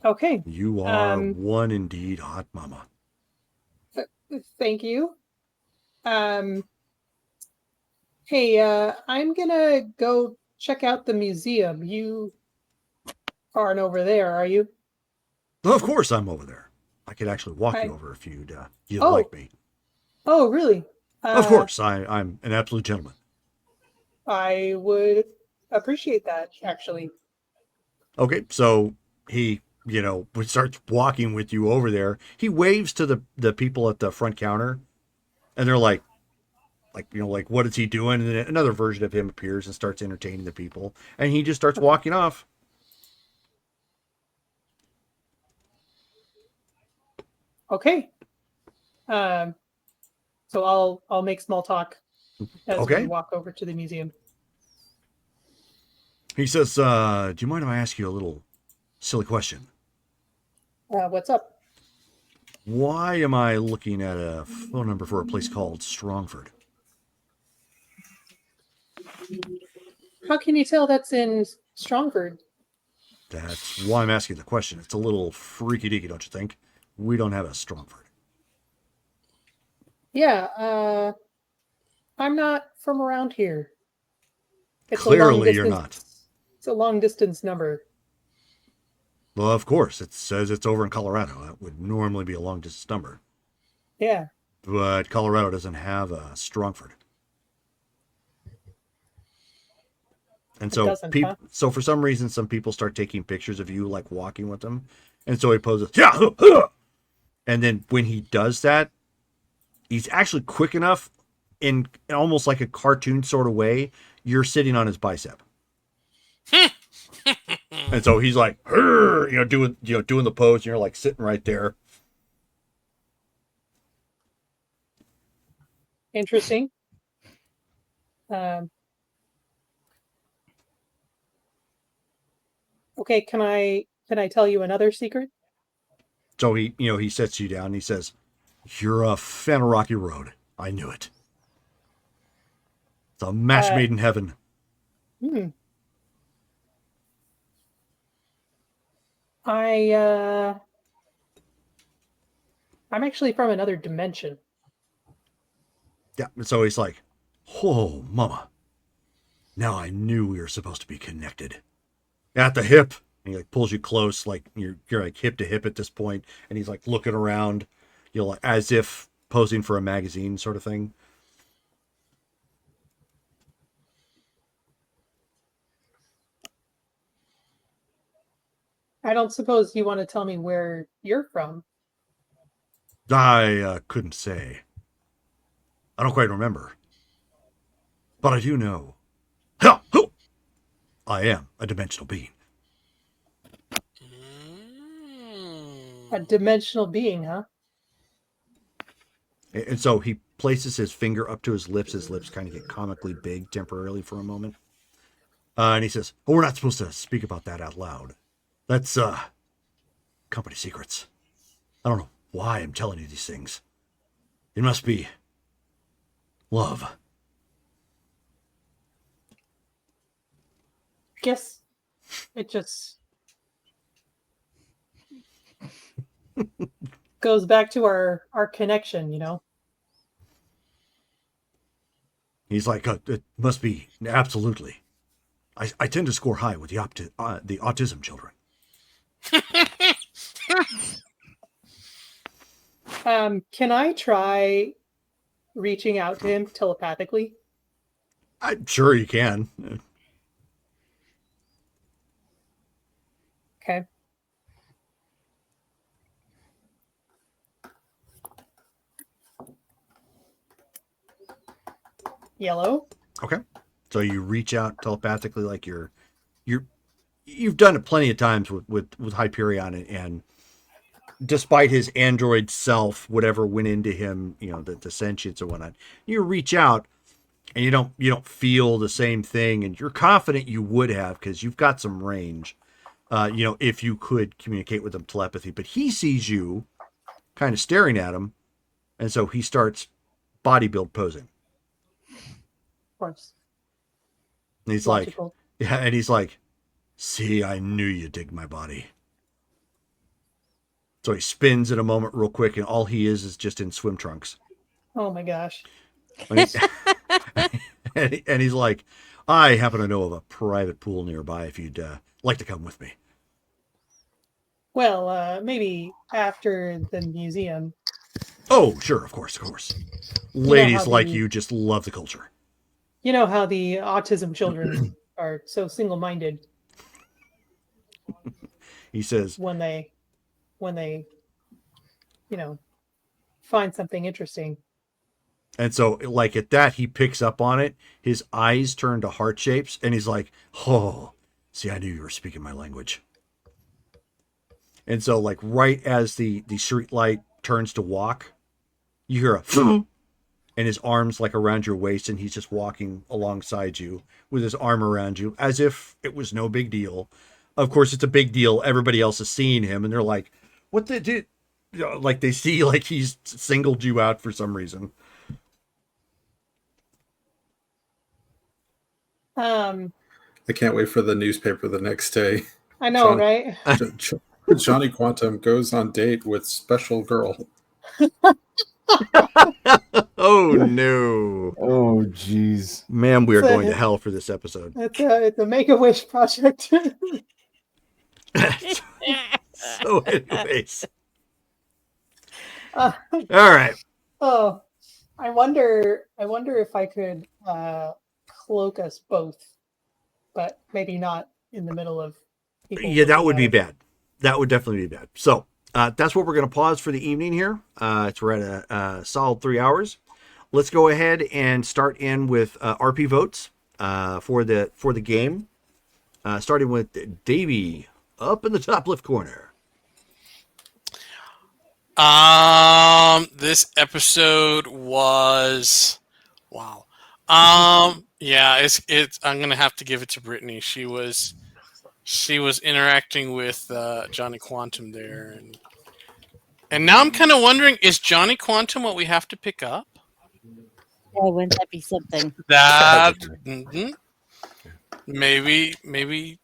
Okay. You are one indeed hot mama. Thank you. Hey, I'm gonna go check out the museum. You aren't over there, are you? Of course I'm over there. I could actually walk you over if you'd Oh. like me. Oh, really? Of course. I'm an absolute gentleman. I would appreciate that, actually. Okay, so he, starts walking with you over there. He waves to the people at the front counter, and they're like, what is he doing? And then another version of him appears and starts entertaining the people, and he just starts walking off. Okay. So I'll make small talk as we walk over to the museum. He says, do you mind if I ask you a little silly question? What's up? Why am I looking at a phone number for a place called Strongford? How can you tell that's in Strongford? That's why I'm asking the question. It's a little freaky deaky, don't you think? We don't have a Strongford. Yeah, I'm not from around here. It's Clearly a long you're distance It's a long distance number. Well, of course, it says it's over in Colorado. That would normally be a long distance number. Yeah. But Colorado doesn't have a Strongford. And It so doesn't, people, huh? so for some reason, some people start taking pictures of you, like walking with them. And so he poses, yeah, huh, huh. And then when he does that, he's actually quick enough in almost like a cartoon sort of way. You're sitting on his bicep. And so he's like, doing the pose, and you're like sitting right there. Interesting. Okay, can I tell you another secret? So he sets you down and he says, "You're a fan of Rocky Road. I knew it. It's a match made in heaven." I'm actually from another dimension. Yeah. And so he's like, "Oh, mama. Now I knew we were supposed to be connected. At the hip." And he like pulls you close, like you're like hip to hip at this point, and he's like looking around, like as if posing for a magazine sort of thing. I don't suppose you want to tell me where you're from. I couldn't say. I don't quite remember. But I do know. I am a dimensional being. A dimensional being, huh? And so he places his finger up to his lips. His lips kind of get comically big temporarily for a moment. And he says, "Oh, we're not supposed to speak about that out loud. That's company secrets. I don't know why I'm telling you these things. It must be love." Guess it just goes back to our connection, you know? He's like, "It must be, absolutely. I tend to score high with the autism children." Can I try reaching out to him telepathically? I'm sure you can. Okay. Yellow. Okay. So you reach out telepathically, like you've done it plenty of times with Hyperion, and despite his android self, whatever went into him, the sentience or whatnot, you reach out and you don't feel the same thing, and you're confident you would have because you've got some range. If you could communicate with him telepathy, but he sees you kind of staring at him, and so he starts bodybuild posing. Of course. And he's Logical. like, "See, I knew you dig my body." So he spins in a moment real quick, and all he is just in swim trunks. Oh my gosh. And he's like, "I happen to know of a private pool nearby if you'd like to come with me." Well, maybe after the museum. Oh, sure, of course. Ladies how like the- you just love the culture. You know how the autism children are so single-minded He says, when they find something interesting. and so like at that, he picks up on it. His eyes turn to heart shapes, and he's like, "Oh, see, I knew you were speaking my language." And so, like, right as the street light turns to walk, you hear a and his arms like around your waist, and he's just walking alongside you with his arm around you as if it was no big deal. Of course, it's a big deal. Everybody else is seeing him, and they're like, "What the did?" Like they see like he's singled you out for some reason. I I can't wait for the newspaper the next day. know, Sean- right? Johnny Quantum goes on date with special girl. Oh no, Oh, jeez. man, we are So- going to hell for this episode. It's a Make-A-Wish project. So, anyways, Uh, all right. oh, I wonder if I could cloak us both, but maybe not in the middle of people. Yeah, that looking would at be us. bad. That would definitely be bad. So that's what we're going to pause for the evening here. We're at a solid 3 hours. Let's go ahead and start in with RP votes for the game. Starting with Davey up in the top left corner. This episode was wow. Yeah, it's. I'm gonna have to give it to Brittany. She was interacting with Johnny Quantum there, and now I'm kind of wondering: is Johnny Quantum what we have to pick up? Yeah, wouldn't that be something? That maybe.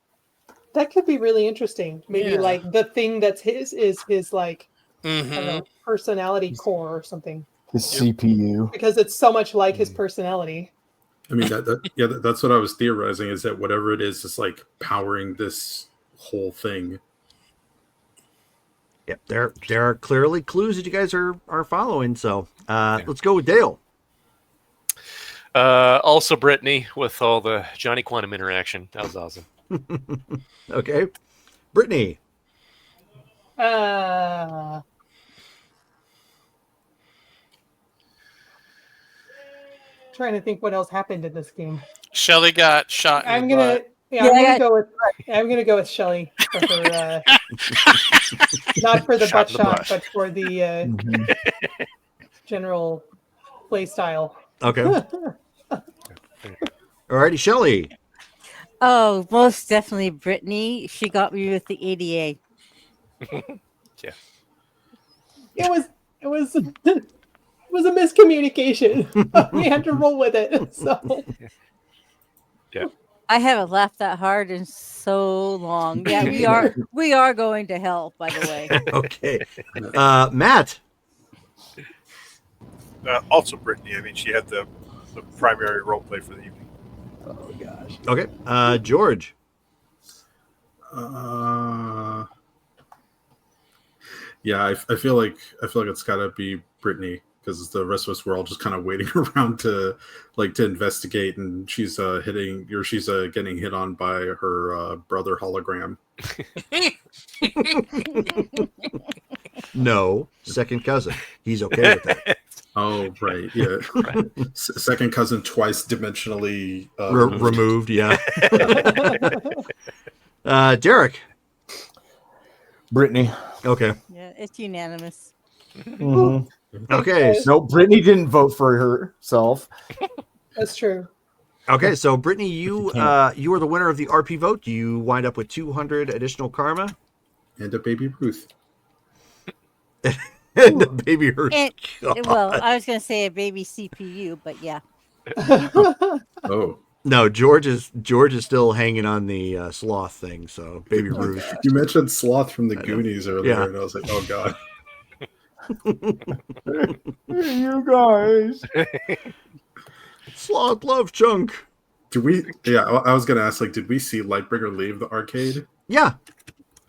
That could be really interesting. Maybe Yeah. like the thing that's his is his like I don't Mhm. know, personality core or something, The CPU. because it's so much like his personality. I mean, that's what I was theorizing, is that whatever it is like powering this whole thing. Yep, there are clearly clues that you guys are following. So let's go with Dale. Also, Brittany with all the Johnny Quantum interaction. That was awesome. Okay, Brittany. Trying to think what else happened in this game. Shelly got shot. I'm in the gonna butt. yeah, I'm gonna go with Shelly for her not for the Shot butt in the shot, butt. but for the Mhm. general play style. Okay, alrighty, Shelly. Oh, most definitely Brittany. She got me with the ADA. It was it was a miscommunication. We had to roll with it. So I haven't laughed that hard in so long. Yeah, we are going to hell, by the way. Okay, Matt. Also, Brittany. I mean, she had the primary role play for the evening. Oh gosh. Okay, George. Yeah, I feel like it's got to be Brittany, because the rest of us were all just kind of waiting around to investigate, and she's getting hit on by her brother hologram. No, second cousin. He's okay with that. Oh right, yeah. Right. Second cousin, twice dimensionally Removed. Yeah. Derek. Brittany. Okay. Yeah, it's unanimous. Mhm. Okay. No, Brittany didn't vote for herself. that's true. Okay. So Brittany, you can't. you are the winner of the RP vote. You wind up with 200 additional karma. and a baby Ruth. And the baby hurt. And, well, I was going to say a baby CPU, but yeah. Oh, No, George is still hanging on the sloth thing. So baby Ruth. you mentioned Sloth from the I know. Goonies earlier, Yeah. and I was like, oh god. You guys. Sloth love chunk. Did we? Yeah, I was gonna ask, did we see Lightbringer leave the arcade? Yeah.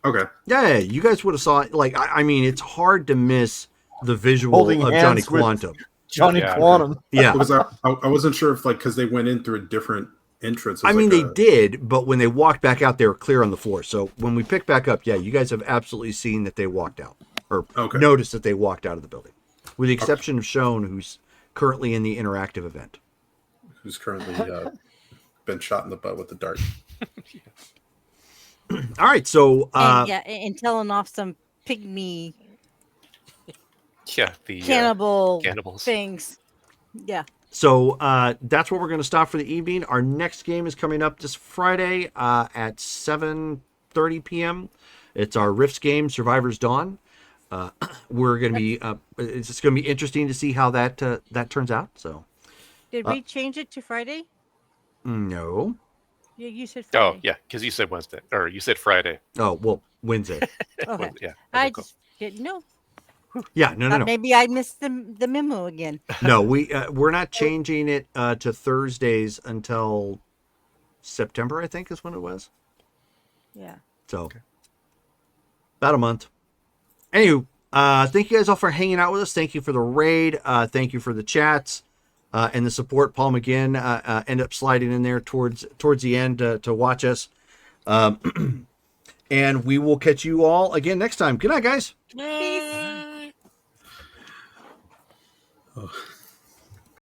Okay. Yeah. You guys would have saw it. I mean, it's hard to miss the visual Holding of Johnny hands with- Quantum. Johnny Yeah, Quantum. Yeah. Because I wasn't sure if because they went in through a different entrance. I mean, they did, but when they walked back out, they were clear on the floor. So when we pick back up, yeah, you guys have absolutely seen that they walked out, or Okay. noticed that they walked out of the building, with the exception of Shone, who's currently in the interactive event. Who's currently been shot in the butt with the dart. All right, so And yeah, and telling off some pygmy Yeah, the cannibal cannibals. things. Yeah. so that's where we're going to stop for the evening. Our next game is coming up this Friday at 7:30 p.m. It's our Rifts game, Survivor's Dawn. We're going to be it's just going to be interesting to see how that turns out. So Did we change it to Friday? no. Yeah, you said Oh Friday. yeah, because you said Wednesday or you said Friday. Oh well, Wednesday. Okay. Yeah. I Okay, cool. just didn't know. Yeah, no. Maybe I missed the memo again. No, we're not changing it to Thursdays until September, I think is when it was. Yeah. So about a month. Anywho, thank you guys all for hanging out with us. Thank you for the raid. Thank you for the chats and the support. Paul McGinn ended up sliding in there towards the end to watch us. And we will catch you all again next time. Good night, guys. Good night. Oh.